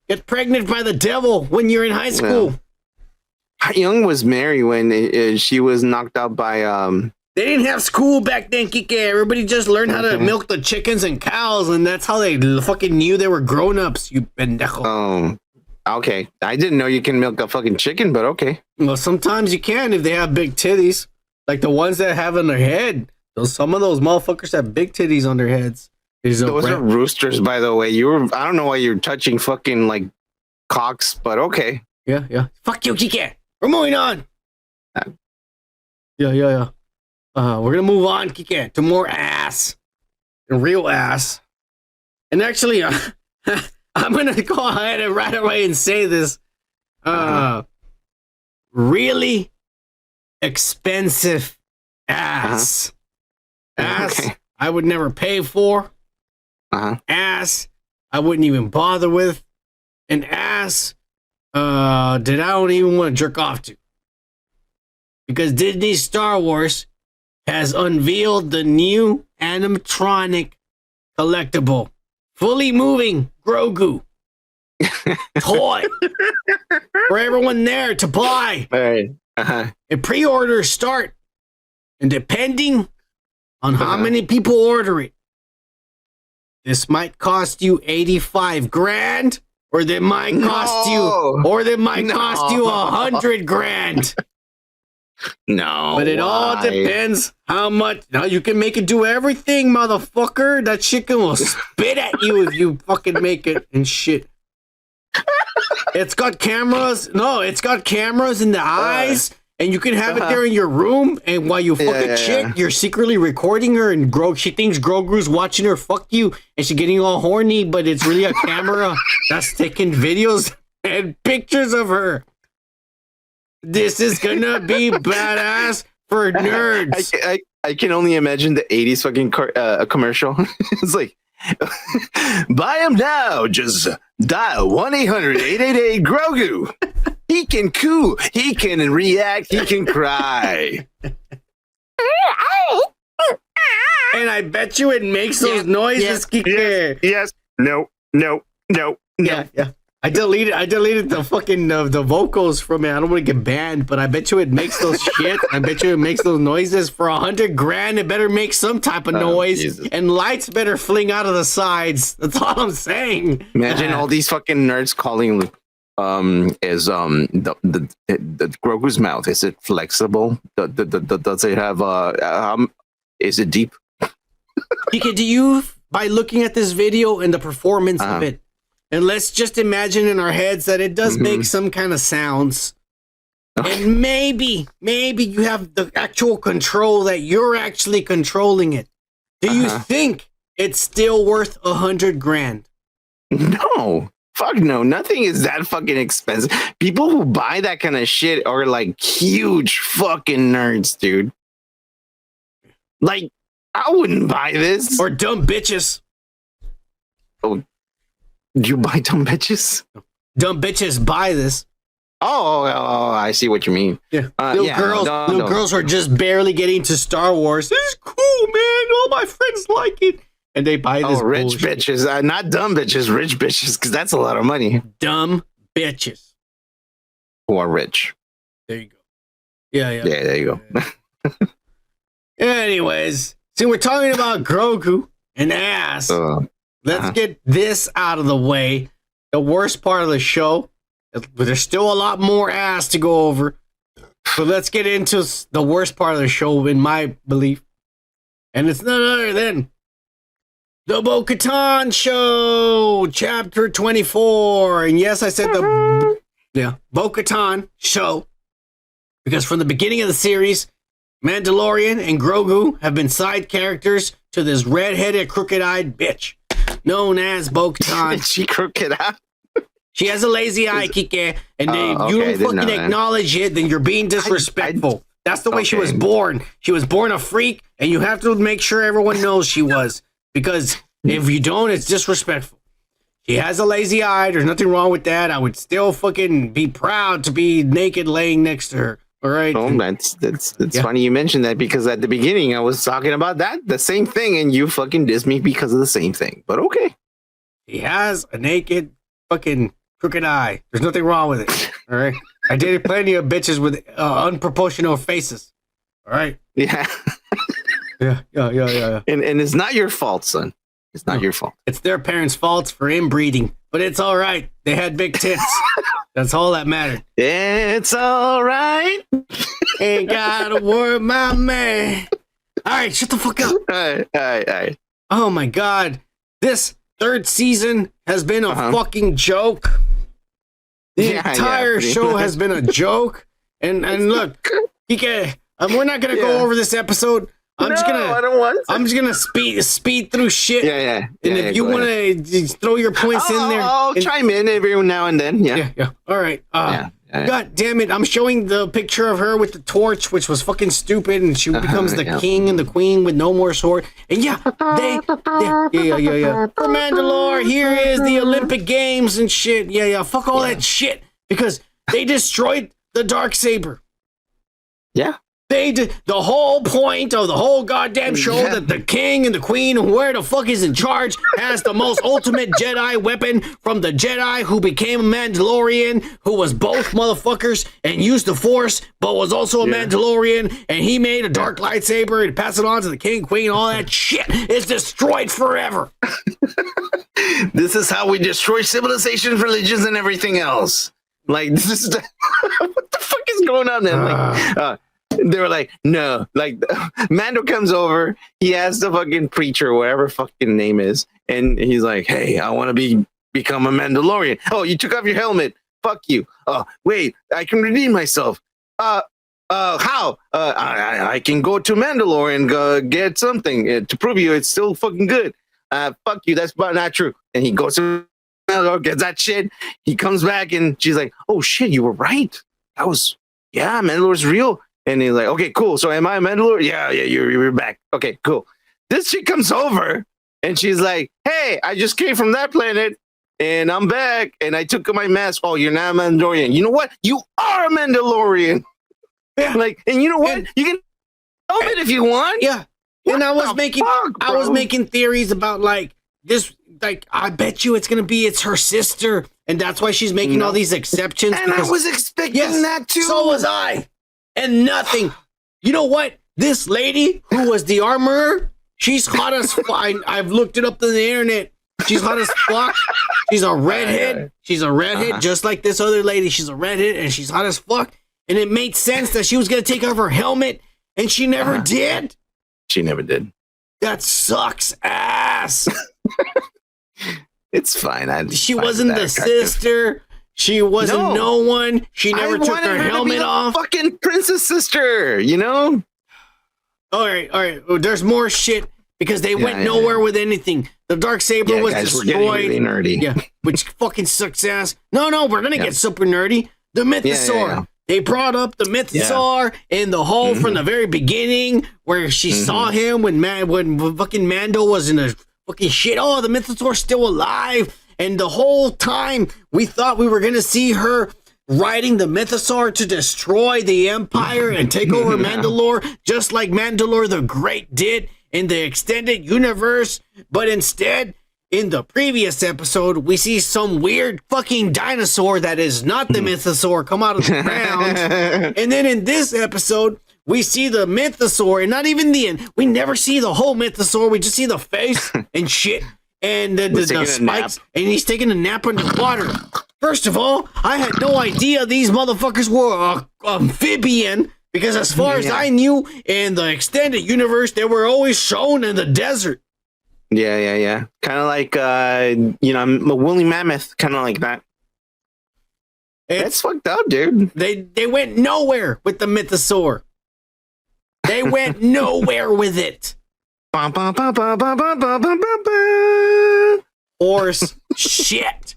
get pregnant by the devil when you're in high school. Well, how young was Mary when she was knocked out by They didn't have school back then, Kike. Everybody just learned how to milk the chickens and cows, and that's how they fucking knew they were grown-ups, you pendejo. Oh, okay. I didn't know you can milk a fucking chicken, but okay. Well, sometimes you can if they have big titties, like the ones that have on their head. Some of those motherfuckers have big titties on their heads. Those are roosters, by the way. I don't know why you're touching fucking like cocks, but okay. Yeah. Fuck you, Kike. We're moving on. Yeah. We're gonna move on, Kike, to more ass, and real ass. And actually, I'm gonna go ahead and right away and say this. Really expensive ass. Ass. Okay. I would never pay for. Ass I wouldn't even bother with. An ass that I don't even want to jerk off to. Because Disney Star Wars has unveiled the new animatronic collectible, fully moving Grogu toy for everyone there to buy. All right. If pre-orders start, and depending on how many people order it, this might cost you 85 grand, or they might cost you 100 grand. No, but it all depends how much. Now you can make it do everything, motherfucker. That chicken will spit at you if you fucking make it and shit. It's got cameras. No, it's got cameras in the eyes, and you can have it there in your room. And while you fuck a chick, you're secretly recording her, and she thinks Grogu's watching her fuck you, and she's getting all horny, but it's really a camera that's taking videos and pictures of her. This is gonna be badass for nerds. I can only imagine the 80s fucking commercial. It's like, buy him now. Just dial 1-800-888-GROGU. He can coo. He can react. He can cry. And I bet you it makes those noises. Yes. No. Yeah. I deleted the fucking the vocals from it. I don't want to get banned, but I bet you it makes those shit. I bet you it makes those noises for 100 grand. It better make some type of noise, Jesus. And lights better fling out of the sides. That's all I'm saying. Imagine all these fucking nerds calling is the Grogu's mouth. Is it flexible? Does it have is it deep? Do you, by looking at this video and the performance of it, and let's just imagine in our heads that it does make some kind of sounds. And maybe you have the actual control that you're actually controlling it. Do you think it's still worth 100 grand? No. Fuck no. Nothing is that fucking expensive. People who buy that kind of shit are like huge fucking nerds, dude. Like, I wouldn't buy this. Or dumb bitches. Oh. You buy dumb bitches? Dumb bitches buy this. Oh, I see what you mean. Yeah. Little girls are just barely getting to Star Wars. This is cool, man. All my friends like it. And they buy this rich bullshit. Bitches. Not dumb bitches, rich bitches, because that's a lot of money. Dumb bitches. Who are rich. There you go. Yeah, there you go. Anyways, see, we're talking about Grogu and ass. Let's get this out of the way. The worst part of the show. But there's still a lot more ass to go over. So let's get into the worst part of the show, in my belief. And it's none other than the Bo-Katan Show, Chapter 24. And yes, I said the Bo-Katan Show. Because from the beginning of the series, Mandalorian and Grogu have been side characters to this red-headed, crooked-eyed bitch known as Bo-Katan. She crooked-eyed? She has a lazy eye, Kike, and if you don't fucking acknowledge it, then you're being disrespectful. That's the way she was born. She was born a freak, and you have to make sure everyone knows she was. Because if you don't, it's disrespectful. She has a lazy eye. There's nothing wrong with that. I would still fucking be proud to be naked laying next to her. All right. Oh, that's funny you mentioned that, because at the beginning I was talking about the same thing, and you fucking dissed me because of the same thing. But okay. He has a naked fucking crooked eye. There's nothing wrong with it. All right. I dated plenty of bitches with unproportional faces. All right. Yeah. Yeah. And it's not your fault, son. It's not your fault. It's their parents' fault for inbreeding, but it's all right. They had big tits. That's all that mattered. It's all right. Ain't gotta worry, my man. All right, shut the fuck up. All right. Oh my God. This third season has been a fucking joke. The entire show has been a joke. And look, Kike, we're not gonna go over this episode. I don't want to. I'm just gonna speed through shit. Yeah. And if you want to throw your points in there, I'll chime in every now and then. Yeah. All right. God damn it! I'm showing the picture of her with the torch, which was fucking stupid, and she becomes the king and the queen with no more sword. And For Mandalore, here is the Olympic Games and shit. Fuck all that shit, because they destroyed the Darksaber. Yeah. They did the whole point of the whole goddamn show that the king and the queen, whoever the fuck is in charge, has the most ultimate Jedi weapon from the Jedi who became a Mandalorian, who was both motherfuckers and used the Force, but was also a Mandalorian, and he made a dark lightsaber and passed it on to the king, queen, all that shit is destroyed forever. This is how we destroy civilizations, religions, and everything else. Like, this is what the fuck is going on, man? Like, they were like, no. Like, Mando comes over. He asks the fucking preacher, whatever fucking name is, and he's like, hey, I want to become a Mandalorian. Oh, you took off your helmet. Fuck you. Oh, wait, I can redeem myself. How? I can go to Mandalore and get something to prove you it's still fucking good. Fuck you. That's not true. And he goes to Mandalore, gets that shit. He comes back and she's like, oh shit, you were right. Mandalore's real. And he's like, okay, cool. So am I a Mandalore? Yeah, you're back. Okay, cool. This chick comes over and she's like, hey, I just came from that planet and I'm back and I took my mask. Oh, you're not a Mandalorian. You know what? You are a Mandalorian. Yeah. Like, and you know what? You can help it if you want. Yeah. What and I was making theories about like this, like, I bet you it's her sister, and that's why she's making all these exceptions. And I was expecting that too. So was I. And nothing. You know what? This lady who was the armorer, she's hot as fuck. I've looked it up on the internet. She's hot as fuck. She's a redhead. She's a redhead, just like this other lady. She's a redhead, and she's hot as fuck. And it made sense that she was going to take off her helmet, and she never did. She never did. That sucks ass. It's fine. She wasn't the sister. She wasn't no one. She never took her helmet off. Fucking princess sister, you know? All right. Well, there's more shit because they went nowhere with anything. The Darksaber was destroyed. We're getting really nerdy. Yeah, which fucking sucks ass. No, we're going to get super nerdy. The Mythosaur. Yeah. They brought up the Mythosaur in the hole from the very beginning where she saw him when fucking Mando was in a fucking shit. Oh, the Mythosaur's still alive. And the whole time we thought we were going to see her riding the Mythosaur to destroy the Empire and take over Mandalore, just like Mandalore the Great did in the extended universe. But instead, in the previous episode, we see some weird fucking dinosaur that is not the Mythosaur come out of the ground. And then in this episode, we see the Mythosaur, and not even we never see the whole Mythosaur. We just see the face and shit. And the spikes, and he's taking a nap underwater. First of all, I had no idea these motherfuckers were amphibian, because as far as I knew, in the extended universe, they were always shown in the desert. Yeah. Kind of like, a woolly mammoth, kind of like that. That's fucked up, dude. They went nowhere with the Mythosaur. They went nowhere with it. Horse shit.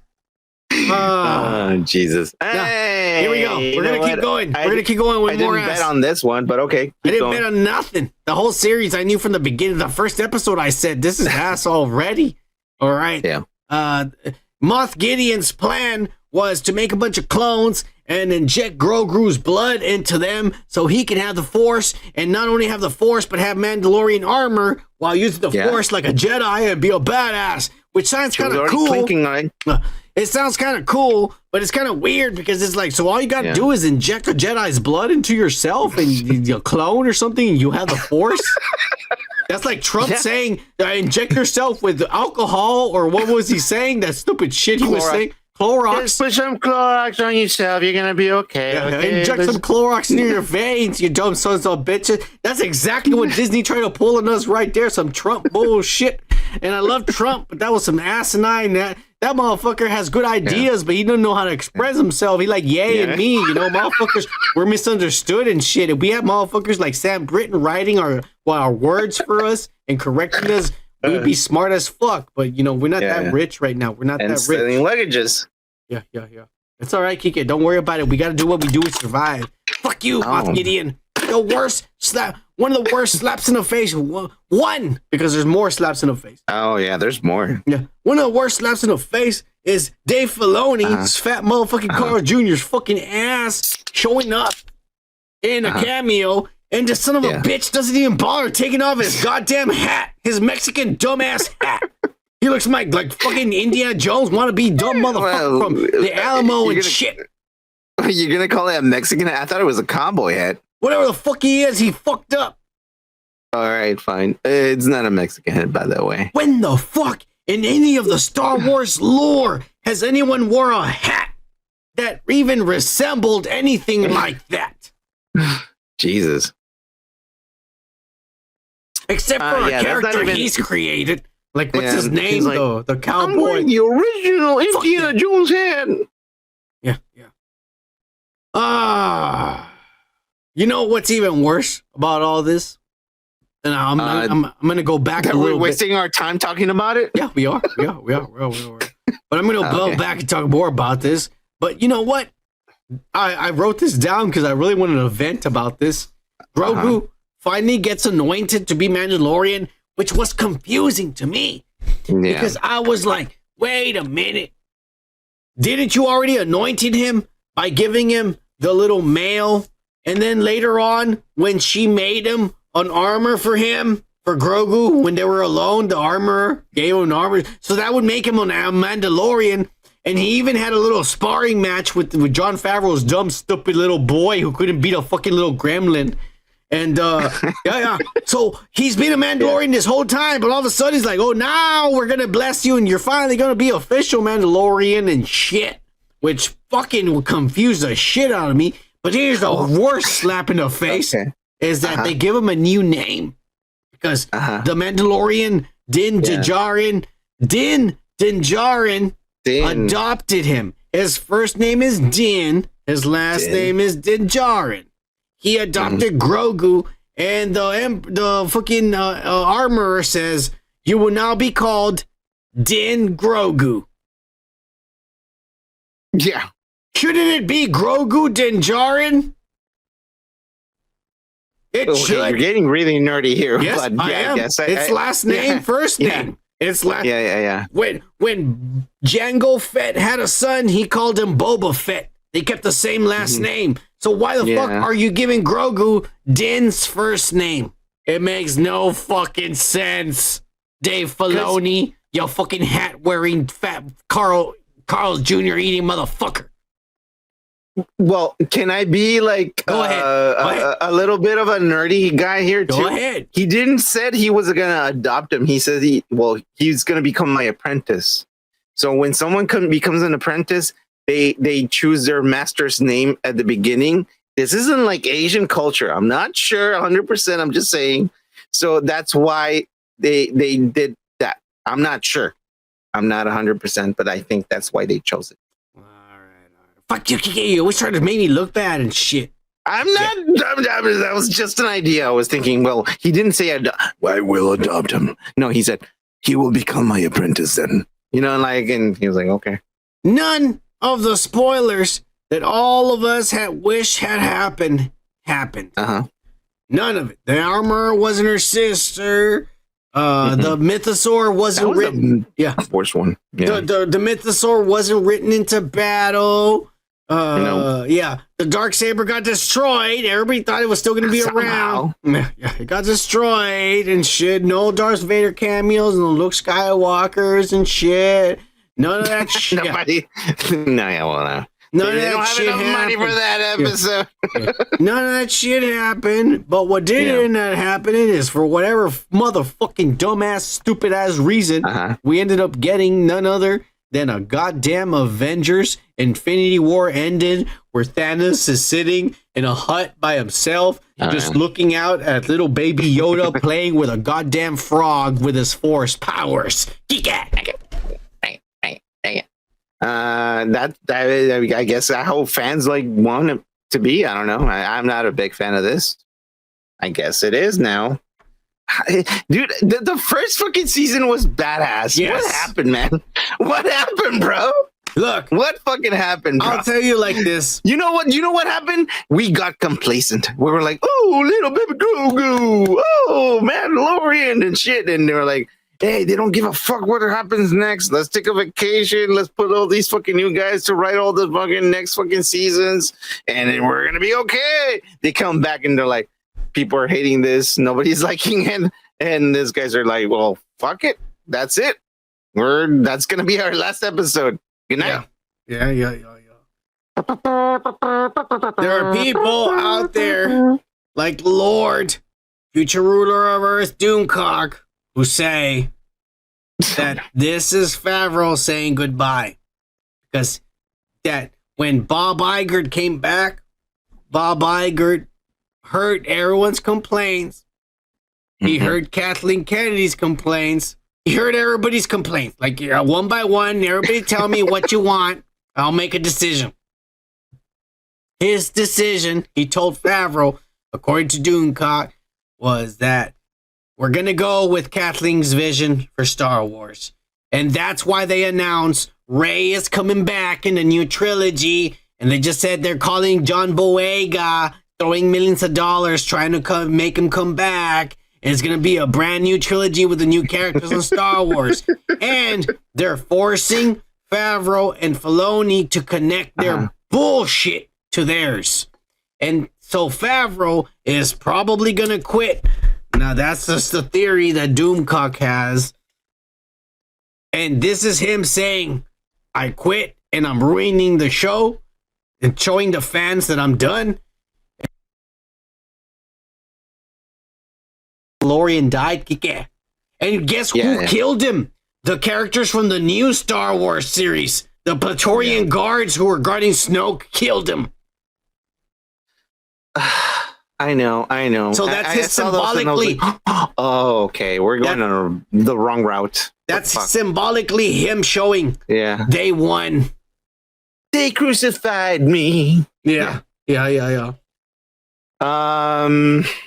Jesus. Hey, here we go. We're gonna keep going. We're gonna keep going with more ass. I didn't bet on this one, but okay. I didn't bet on nothing. The whole series I knew from the beginning. The first episode I said, this is ass already. All right. Yeah. Moff Gideon's plan was to make a bunch of clones and inject Grogu's blood into them so he can have the Force, and not only have the Force, but have Mandalorian armor while using the Force like a Jedi and be a badass, which sounds kind of cool. Clinking, right? It sounds kind of cool, but it's kind of weird because it's like, so all you got to do is inject a Jedi's blood into yourself and you clone or something and you have the Force? That's like Trump saying, inject yourself with alcohol, or what was he saying? That stupid shit he was saying. Clorox. Just put some Clorox on yourself. You're going to be okay. Yeah, okay? Inject some Clorox near your veins, you dumb sons of bitches. That's exactly what Disney tried to pull on us right there. Some Trump bullshit. And I love Trump, but that was some asinine. That motherfucker has good ideas, but he doesn't know how to express himself. He like and me, motherfuckers. We're misunderstood and shit. If we have motherfuckers like Sam Britton writing our words for us and correcting us, we'd be smart as fuck. But we're not that rich right now. We're not that rich. Selling luggages. Yeah. It's all right, Kike. Don't worry about it. We got to do what we do to survive. Fuck you, Moff Gideon. The worst slap. One of the worst slaps in the face. One, because there's more slaps in the face. Oh, yeah, there's more. Yeah. One of the worst slaps in the face is Dave Filoni's fat motherfucking Carl Jr.'s fucking ass showing up in a cameo And the son of a bitch doesn't even bother taking off his goddamn hat, his Mexican dumbass hat. He looks like fucking Indiana Jones wannabe dumb motherfucker from the Alamo and shit. You're gonna call that a Mexican hat? I thought it was a cowboy hat. Whatever the fuck he is, he fucked up. All right, fine. It's not a Mexican hat, by the way. When the fuck in any of the Star Wars lore has anyone wore a hat that even resembled anything like that? Jesus. Except for a character he's created. Like, what's his name, like, though? The cowboy. I'm wearing the original Indiana Jones hat. Yeah. You know what's even worse about all this? And I'm gonna go back a little bit. We're wasting our time talking about it? Yeah, we are. We are. But I'm gonna go back and talk more about this. But you know what? I wrote this down because I really wanted to vent about this. Grogu finally gets anointed to be Mandalorian, which was confusing to me. Because I was like, wait a minute. Didn't you already anointed him by giving him the little mail? And then later on, when she made him an armor for him, for Grogu, when they were alone, the armor gave him an armor. So that would make him a Mandalorian. And he even had a little sparring match with Jon Favreau's dumb, stupid little boy who couldn't beat a fucking little gremlin. And so he's been a Mandalorian this whole time, but all of a sudden he's like, oh, now we're gonna bless you and you're finally gonna be official Mandalorian and shit, which fucking would confuse the shit out of me. But here's the worst slap in the face is that they give him a new name because the Mandalorian Din Djarin adopted him. His first name is Din. His last name is Din Djarin. He adopted Grogu, and the fucking armorer says, you will now be called Din Grogu. Yeah. Shouldn't it be Grogu Din Djarin? It should. You're getting really nerdy here. Yes, but I am. It's last name, first name. It's last. Yeah. When Jango Fett had a son, he called him Boba Fett. They kept the same last name. So why the fuck are you giving Grogu Din's first name? It makes no fucking sense. Dave Filoni, you fucking hat-wearing fat Carl's Jr. eating motherfucker. Well, can I be like a little bit of a nerdy guy here too? Go ahead. He didn't said he was gonna adopt him. He said he's gonna become my apprentice. So when someone becomes an apprentice, they choose their master's name at the beginning. This isn't like Asian culture. I'm not sure 100%. I'm just saying. So that's why they did that. I'm not sure. I'm not 100%, but I think that's why they chose it. Fuck you, you always trying to make me look bad and shit. I'm not. That was just an idea. I was thinking, well, he didn't say I will adopt him. No, he said he will become my apprentice then. You know, and he was like, okay. None of the spoilers that all of us had wished had happened. None of it. The armor wasn't her sister. The mythosaur wasn't written. Worst one. Yeah. The mythosaur wasn't written into battle. The Darksaber got destroyed. Everybody thought it was still going to be around. Yeah, it got destroyed and shit. No Darth Vader cameos, no Luke Skywalkers and shit. None of that shit. Nobody. None of they that don't have shit enough money for that episode. None of that shit happened. But what did end up happening is for whatever motherfucking dumbass, stupid ass reason, we ended up getting none other than a goddamn Avengers Infinity War ended where Thanos is sitting in a hut by himself, just looking out at little baby Yoda playing with a goddamn frog with his force powers. I guess I hope fans want it to be. I don't know. I'm not a big fan of this. I guess it is now. Dude, the first fucking season was badass. Yes. What happened, man? What happened, bro? Look, what fucking happened, bro? I'll tell you like this. You know what happened? We got complacent. We were like, oh, little baby Grogu. Oh, Mandalorian and shit. And they were like, hey, they don't give a fuck what happens next. Let's take a vacation. Let's put all these fucking new guys to write all the fucking next fucking seasons. And then we're going to be okay. They come back and they're like, people are hating this. Nobody's liking it. And these guys are like, well, fuck it. That's it. That's going to be our last episode. Good night. Yeah. There are people out there like Lord, future ruler of Earth, Doomcock, who say that this is Favreau saying goodbye. Because that when Bob Iger came back, Bob Iger heard everyone's complaints. He heard Kathleen Kennedy's complaints. He heard everybody's complaints. Like, one by one, everybody tell me what you want. I'll make a decision. His decision, he told Favreau, according to Doomcock, was that we're going to go with Kathleen's vision for Star Wars. And that's why they announced Rey is coming back in the new trilogy. And they just said they're calling John Boyega, throwing millions of dollars, trying to make him come back. And it's going to be a brand new trilogy with the new characters in Star Wars. And they're forcing Favreau and Filoni to connect their bullshit to theirs. And so Favreau is probably going to quit. Now, that's just the theory that Doomcock has. And this is him saying, I quit and I'm ruining the show and showing the fans that I'm done. Mandalorian died. And guess who killed him? The characters from the new Star Wars series. The Praetorian guards who were guarding Snoke killed him. I know. So that's his symbolically. Oh, okay. We're going on the wrong route. That's symbolically him showing. Yeah. They won. They crucified me. Yeah.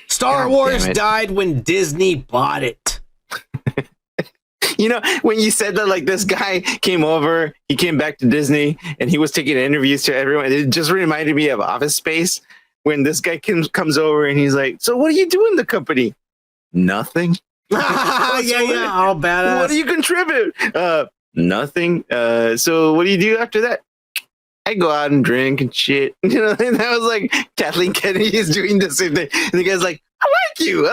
Star Wars died when Disney bought it. You know, when you said that, like, this guy came over, he came back to Disney, and he was taking interviews to everyone. It just reminded me of Office Space. When this guy comes over and he's like, so what do you do in the company? Nothing. Yeah. All badass. What do you contribute? Nothing. So what do you do after that? I go out and drink and shit. You know, and that was like Kathleen Kennedy is doing the same thing. And the guy's like, I like you.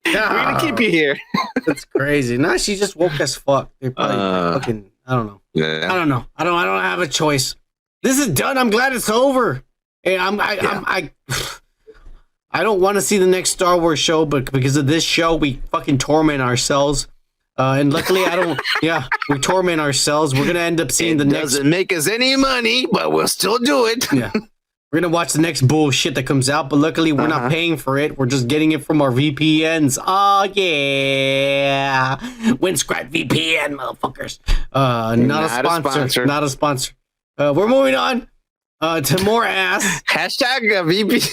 We're gonna keep you here. That's crazy. Nah, she just woke as fuck. They're probably fucking. I don't know. Yeah. I don't know. I don't have a choice. This is done. I'm glad it's over. And I don't want to see the next Star Wars show, but because of this show, we fucking torment ourselves. And luckily, I don't. Yeah, we torment ourselves. We're gonna end up seeing the next. Doesn't make us any money, but we'll still do it. Yeah, we're gonna watch the next bullshit that comes out. But luckily, we're not paying for it. We're just getting it from our VPNs. Oh yeah, Windscribe VPN, motherfuckers. Not a sponsor. Not a sponsor. We're moving on. To more ass. Hashtag VP.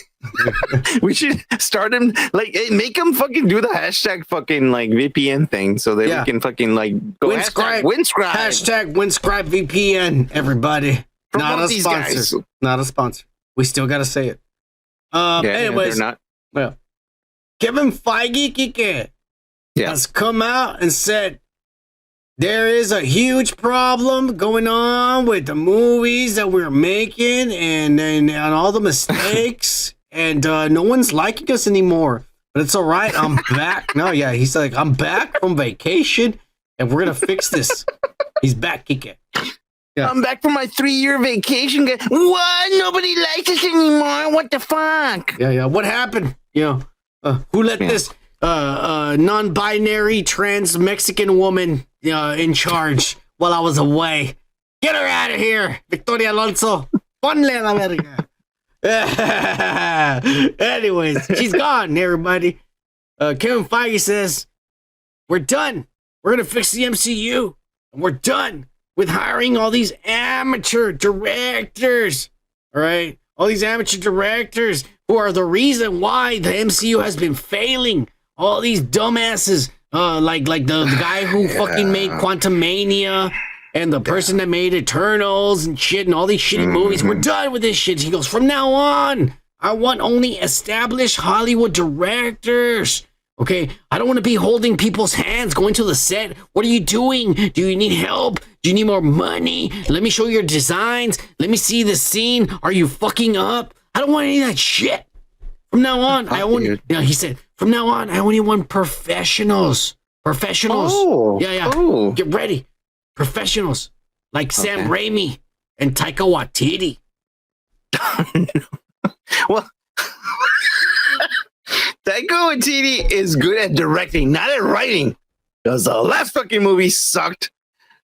We should start him, like, make him fucking do the hashtag fucking, like, VPN thing so that we can fucking, like, go Windscribe. Hashtag Windscribe VPN, everybody. Not a sponsor. Guys. Not a sponsor. We still got to say it. Anyways. They're not. Well, Kevin Feige has come out and said, there is a huge problem going on with the movies that we're making and all the mistakes, and no one's liking us anymore. But it's all right. I'm back. He's like, I'm back from vacation, and we're going to fix this. He's back, Kike. Yeah. I'm back from my 3-year vacation. What? Nobody likes us anymore. What the fuck? Yeah. What happened? Who let this non-binary trans Mexican woman in charge while I was away? Get her out of here, Victoria Alonso. Ponle la verga. Anyways, she's gone, everybody. Kevin Feige says, we're done. We're going to fix the MCU. And we're done with hiring all these amateur directors. All right? All these amateur directors who are the reason why the MCU has been failing. All these dumbasses, like the guy who fucking made Quantumania and the person that made Eternals and shit and all these shitty movies. We're done with this shit. He goes, from now on, I want only established Hollywood directors. Okay, I don't want to be holding people's hands, going to the set. What are you doing? Do you need help? Do you need more money? Let me show your designs. Let me see the scene. Are you fucking up? I don't want any of that shit. From now on, I only. You know, he said, from now on, I only want professionals. Professionals. Oh, yeah. Oh. Get ready. Professionals like Sam Raimi and Taika Waititi. Well, Taika Waititi is good at directing, not at writing. Because the last fucking movie sucked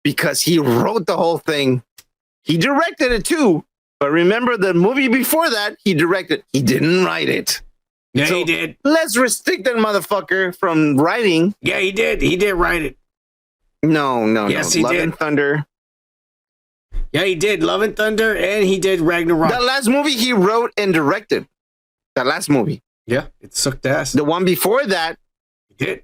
because he wrote the whole thing. He directed it too. But remember the movie before that, he directed. He didn't write it. Yeah, he did. Let's restrict that motherfucker from writing. Yeah, he did. He did write it. No. Yes, he Love did. and Thunder. Yeah, he did. Love and Thunder, and he did Ragnarok. The last movie he wrote and directed. The last movie. Yeah, it sucked ass. The one before that, he did.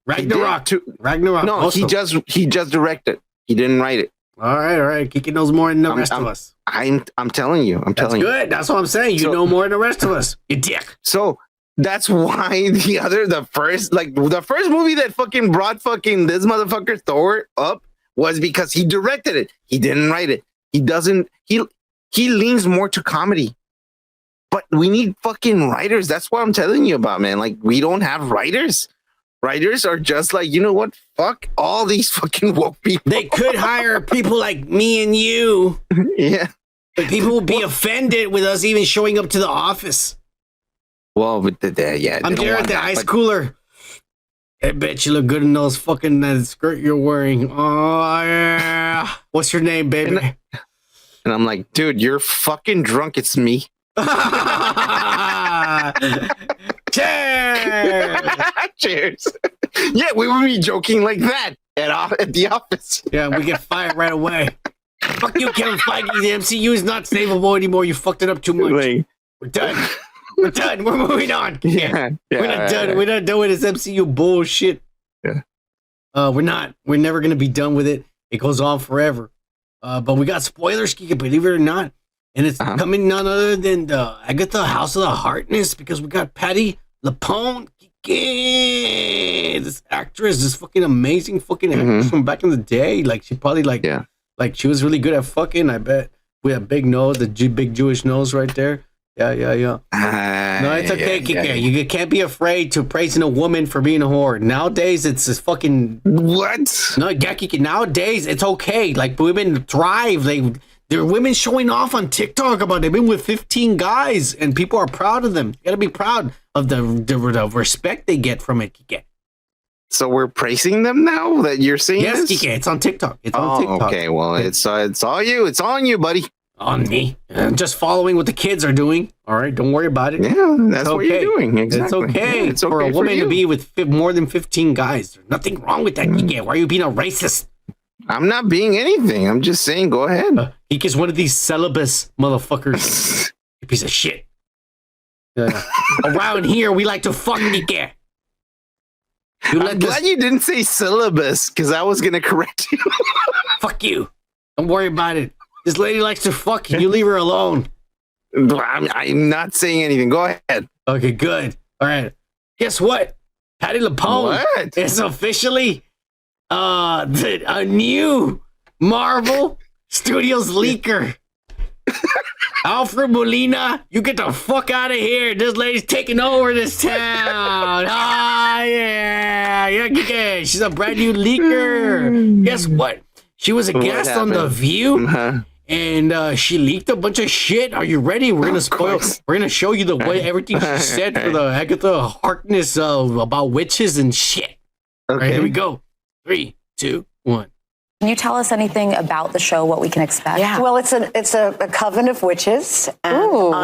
Ragnarok. Ragnarok. No, also. he just directed. He didn't write it. All right. Kiki knows more than the rest of us. I'm telling you. That's good. That's what I'm saying. You know more than the rest of us. You dick. So that's why the first movie that fucking brought fucking this motherfucker Thor up was because he directed it. He didn't write it. He leans more to comedy. But we need fucking writers. That's what I'm telling you about, man. Like, we don't have writers. Writers are just like, you know what? Fuck all these fucking woke people. They could hire people like me and you. Yeah. But people will be offended with us even showing up to the office. Well, with yeah. I'm there at the ice cooler. I bet you look good in those fucking skirt you're wearing. Oh, yeah. What's your name, baby? And I'm like, dude, you're fucking drunk. It's me. Cheers! Cheers. Yeah, we would be joking like that at the office. Yeah, we get fired right away. Fuck you, Kevin Feige. The MCU is not savable anymore. You fucked it up too much. We're done. We're done. We're moving on. Yeah. We're not done. We're not done with this MCU bullshit. Yeah. We're not. We're never gonna be done with it. It goes on forever. But we got spoilers, Kika, believe it or not. And it's coming none other than the Agatha House of the Harkness, because we got Patty LuPone, this actress, this fucking amazing fucking actress from back in the day. Like, she probably like she was really good at fucking. I bet we have big nose, the big Jewish nose right there. Yeah. No, it's okay, Kika. You can't be afraid to praising a woman for being a whore. Nowadays, it's this fucking what? No, yeah, Kika. Nowadays, it's okay. Like, women thrive. There are women showing off on TikTok about they've been with 15 guys, and people are proud of them. You gotta be proud of the respect they get from it, Kike. So we're praising them now that you're saying yes, this? Kike. It's on TikTok. It's on TikTok. Okay, well, it's all you. It's on you, buddy. On me. I'm just following what the kids are doing. All right, don't worry about it. Yeah, that's what you're doing. Exactly. It's okay, yeah, it's okay for a woman you. to be with more than 15 guys. There's nothing wrong with that, Kike. Why are you being a racist? I'm not being anything. I'm just saying, go ahead. Kike's one of these celibate motherfuckers. You piece of shit. Around here, we like to fuck Kike. I'm glad you didn't say syllabus, because I was going to correct you. Fuck you. Don't worry about it. This lady likes to fuck. You leave her alone. I'm not saying anything. Go ahead. Okay, good. All right. Guess what? Patty LuPone is officially a new Marvel Studios leaker. Alfred Molina, you get the fuck out of here. This lady's taking over this town. Yeah. She's a brand new leaker. Guess what? She was a guest on The View, and she leaked a bunch of shit. Are you ready? We're gonna spoil. We're gonna show you the way everything she said for the Agatha Harkness about witches and shit. Okay, all right, here we go. 3, 2, 1. Can you tell us anything about the show? What we can expect? Yeah. Well, it's a coven of witches, and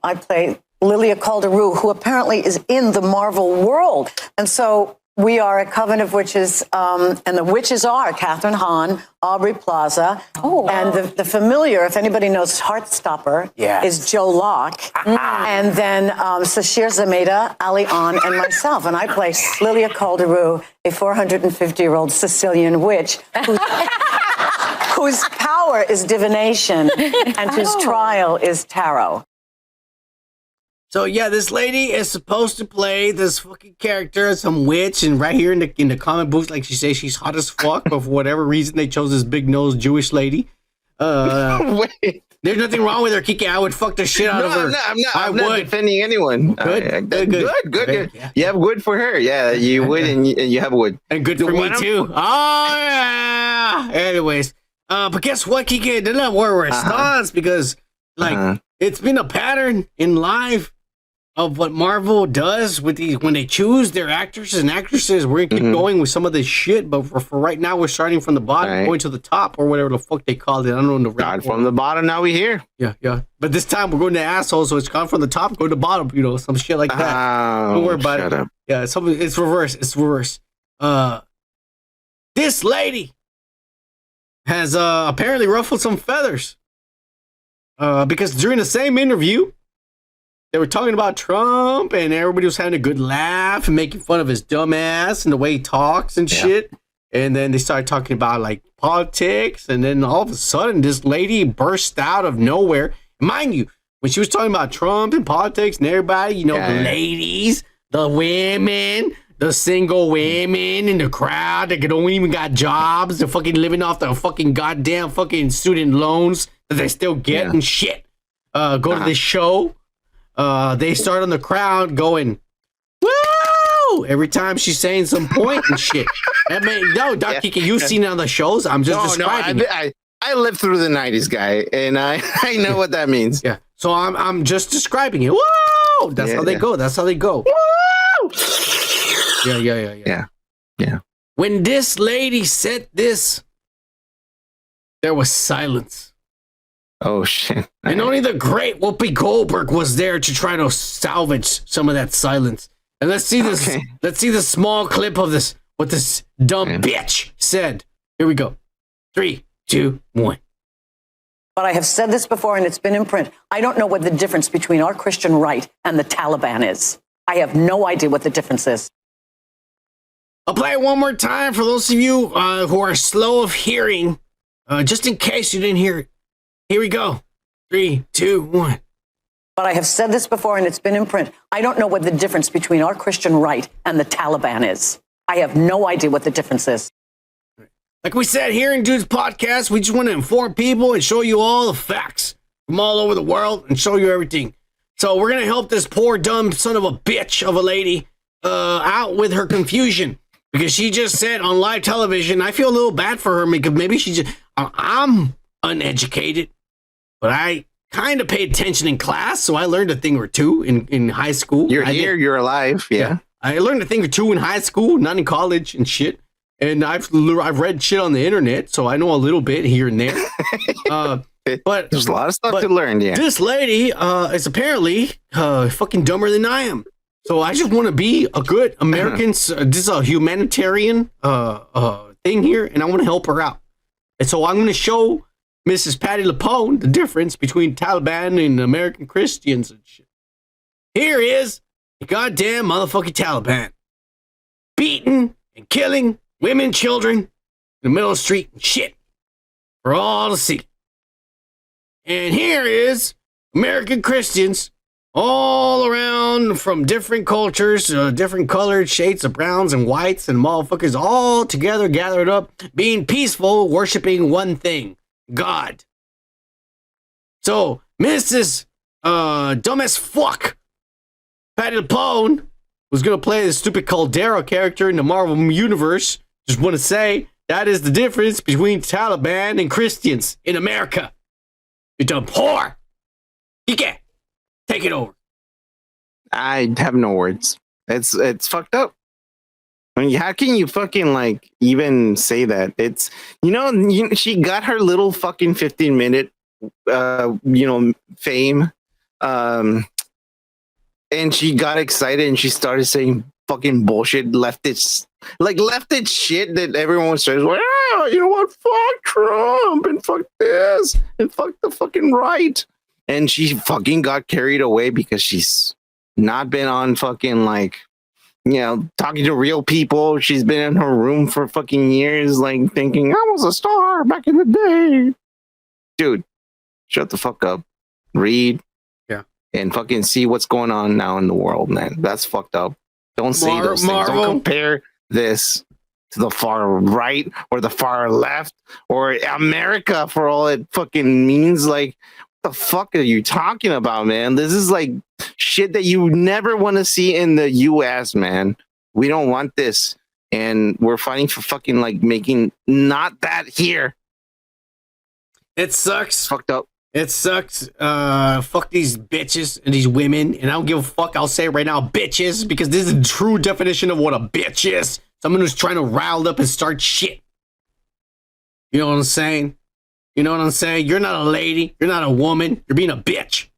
I play Lilia Calderu, who apparently is in the Marvel world, and so. We are a coven of witches, and the witches are Catherine Hahn, Aubrey Plaza, and the familiar, if anybody knows Heartstopper, is Joe Locke, and then Sashir Zameda, Ali An, and myself. And I play Lilia Calderu, a 450-year-old Sicilian witch whose power is divination and whose trial is tarot. So yeah, this lady is supposed to play this fucking character, some witch, and right here in the comic books, like she says, she's hot as fuck, but for whatever reason they chose this big nosed Jewish lady. Wait. There's nothing wrong with her, Kiki. I would fuck the shit out of her. I'm not defending anyone. Good. Yeah. You have good for her. Yeah, you would, and you have wood. And good for me too. Oh yeah. Anyways, but guess what, Kiki? They're not where it starts because it's been a pattern in life of what Marvel does with these when they choose their actors and actresses. We're gonna keep going with some of this shit, but for right now, we're starting from the bottom, going to the top, or whatever the fuck they call it. I don't know. From the bottom, now we here. Yeah. But this time we're going to assholes, so it's gone from the top, go to the bottom. You know, some shit like that. Don't worry about it. Yeah, it's reverse. It's reverse. This lady has apparently ruffled some feathers because during the same interview, they were talking about Trump and everybody was having a good laugh and making fun of his dumb ass and the way he talks and shit. And then they started talking about like politics. And then all of a sudden, this lady burst out of nowhere. Mind you, when she was talking about Trump and politics and everybody, you know, the ladies, the women, the single women in the crowd that don't even got jobs, they're fucking living off the fucking goddamn fucking student loans that they still get and shit. Go to this show. They start on the crowd going, woo! Every time she's saying some point and shit. Doc Kiki, you've seen it on the shows. I'm just describing it. I lived through the 90s, guy, and I know what that means. Yeah. So I'm just describing it. Woo! That's how they go. That's how they go. Woo! Yeah. When this lady said this, there was silence. Oh shit! And only the great Whoopi Goldberg was there to try to salvage some of that silence. And let's see this. Okay. Let's see the small clip of this. What this dumb bitch said. Here we go. 3, 2, 1. But I have said this before, and it's been in print. I don't know what the difference between our Christian right and the Taliban is. I have no idea what the difference is. I'll play it one more time for those of you who are slow of hearing, just in case you didn't hear it. Here we go. 3, 2, 1. But I have said this before, and it's been in print. I don't know what the difference between our Christian right and the Taliban is. I have no idea what the difference is. Like we said here in Dude's podcast, we just want to inform people and show you all the facts from all over the world and show you everything. So we're going to help this poor, dumb son of a bitch of a lady out with her confusion. Because she just said on live television, I feel a little bad for her because maybe she just... I'm uneducated, but I kind of paid attention in class, so I learned a thing or two in high school. You're here, you're alive, yeah. I learned a thing or two in high school, not in college and shit. And I've read shit on the internet, so I know a little bit here and there. But there's a lot of stuff to learn, yeah. This lady is apparently fucking dumber than I am. So I just want to be a good American. This is a humanitarian thing here, and I want to help her out. And so I'm going to show Mrs. Patty LaPone the difference between Taliban and American Christians and shit. Here is the goddamn motherfucking Taliban. Beating and killing women, children in the middle of the street and shit. For all to see. And here is American Christians all around from different cultures, different colored shades of browns and whites and motherfuckers all together gathered up, being peaceful, worshiping one thing, God. So, Mrs. Dumb as fuck, Patty LaPone, who's going to play the stupid Caldera character in the Marvel Universe, just want to say that is the difference between Taliban and Christians in America. You dumb whore. You can't. Take it over. I have no words. It's fucked up. I mean, how can you fucking like even say that? It's she got her little fucking 15-minute fame, and she got excited and she started saying fucking bullshit leftist shit that everyone says. Well, you know what? Fuck Trump and fuck this and fuck the fucking right. And she fucking got carried away because she's not been on fucking talking to real people. She's been in her room for fucking years, like thinking I was a star back in the day. Dude, shut the fuck up. Read. Yeah. And fucking see what's going on now in the world, man. That's fucked up. Don't say those things. Don't compare this to the far right or the far left or America for all it fucking means. Like, the fuck are you talking about, man? This is like shit that you never want to see in the US, man. We don't want this. And we're fighting for fucking like making not that here. It sucks. Fucked up. It sucks. Fuck these bitches and these women. And I don't give a fuck. I'll say it right now, bitches, because this is the true definition of what a bitch is. Someone who's trying to rile up and start shit. You know what I'm saying? You know what I'm saying? You're not a lady. You're not a woman. You're being a bitch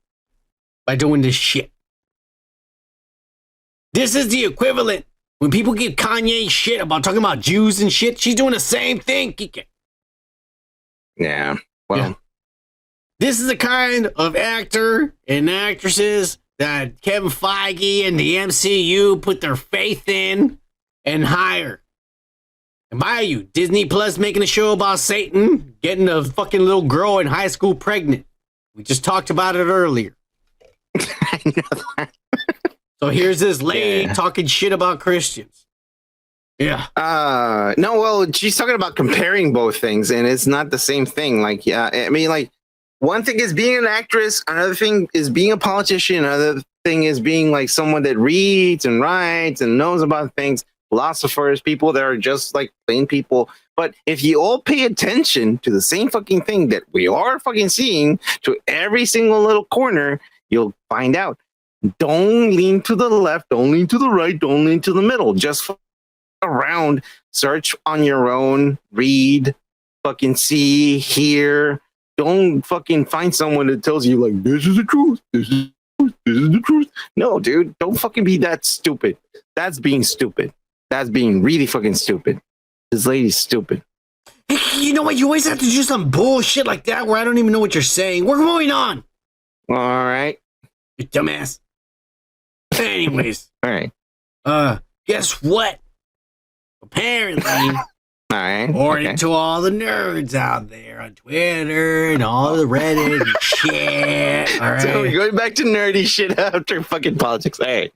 by doing this shit. This is the equivalent. When people give Kanye shit about talking about Jews and shit, she's doing the same thing, Kike. Yeah. Well, yeah. This is the kind of actor and actresses that Kevin Feige and the MCU put their faith in and hire. And by you, Disney Plus making a show about Satan getting a fucking little girl in high school pregnant. We just talked about it earlier. I know that. So here's this lady talking shit about Christians. Yeah. No, well, she's talking about comparing both things, and it's not the same thing. Like, yeah, I mean, like, one thing is being an actress, another thing is being a politician, another thing is being like someone that reads and writes and knows about things, philosophers, people that are just like plain people. But if you all pay attention to the same fucking thing that we are fucking seeing, to every single little corner, you'll find out. Don't lean to the left, don't lean to the right, don't lean to the middle. Just around, search on your own, read, fucking see, hear. Don't fucking find someone that tells you like, this is the truth, this is the truth. No, dude, don't fucking be that stupid. That's being stupid. That's being really fucking stupid. This lady's stupid. Hey, you know what? You always have to do some bullshit like that where I don't even know what you're saying. We're moving on. All right. You dumbass. Anyways. All right. Guess what? Apparently, all right. According to all the nerds out there on Twitter and all the Reddit and shit. All right. So we're going back to nerdy shit after fucking politics. All right.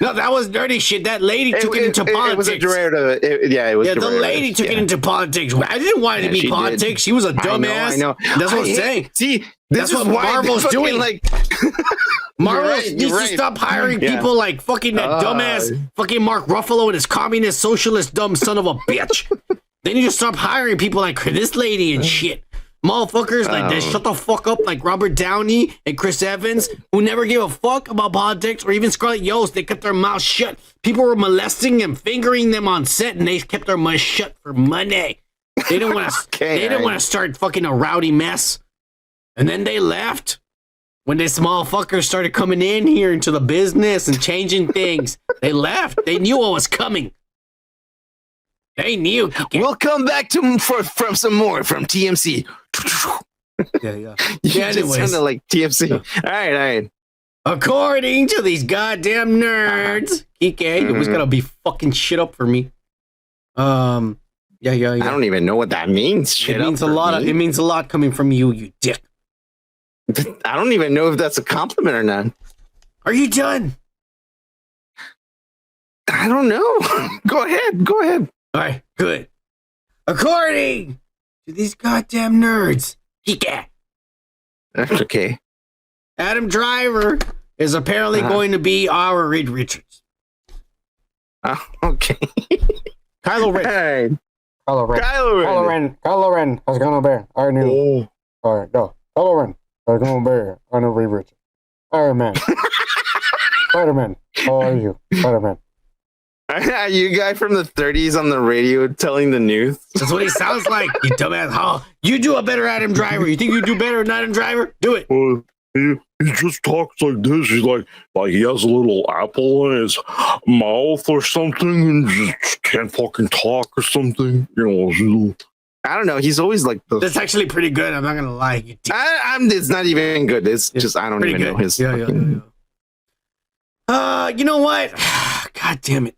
No, that was nerdy shit. That lady took it into politics. It was a derailed. It was. Yeah, the lady took it into politics. I didn't want it to be politics. Did. She was a dumbass. I know. That's what I'm saying. See, that's what Marvel's doing. Like, Marvel needs to stop hiring people like fucking that dumbass fucking Mark Ruffalo and his communist socialist dumb son of a bitch. They need to stop hiring people like this lady and shit. Motherfuckers like that shut the fuck up like Robert Downey and Chris Evans, who never gave a fuck about politics, or even Scarlett Yost. They kept their mouths shut. People were molesting and fingering them on set, and they kept their mouths shut for money. They didn't want to. They didn't want to start fucking a rowdy mess. And then they left when this motherfuckers started coming in here into the business and changing things. They left. They knew what was coming. They knew. We'll come back to from some more from TMC. Yeah. You just sounded like TMC. All right. According to these goddamn nerds, Kike, you always gotta be fucking shit up for me. Yeah. I don't even know what that means. It means a lot. It means a lot coming from you, you dick. I don't even know if that's a compliment or not. Are you done? I don't know. Go ahead. All right, good. According to these goddamn nerds, That's okay. Adam Driver is apparently going to be our Reed Richards. Okay. Kylo Ren. Hey. Kylo Ren is going to be our new. All right, no. Kylo Ren is going to be our new Reed Richards. Iron Man. Spider-Man. How are you, Spider-Man? Are you a guy from the 30s on the radio telling the news? That's what he sounds like, you dumbass. How you do a better Adam Driver? You think you do better than Adam Driver? Do it. Well, he just talks like this. He's like he has a little apple in his mouth or something and just can't fucking talk or something. You know, I don't know. He's always like that's actually pretty good. I'm not gonna lie. It's not even good. It's just I don't even know his. Yeah. You know what? God damn it.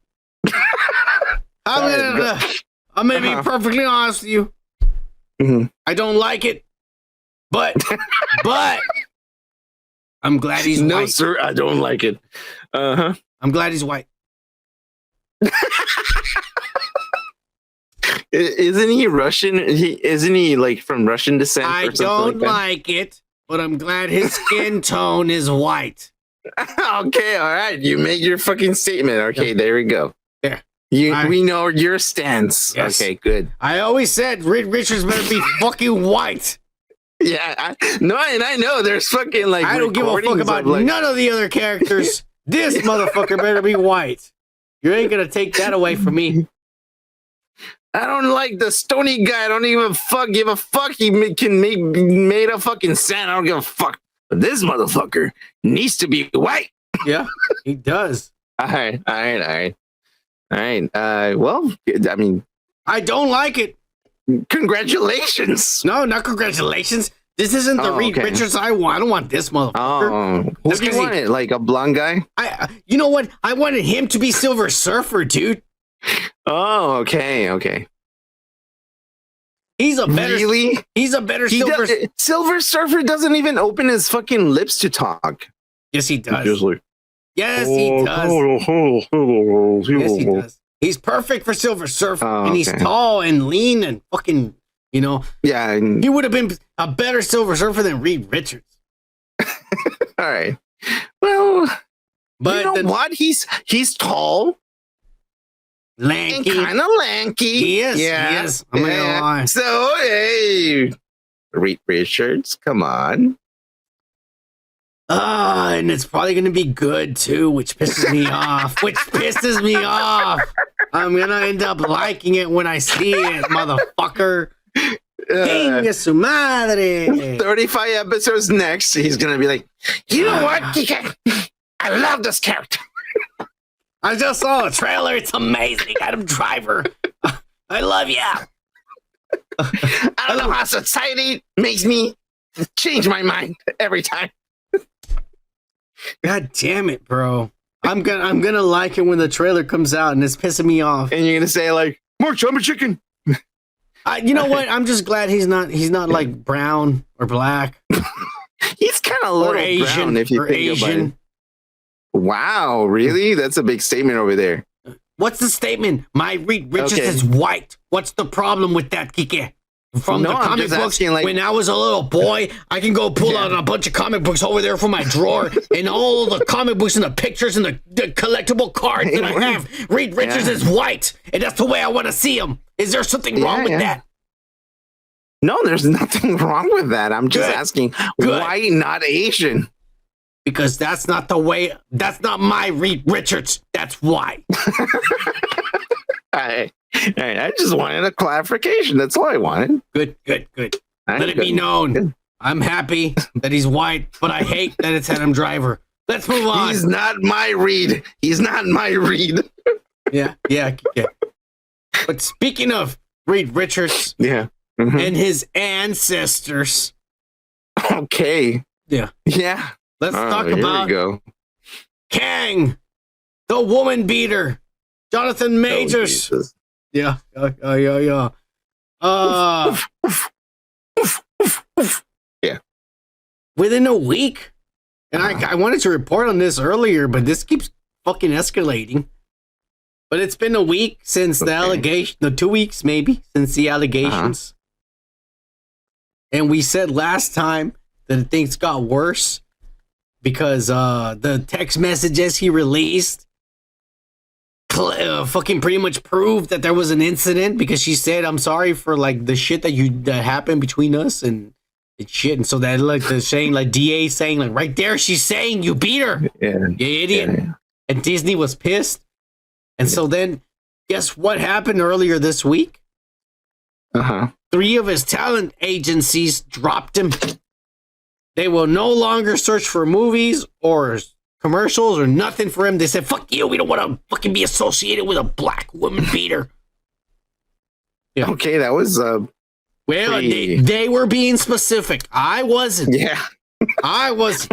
I'm gonna be perfectly honest with you. Mm-hmm. I don't like it, but I'm glad he's white. No, sir, I don't like it. I'm glad he's white. Isn't he Russian? Isn't he like from Russian descent? I don't like it, but I'm glad his skin tone is white. Okay, all right. You made your fucking statement. Okay, there we go. Yeah. We know your stance. Yes. Okay, good. I always said Reed Richards better be fucking white. Yeah, I know there's fucking like I don't give a fuck about none of the other characters. This motherfucker better be white. You ain't gonna take that away from me. I don't like the stony guy. I don't even give a fuck. He can make made of fucking sand. I don't give a fuck. But this motherfucker needs to be white. Yeah, he does. All right. Well, I mean, I don't like it. Congratulations. No, not congratulations. This isn't the Reed Richards I want. I don't want this motherfucker. Who do you want it? Like a blonde guy? You know what? I wanted him to be Silver Surfer, dude. Oh, okay. He's a better Silver. Silver Surfer doesn't even open his fucking lips to talk. Yes, he does. Yes, he does. Yes, he does. He's perfect for Silver Surfer, and he's tall and lean and fucking, you know. Yeah. He would have been a better Silver Surfer than Reed Richards. All right. Well, but you know what? He's tall. Lanky. Kind of lanky. He is. Yeah. He is. I'm not gonna lie. So, hey, Reed Richards, come on. And it's probably going to be good too, which pisses me off. I'm going to end up liking it when I see it, motherfucker. Venga su madre. 35 episodes next, he's going to be like, you know what, Kika? I love this character. I just saw a trailer. It's amazing. Adam Driver. I love you. I don't know how society makes me change my mind every time. God damn it, bro. I'm gonna like it when the trailer comes out and it's pissing me off. And you're gonna say like, March, I'm a chicken. You know what? I'm just glad he's not like brown or black. He's kind of a little Asian, brown if you think about it. Wow, really? That's a big statement over there. What's the statement? My Reed Richards is white. What's the problem with that, Kike? From the comic books, when I was a little boy, I can go pull out a bunch of comic books over there from my drawer, and all the comic books and the pictures and the collectible cards that I have, Reed Richards is white, and that's the way I want to see him. Is there something wrong with that? No, there's nothing wrong with that. I'm just asking, why not Asian? Because that's not the way. That's not my Reed Richards. That's why. I just wanted a clarification. That's all I wanted. Good. Let it be known. Good. I'm happy that he's white, but I hate that it's Adam Driver. Let's move on. He's not my Reed. Yeah. But speaking of Reed Richards, and his ancestors. Okay. Yeah. Let's talk about Kang, the woman beater, Johnathan Majors. Yeah. Within a week, and I wanted to report on this earlier, but this keeps fucking escalating. But it's been a week since the allegation, 2 weeks maybe, since the allegations. And we said last time that things got worse because the text messages he released fucking pretty much proved that there was an incident, because she said, I'm sorry for like the shit that happened between us and shit. And so that like the saying, like DA saying, like right there, she's saying you beat her. You idiot. And Disney was pissed. And so then guess what happened earlier this week? 3 of his talent agencies dropped him. They will no longer search for movies or commercials or nothing for him. They said, fuck you, we don't want to fucking be associated with a black woman beater. Yeah. Okay, that was well, they were being specific. I wasn't. Yeah. I was.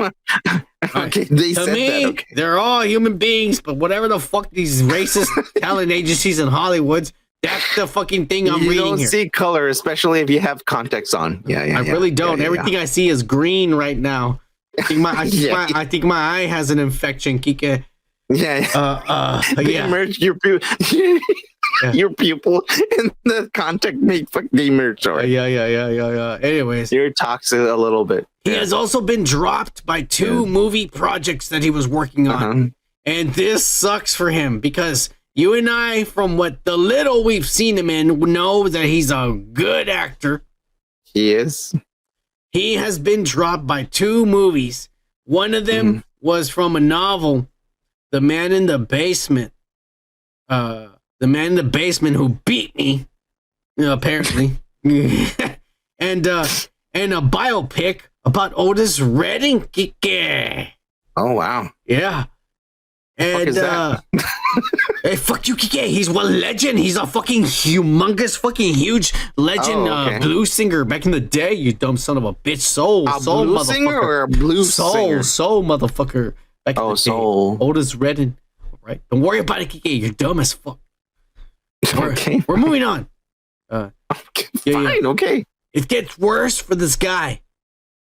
Okay, they to said me, that. Okay. They're all human beings, but whatever the fuck these racist talent agencies in Hollywood, that's the fucking thing I'm reading here. You don't see color, especially if you have context on. I really don't. Everything I see is green right now. I think my eye has an infection, Kike. Yeah. Yeah. Merged your your pupil in the contact make fuck gamer. Sorry. Yeah. Anyways, you're toxic a little bit. He has also been dropped by 2 movie projects that he was working on. And this sucks for him because you and I, from what the little we've seen him in, know that he's a good actor. He is. He has been dropped by 2 movies. One of them was from a novel, The Man in the Basement. The Man in the Basement Who Beat Me, apparently. and a biopic about Otis Redding. Oh, wow. Yeah. And hey, fuck you, Kike. He's one legend. He's a fucking humongous, fucking huge legend blues singer back in the day. You dumb son of a bitch. Soul blues motherfucker. Singer or a blues singer? Soul motherfucker. Back in the soul. Day. Otis Redding. All right. Don't worry about it, Kike. You're dumb as fuck. We're moving on. Fine. Okay. It gets worse for this guy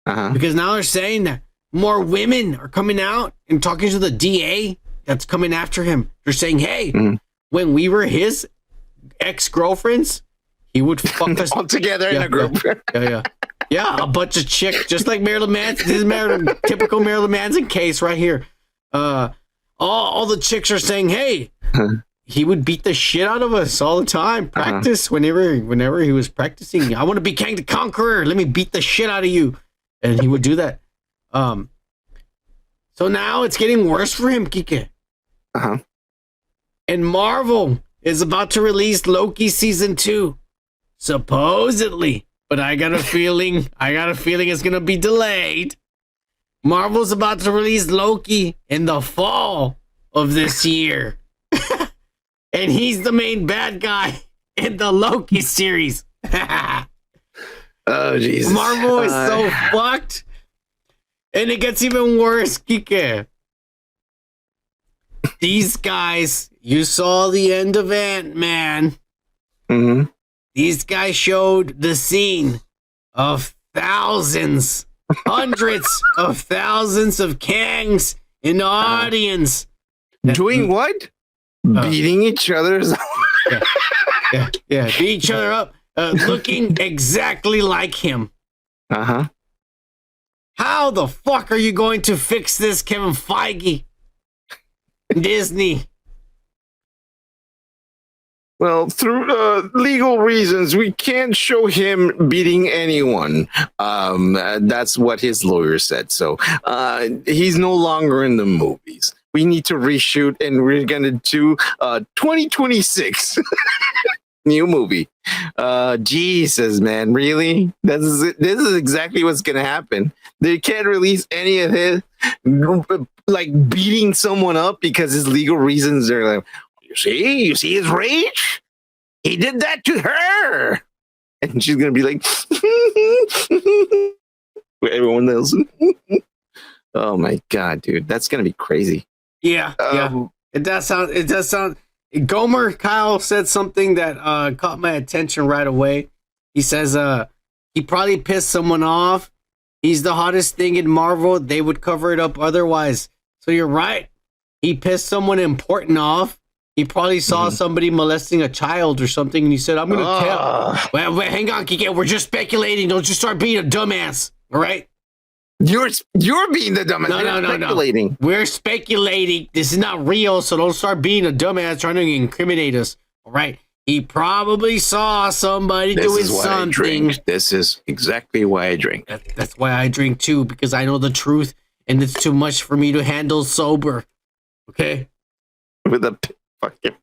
because now they're saying that more women are coming out and talking to the DA that's coming after him. They're saying, hey, when we were his ex-girlfriends, he would fuck us all together in a group. Yeah, a bunch of chicks, just like Marilyn Manson. This is typical Marilyn Manson case right here. All the chicks are saying, hey, he would beat the shit out of us all the time. Practice whenever he was practicing. I want to be Kang the Conqueror. Let me beat the shit out of you. And he would do that. So now it's getting worse for him, Kike. And Marvel is about to release Loki season 2, supposedly. But I got a feeling it's gonna be delayed. Marvel's about to release Loki in the fall of this year, and he's the main bad guy in the Loki series. Oh Jesus! Marvel is so fucked. And it gets even worse, Kike. These guys, you saw the end of Ant-Man. These guys showed the scene of thousands, hundreds of thousands of Kangs in the audience. Doing what? Beating each other's beat each other up, looking exactly like him. How the fuck are you going to fix this, Kevin Feige? Disney. Well, through legal reasons, we can't show him beating anyone. That's what his lawyer said. So he's no longer in the movies. We need to reshoot, and we're going to do 2026 new movie. Jesus, man, really? This is exactly what's going to happen. They can't release any of his like beating someone up because his legal reasons are like, you see his rage? He did that to her. And she's going to be like, everyone else. Oh my God, dude. That's going to be crazy. Yeah. It does sound. Gomer Kyle said something that caught my attention right away. He says he probably pissed someone off. He's the hottest thing in Marvel. They would cover it up otherwise. So you're right. He pissed someone important off. He probably saw somebody molesting a child or something, and he said, I'm going to tell. Wait, hang on, Kike. We're just speculating. Don't you start being a dumbass, all right? You're being the dumbass. No. We're speculating. This is not real, so don't start being a dumbass trying to incriminate us, all right? He probably saw somebody doing something. This is exactly why I drink. That's why I drink too, because I know the truth, and it's too much for me to handle sober. Okay? With a fucking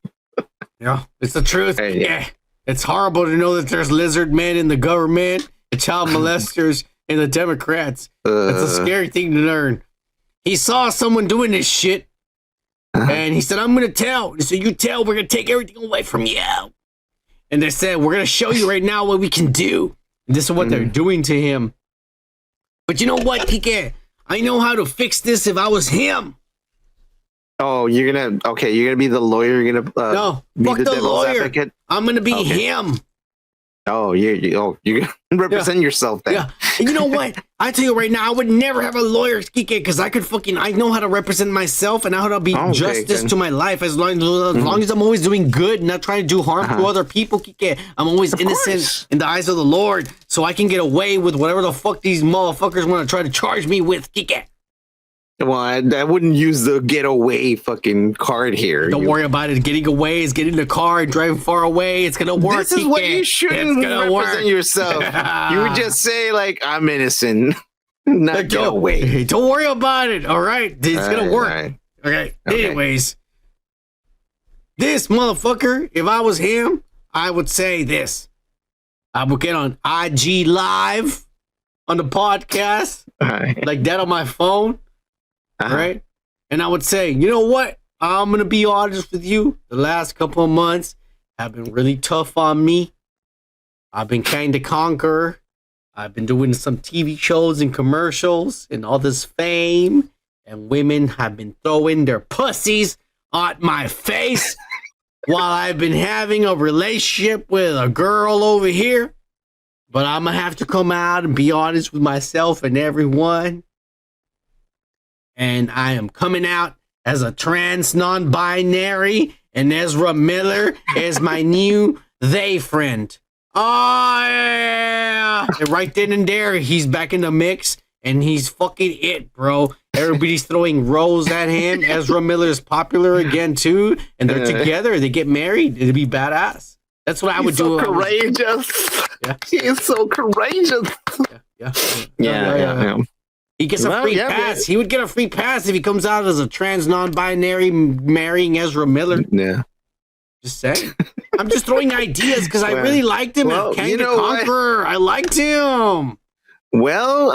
yeah, it's the truth. Hey, yeah, it's horrible to know that there's lizard men in the government, the child molesters, and the Democrats. That's a scary thing to learn. He saw someone doing this shit, and he said, "I'm gonna tell." So you tell, we're gonna take everything away from you. And they said, we're going to show you right now what we can do. And this is what they're doing to him. But you know what, Kike? I know how to fix this if I was him. Oh, you're going to be the lawyer? You're going to no, fuck the lawyer. Advocate? I'm going to be him. Oh, you're going to represent yourself then. Yeah. And you know what? I tell you right now, I would never have a lawyer, Kike, because I know how to represent myself and how to be justice to my life as long as I'm always doing good, not trying to do harm to other people, Kike. I'm always innocent in the eyes of the Lord, so I can get away with whatever the fuck these motherfuckers want to try to charge me with, Kike. Well, I wouldn't use the getaway fucking card here. Don't worry about it. Getting away is getting in the car and driving far away. It's gonna work. This is what you shouldn't represent yourself. You would just say like, "I'm innocent." Not get away. Don't worry about it. All right, it's gonna work. Right. Okay. Anyways, this motherfucker. If I was him, I would say this. I would get on IG Live on the podcast, like that on my phone. Right? And I would say, you know what? I'm going to be honest with you. The last couple of months have been really tough on me. I've been kind of conqueror. I've been doing some TV shows and commercials and all this fame. And women have been throwing their pussies at my face while I've been having a relationship with a girl over here. But I'm going to have to come out and be honest with myself and everyone. And I am coming out as a trans non-binary, and Ezra Miller is my new they friend. Oh, yeah. And right then and there, he's back in the mix, and he's fucking it, bro. Everybody's throwing rose at him. Ezra Miller is popular again, too, and they're together. They get married. It'd be badass. That's what I would do. Courageous. Yeah. He is so courageous. Yeah. He gets a free pass. He would get a free pass if he comes out as a trans non-binary marrying Ezra Miller. Yeah. Just saying. I'm just throwing ideas because I really liked him. Well, Kang the Conqueror. I liked him. Well,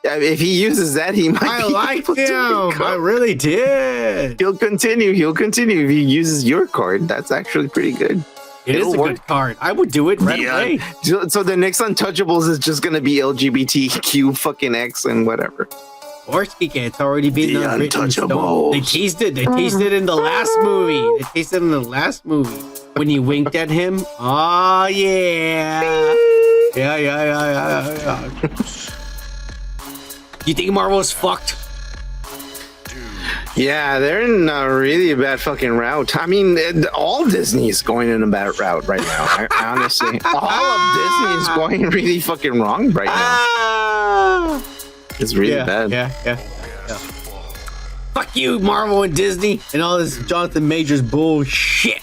if he uses that, he might. I liked him. I really did. He'll continue. If he uses your card. That's actually pretty good. It'll work. Good card. I would do it right away. So the next Untouchables is just going to be LGBTQ fucking X and whatever. Or it's already been the Untouchables. They teased it. They teased it in the last movie. When you winked at him. Oh, yeah. Yeah. You think Marvel's fucked? Yeah, they're in a really bad fucking route. I mean, all Disney's going in a bad route right now. Honestly, all of Disney is going really fucking wrong right now. It's really bad. Yeah. Fuck you, Marvel and Disney, and all this Jonathan Majors bullshit.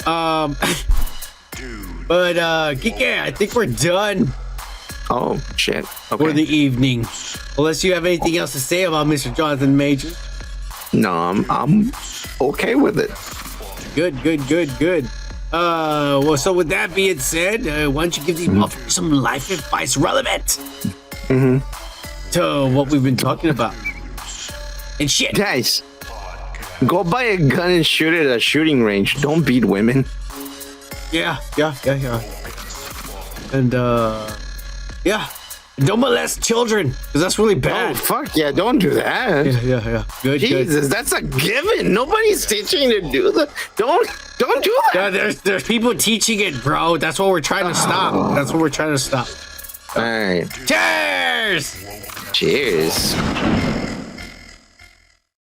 But Kike, I think we're done. Oh shit! Okay. For the evening, unless you have anything else to say about Mr. Jonathan Majors. No, I'm okay with it. Good. Well, so with that being said, why don't you give these motherfuckers some life advice relevant to what we've been talking about? And shit, guys, go buy a gun and shoot it at a shooting range. Don't beat women. Yeah. And yeah. Don't molest children, because that's really bad. Oh, fuck yeah, don't do that. Yeah. Good. Jesus, that's a given. Nobody's teaching to do that. Don't do that. Yeah, there's people teaching it, bro. That's what we're trying to stop. All right. Cheers! Cheers.